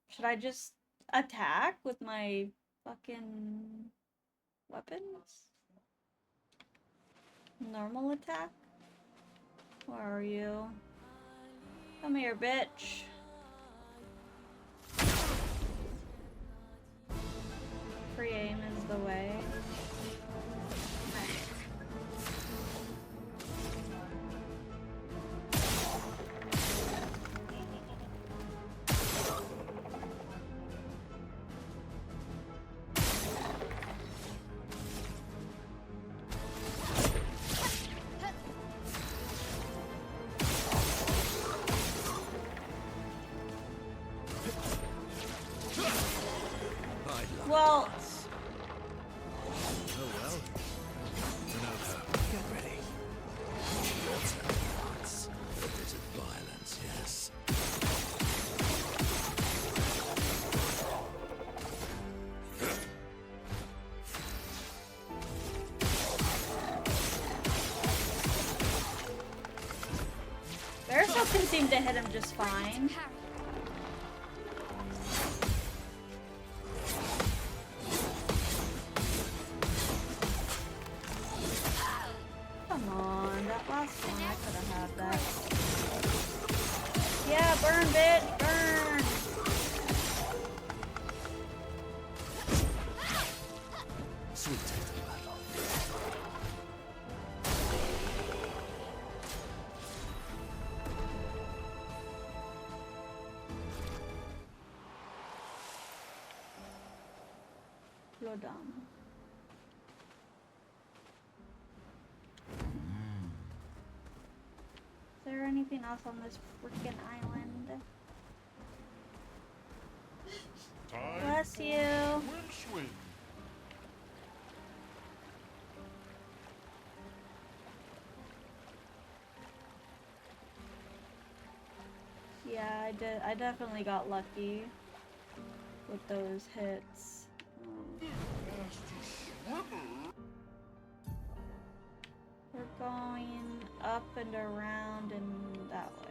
S1: Should I just attack with my fucking weapons? Normal attack? Where are you? Come here, bitch. Free aim is the way.
S9: I'd love
S1: Well,
S9: Oh well. An over. Get ready. Lots of violence. A bit of violence, yes.
S1: Bearso can seem to hit him just fine.
S3: Parry.
S1: Come on, that last one, I could have had that. Yeah, burn, bitch, burn!
S9: Sweet taste of battle.
S1: Slow down. Is there anything else on this freaking island?
S2: Time
S1: Bless
S2: for
S1: you.
S2: swim.
S1: Yeah, I did. I definitely got lucky with those hits. We're going up and around and that way.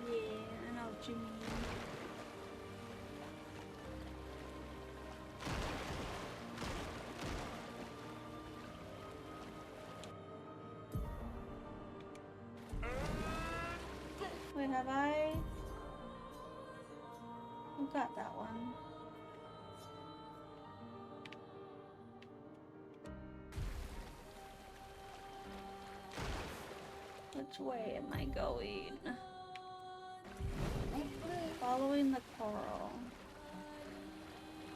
S1: Yeah, I know what you mean. Wait, have I? Who got that one? Which way am I going? Following the coral.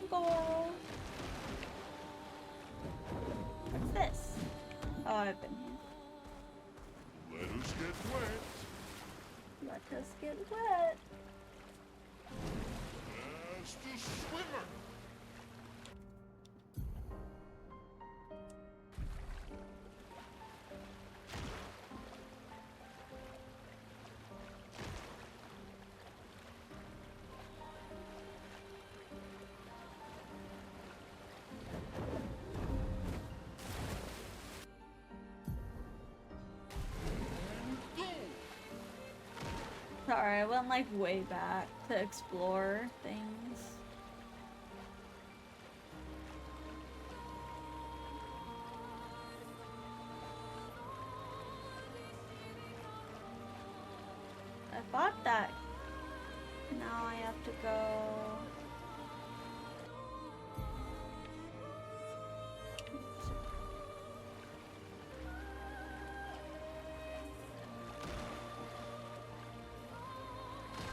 S1: Go. What's this? Oh, I've been here.
S2: Let us get wet.
S1: Let us get wet.
S2: Master swimmer.
S1: Sorry, I went like way back to explore things. I thought that. Now I have to go.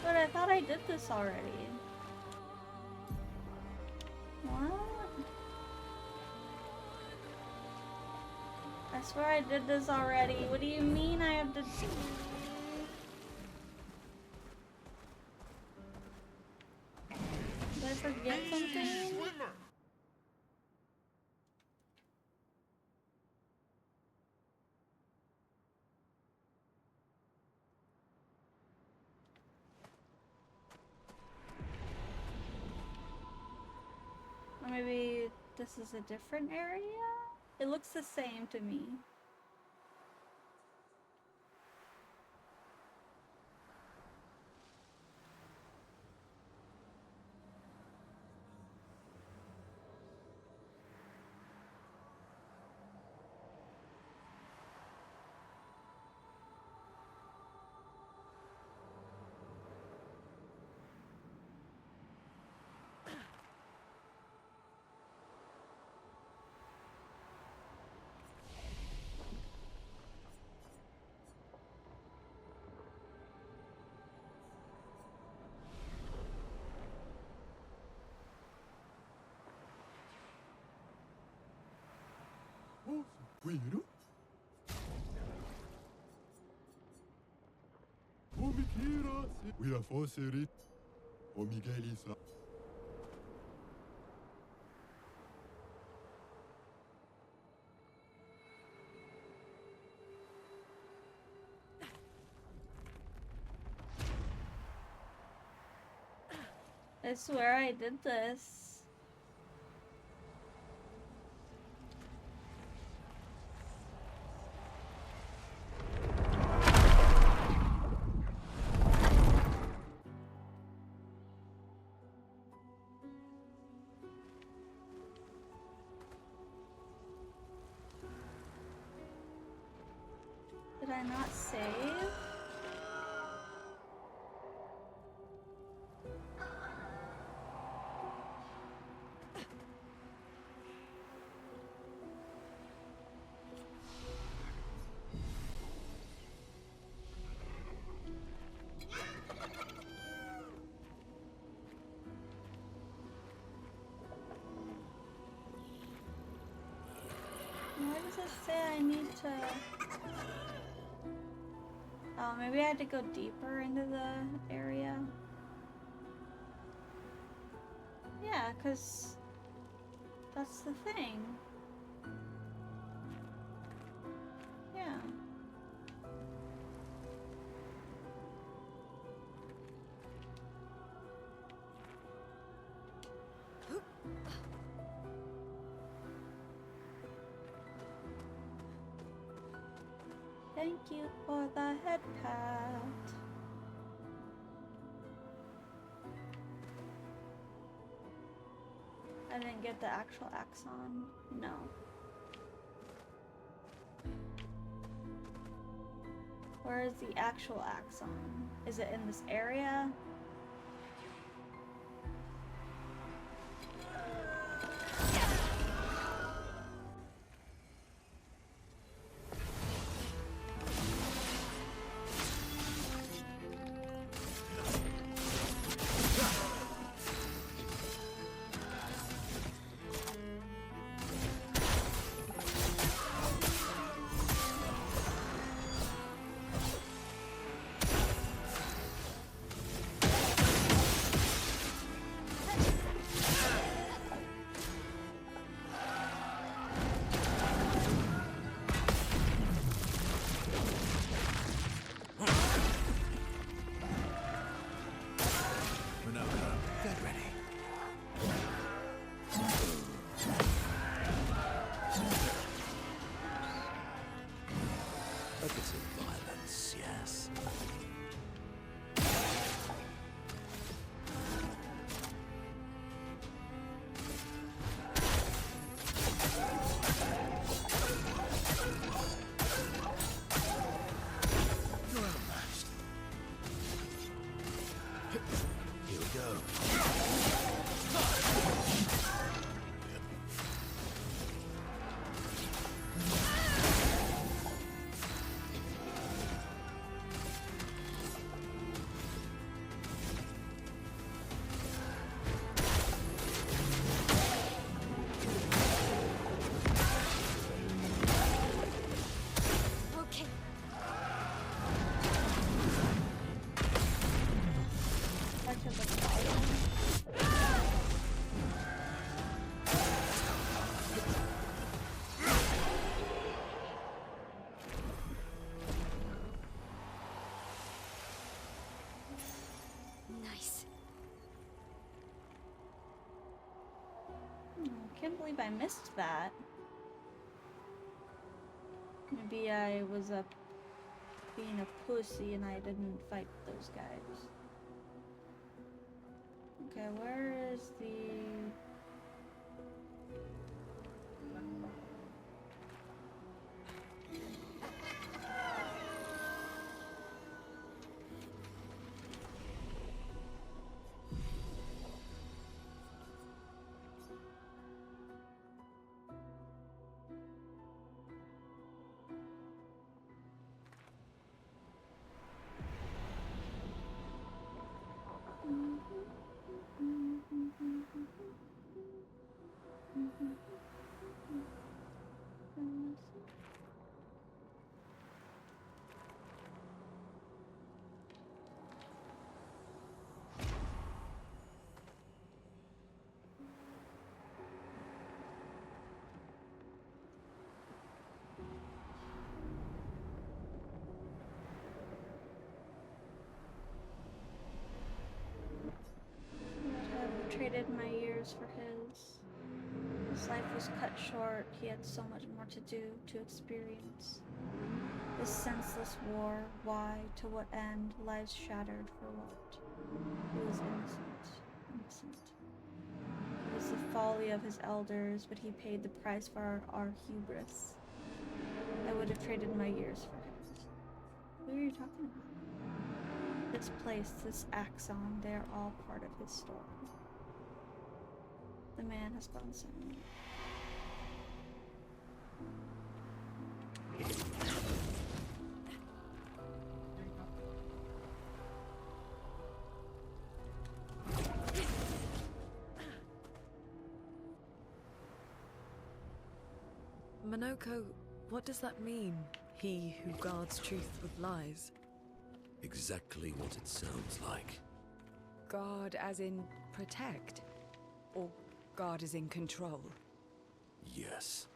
S1: But I thought I did this already. What? I swear I did this already. What do you mean I have to... Did I forget something?
S2: Swimmer.
S1: Or maybe this is a different area? It looks the same to me.
S2: Oh, Guido? Oh, me We are forcing it. O Miguelisa.
S1: I swear I did this. Did I not save? Why does it say I need to... Oh, maybe I had to go deeper into the area? Yeah, because that's the thing. Yeah. Thank you for the head pat. I didn't get the actual axon. No. Where is the actual axon? Is it in this area? Can't believe I missed that. Maybe I was being a pussy and I didn't fight those guys. Okay, where is the... traded my years for his. His life was cut short. He had so much more to do, to experience. This senseless war, why, to what end, lives shattered for what? He was innocent. It was the folly of his elders, but he paid the price for our hubris. I would have traded my years for his. Who are you talking about? This place, this Axon, they are all part of his story. The man has gone silent.
S10: Monoko, what does that mean? He who guards truth with lies.
S9: Exactly what it sounds like.
S11: Guard as in protect? Or guard as in control?
S9: Yes.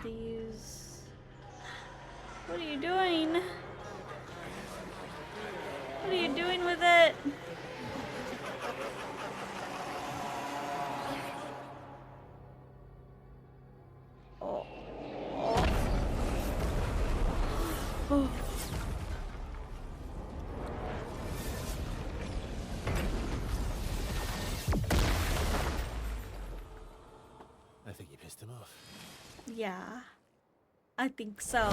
S1: These. What are you doing? What are you doing with it? Oh. Oh.
S12: I think you pissed him off.
S1: Yeah, I think so.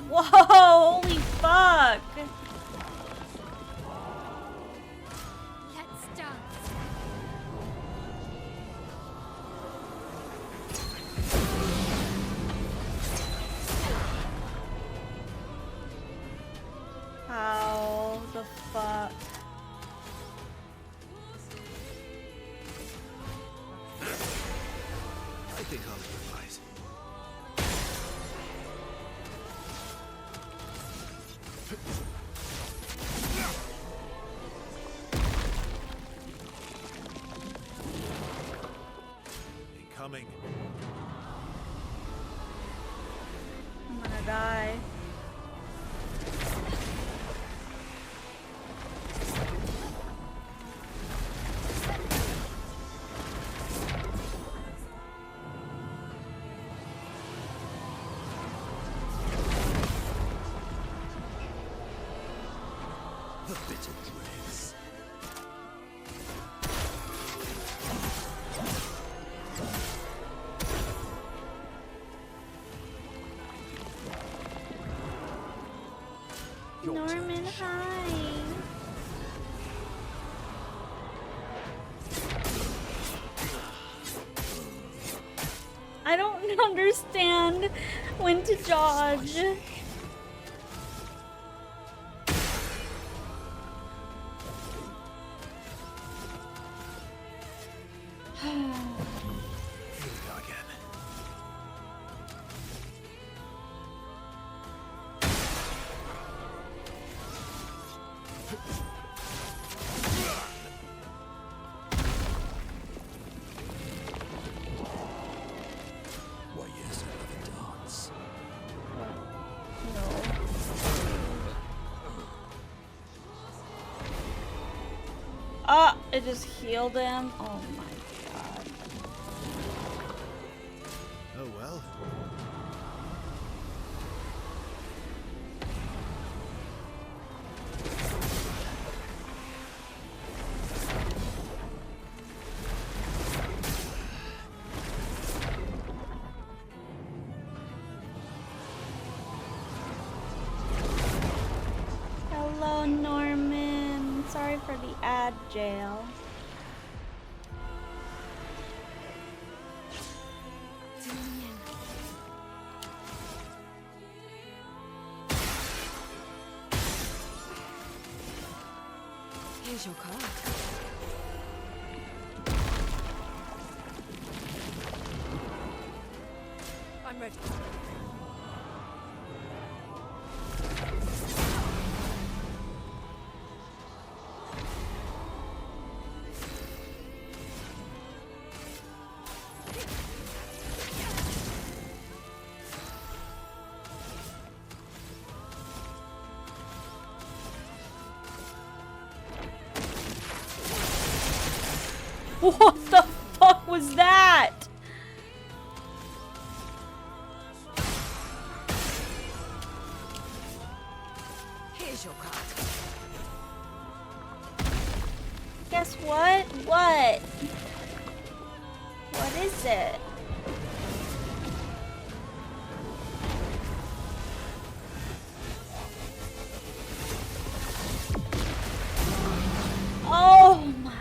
S1: Whoa, holy fuck!
S3: Let's dance.
S1: How the fuck?
S9: I think I'll improvise.
S12: Incoming.
S1: I'm gonna die.
S9: to dregs.
S1: Norman, hi. I don't understand when to dodge.
S12: Here we go again.
S9: Why, yes, I love a dance.
S1: Ah, it just healed him. Oh my god.
S12: Oh well.
S1: Hello, Norman. Sorry for the ad jail.
S11: Here's your card. I'm ready.
S1: What the fuck was that?
S11: Here's your card.
S1: Guess what? What? What is it? Oh my.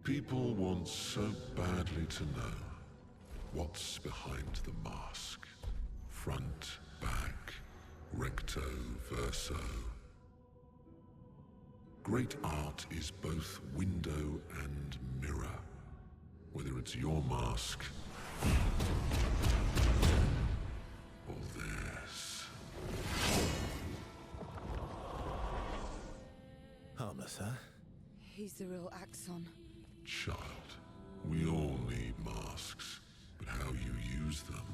S2: People want so badly to know what's behind the mask. Front, back, recto, verso. Great art is both window and mirror. Whether it's your mask or theirs.
S12: Harmless, huh?
S11: He's the real Axon.
S2: Child, we all need masks, but how you use them.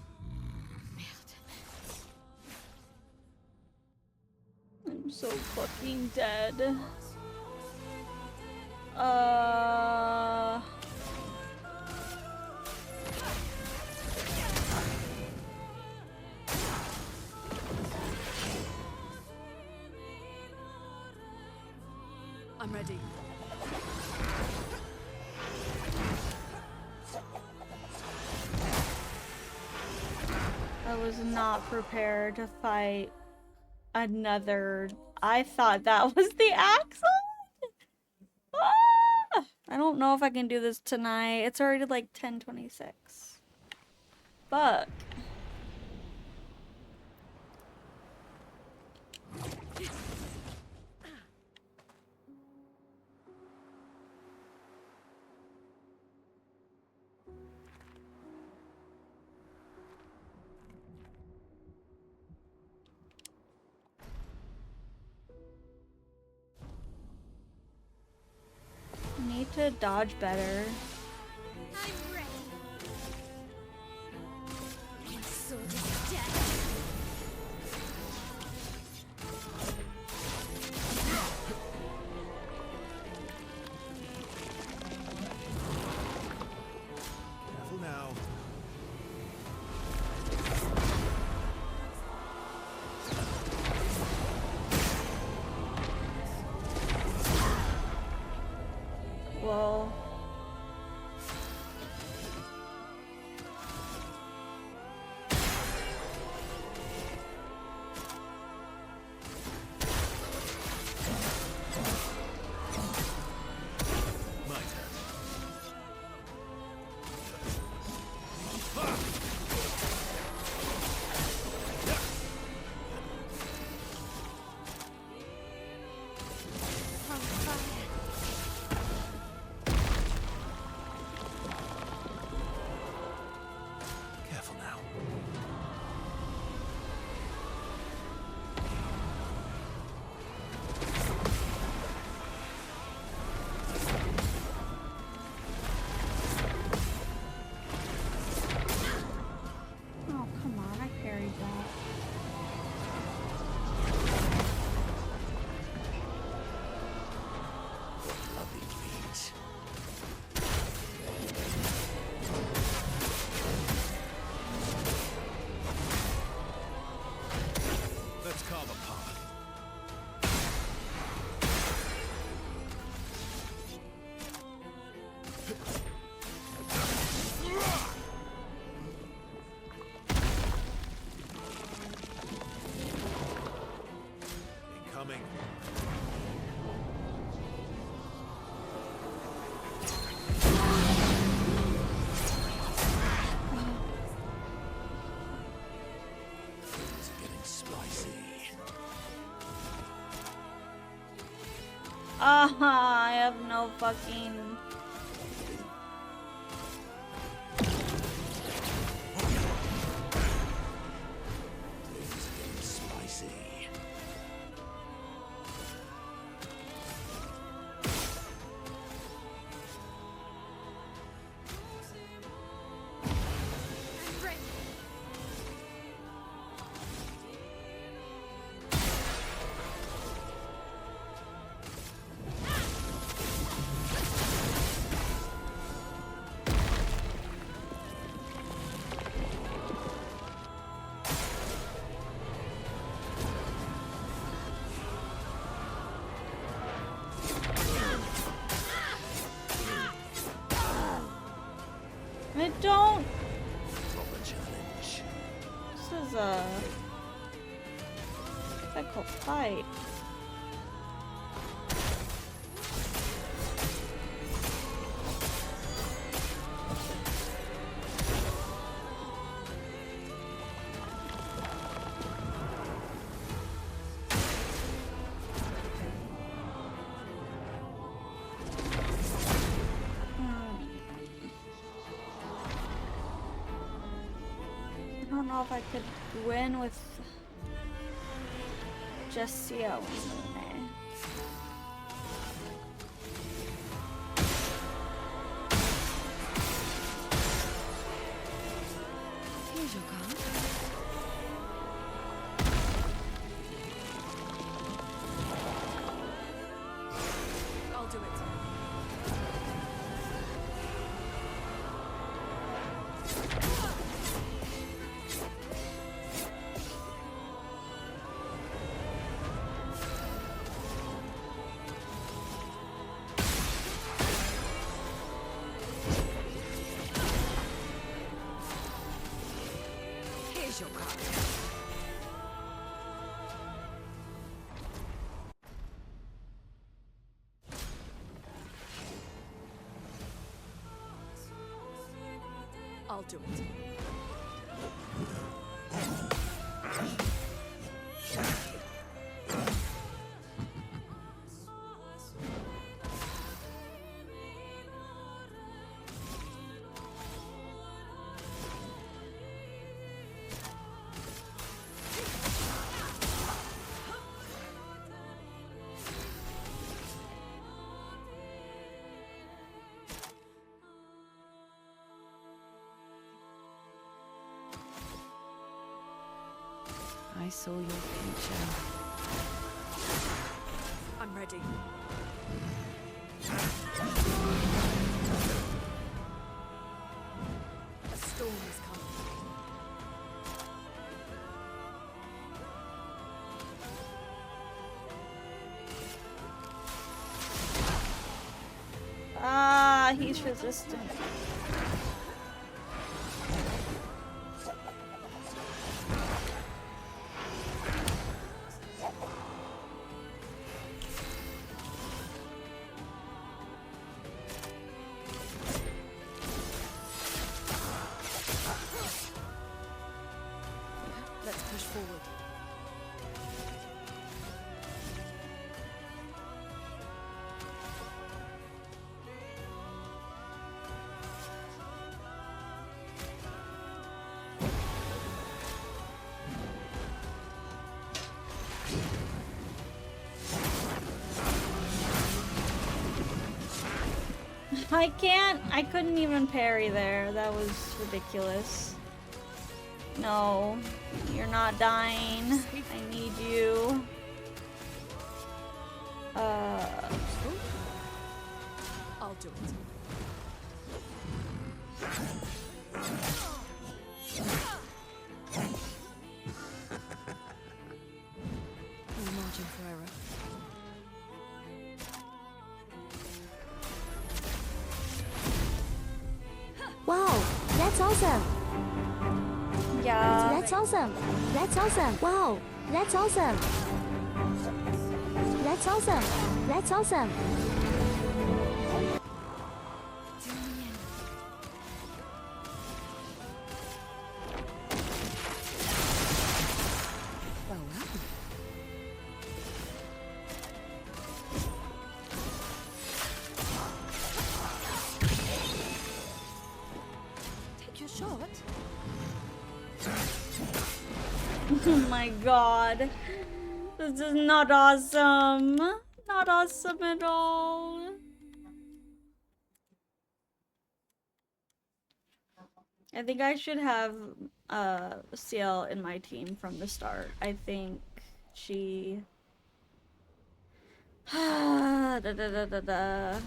S1: I'm so fucking dead.
S11: I'm ready.
S1: I was not prepared to fight another. I thought that was the axle. Ah! I don't know if I can do this tonight. It's already like 10:26. Fuck. Need to dodge better.
S3: I'm ready. My sword is dead.
S12: Careful now.
S1: Whoa.
S12: My turn.
S3: On fire.
S12: Careful now.
S1: Oh, come on, I carried that.
S9: Lovely meat.
S12: Let's carve a path. Incoming.
S9: It's getting spicy.
S1: I have no fucking.
S9: It's getting spicy.
S3: I'm ready.
S1: I don't.
S9: Proper challenge.
S1: This is a difficult fight. I don't know if I could win with just Sia winning.
S11: Here's your card.
S10: I'll do it.
S11: Here's your card.
S10: I'll do it. I saw your future. I'm ready. A storm is coming.
S1: Ah, he's resistant.
S10: Let's push forward.
S1: I couldn't even parry there. That was ridiculous. No, you're not dying. I need you.
S10: I'll do it. No margin for error.
S13: Wow, that's awesome!
S1: Yeah.
S13: That's awesome! That's awesome! Wow, that's awesome! That's awesome! That's awesome!
S10: Take your shot.
S1: Oh my god. This is not awesome. Not awesome at all. I think I should have CL in my team from the start. I think she da, da, da, da, da.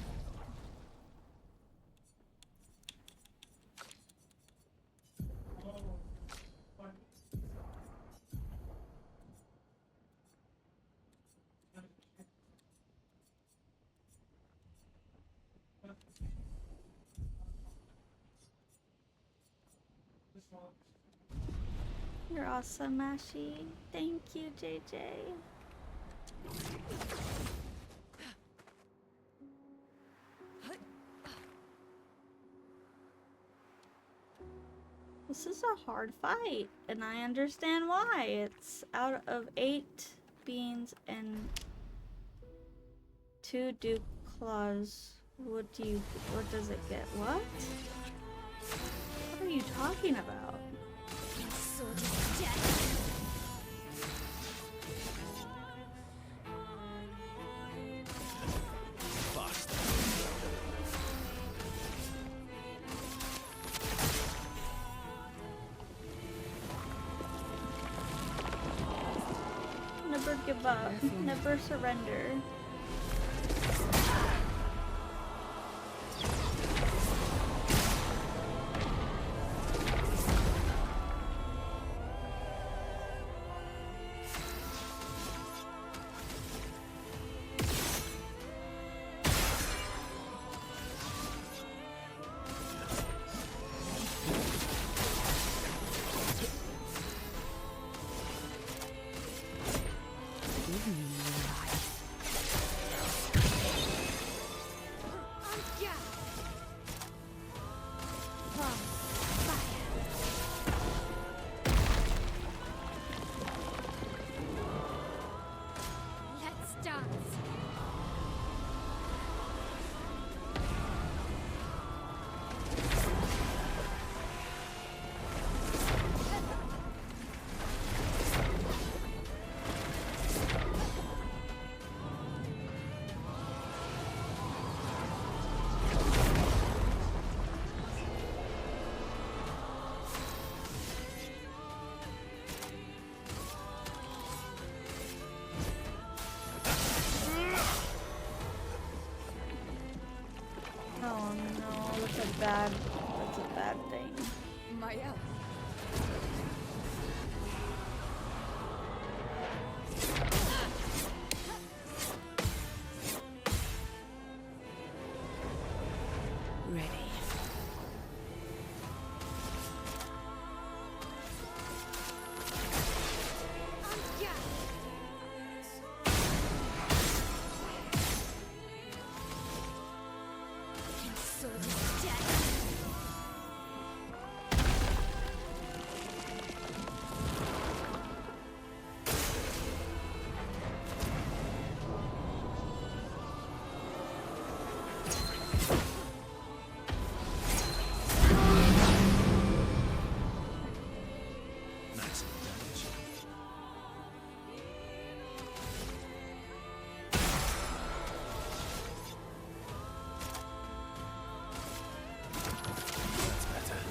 S1: You're awesome, Mashi. Thank you, JJ. This is a hard fight, and I understand why. It's out of 8 beans and 2 Duke Claws. What does it get? What? What are you talking about?
S3: Sword of death.
S1: Never give up. Never surrender. bad. That's a bad thing.
S11: Maya.
S10: Ready.
S12: Maximum damage. That's better.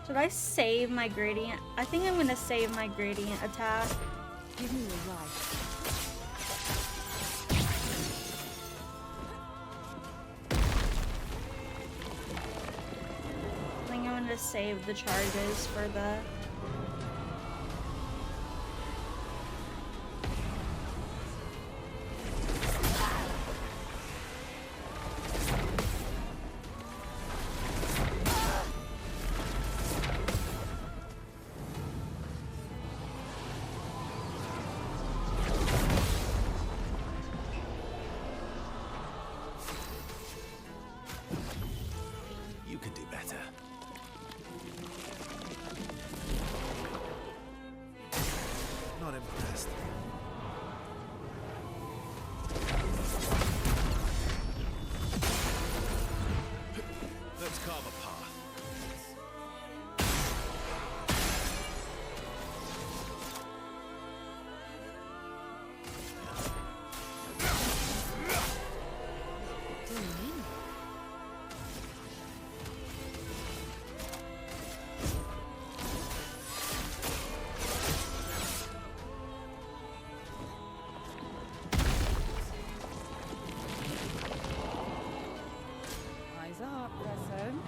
S1: Should I save my gradient? I think I'm gonna save my gradient attack.
S11: Give me your life.
S1: I think I'm gonna save the charges for the...
S12: You can do better. Not impressed. Let's carve a path.
S11: Eyes up, person.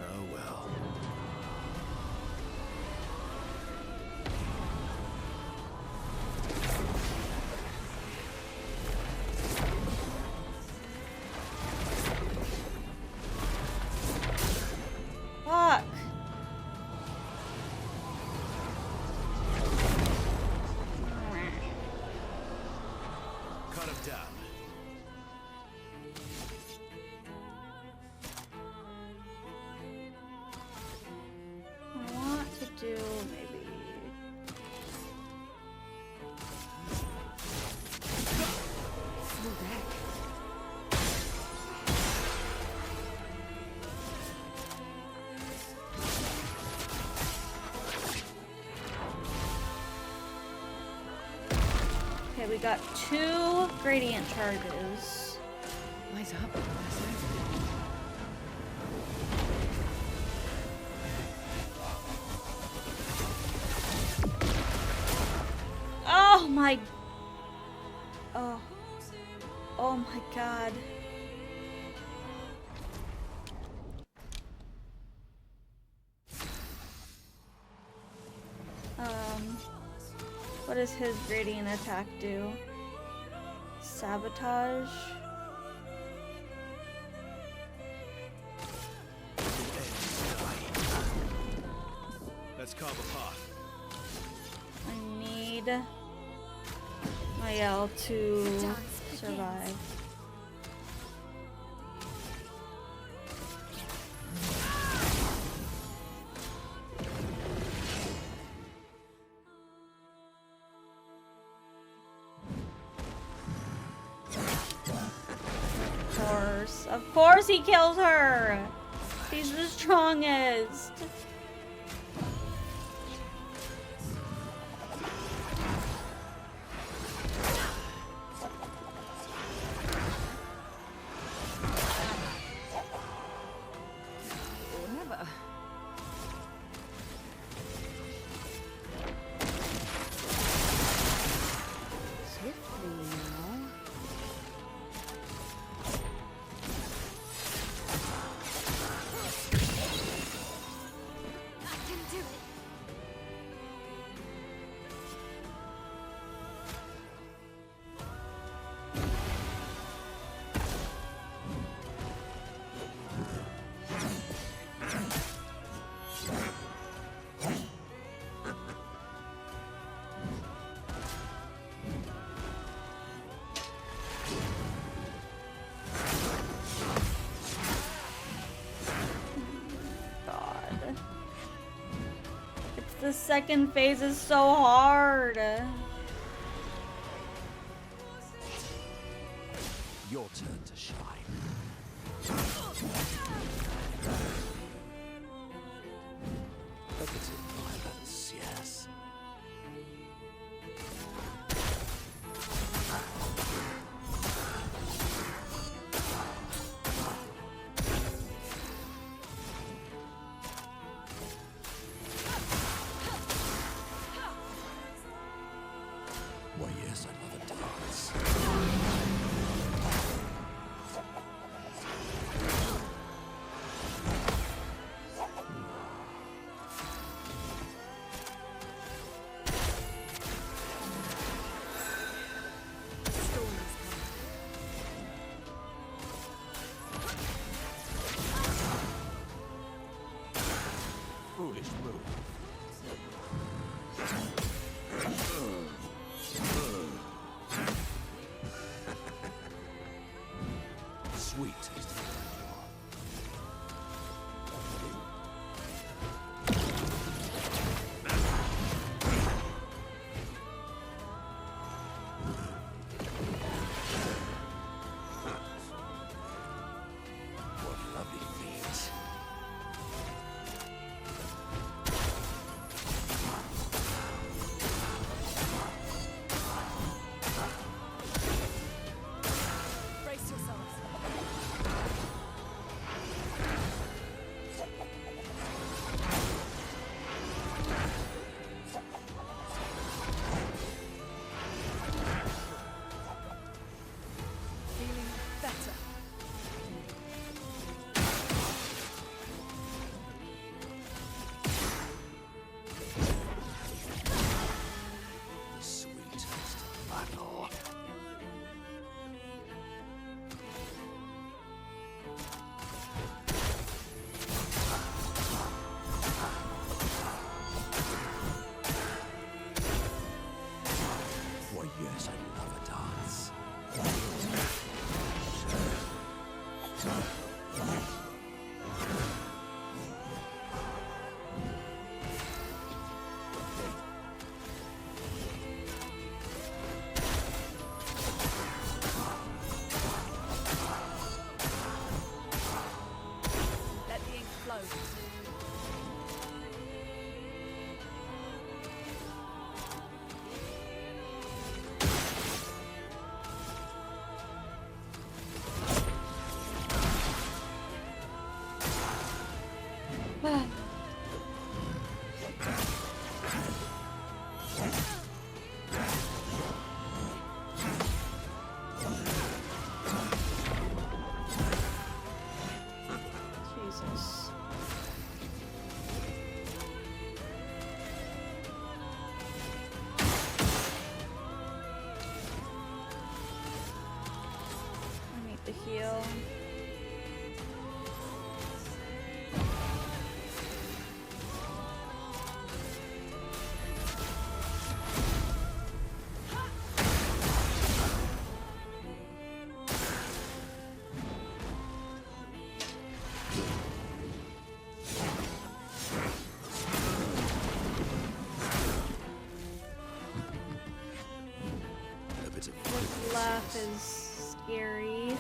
S12: Oh well.
S1: Fuck!
S12: Cut him down.
S1: I want to do maybe...
S11: Full deck.
S1: Okay, we got 2 gradient charges.
S11: Eyes up, person.
S1: Oh my... Oh. Oh my god. What does his gradient attack do? Sabotage?
S12: Let's carve a path.
S1: I need my L to survive. Of course. course. Of course he kills her! She's the strongest!
S11: Never.
S7: Swiftly now.
S3: I can do it.
S1: God. The second phase is so hard.
S9: Your turn to shine. A bit of violence, yes. Why, yes, I love a dance. Foolish move. Sweet taste of what lovely feet.
S10: Brace yourselves. Feeling better.
S9: The sweet taste of battle. Why, yes, I love a dance.
S10: Let the ink flow.
S1: Jesus. I need to heal.
S9: A bit of
S1: His laugh is scary.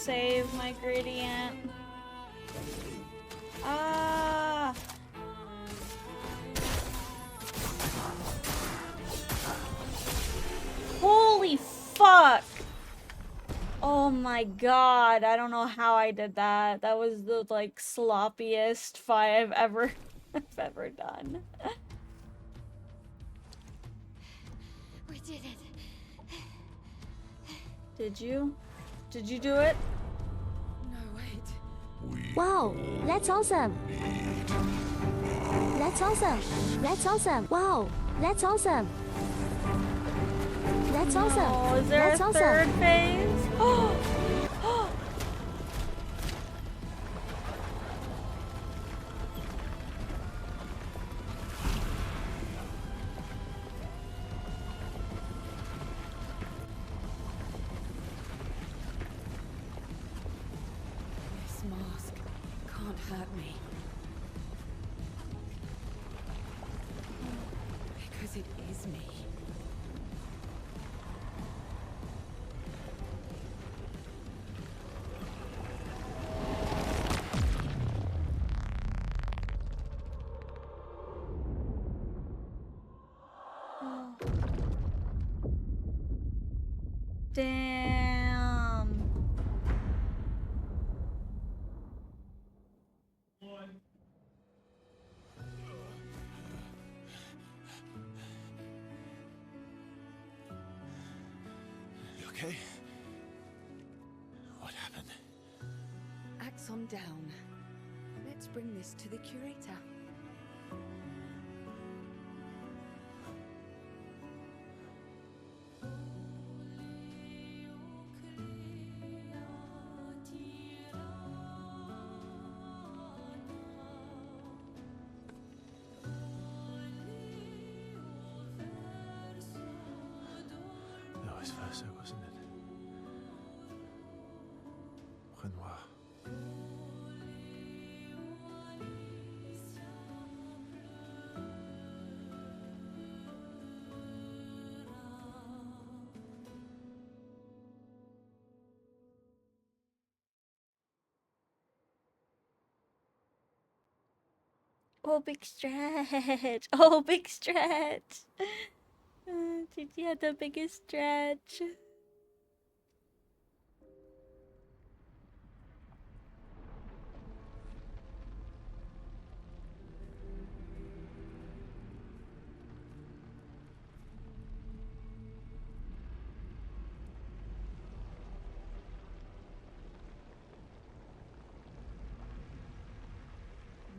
S1: save my gradient. Ah! Holy fuck! Oh my god, I don't know how I did that. That was the like sloppiest fight I've ever done.
S3: We did it.
S1: Did you? Did you do it?
S11: No, wait.
S13: Wow, that's awesome. That's awesome. That's awesome. Wow, that's awesome. That's awesome.
S1: Oh, is there
S13: That's
S1: a
S13: awesome.
S1: third phase? Oh!
S11: This mask can't hurt me. Because it is me.
S1: Damn.
S12: You okay? What happened?
S11: Axon down. Let's bring this to the curator.
S12: Vice versa, wasn't it? Renoir.
S1: Oh, big stretch. Oh, big stretch. Gigi had the biggest stretch.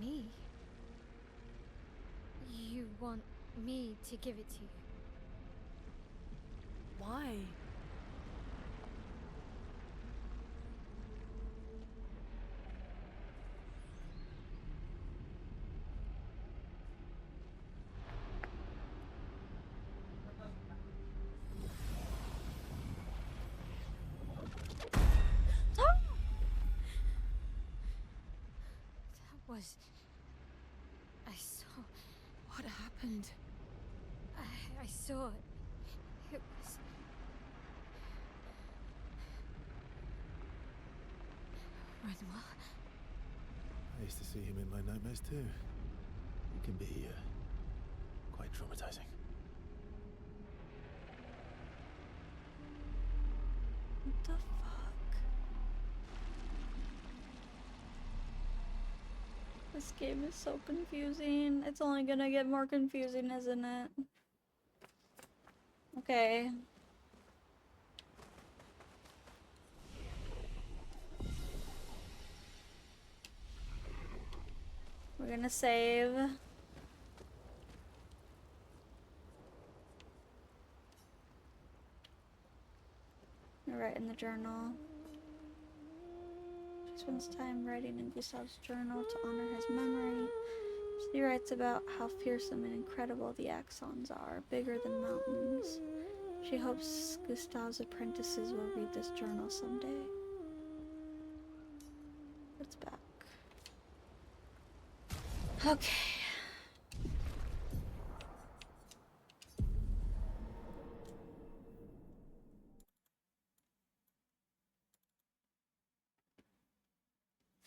S3: Me? You want me to give it to you?
S10: Why?
S3: That was... I saw...
S11: What happened?
S3: I saw it. It was... Renoir?
S12: I used to see him in my nightmares too. He can be quite traumatizing.
S1: What the fuck? This game is so confusing. It's only gonna get more confusing, isn't it? Okay. We're gonna save. Write in the journal. She spends time writing in Gustav's journal to honor his memory. She writes about how fearsome and incredible the axons are, bigger than mountains. She hopes Gustav's apprentices will read this journal someday. It's back. Okay.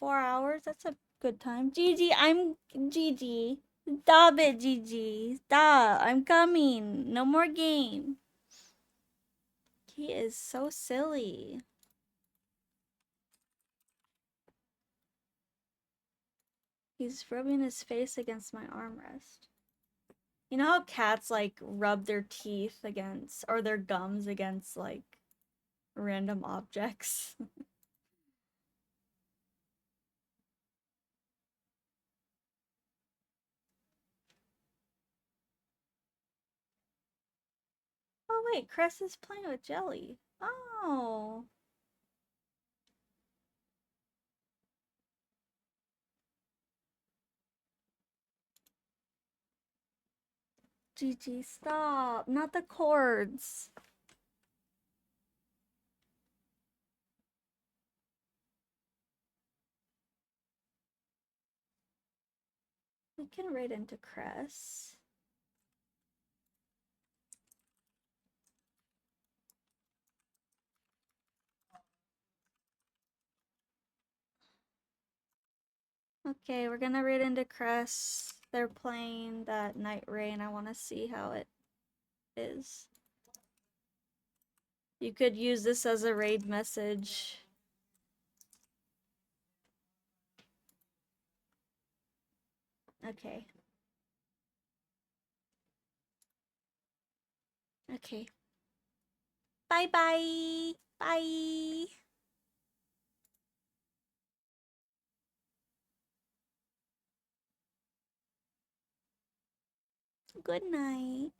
S1: 4 hours? That's a good time. Gigi, I'm Gigi. Stop it, Gigi. Stop. I'm coming. No more game. He is so silly. He's rubbing his face against my armrest. You know how cats like rub their teeth against or their gums against like random objects? Oh wait, Cress is playing with Jelly. Oh. Gigi, stop. Not the cords. We can raid into Cress. Okay, we're gonna raid into Cress. They're playing that Night Rain. I want to see how it is. You could use this as a raid message. Okay. Okay. Bye-bye. Bye. Good night.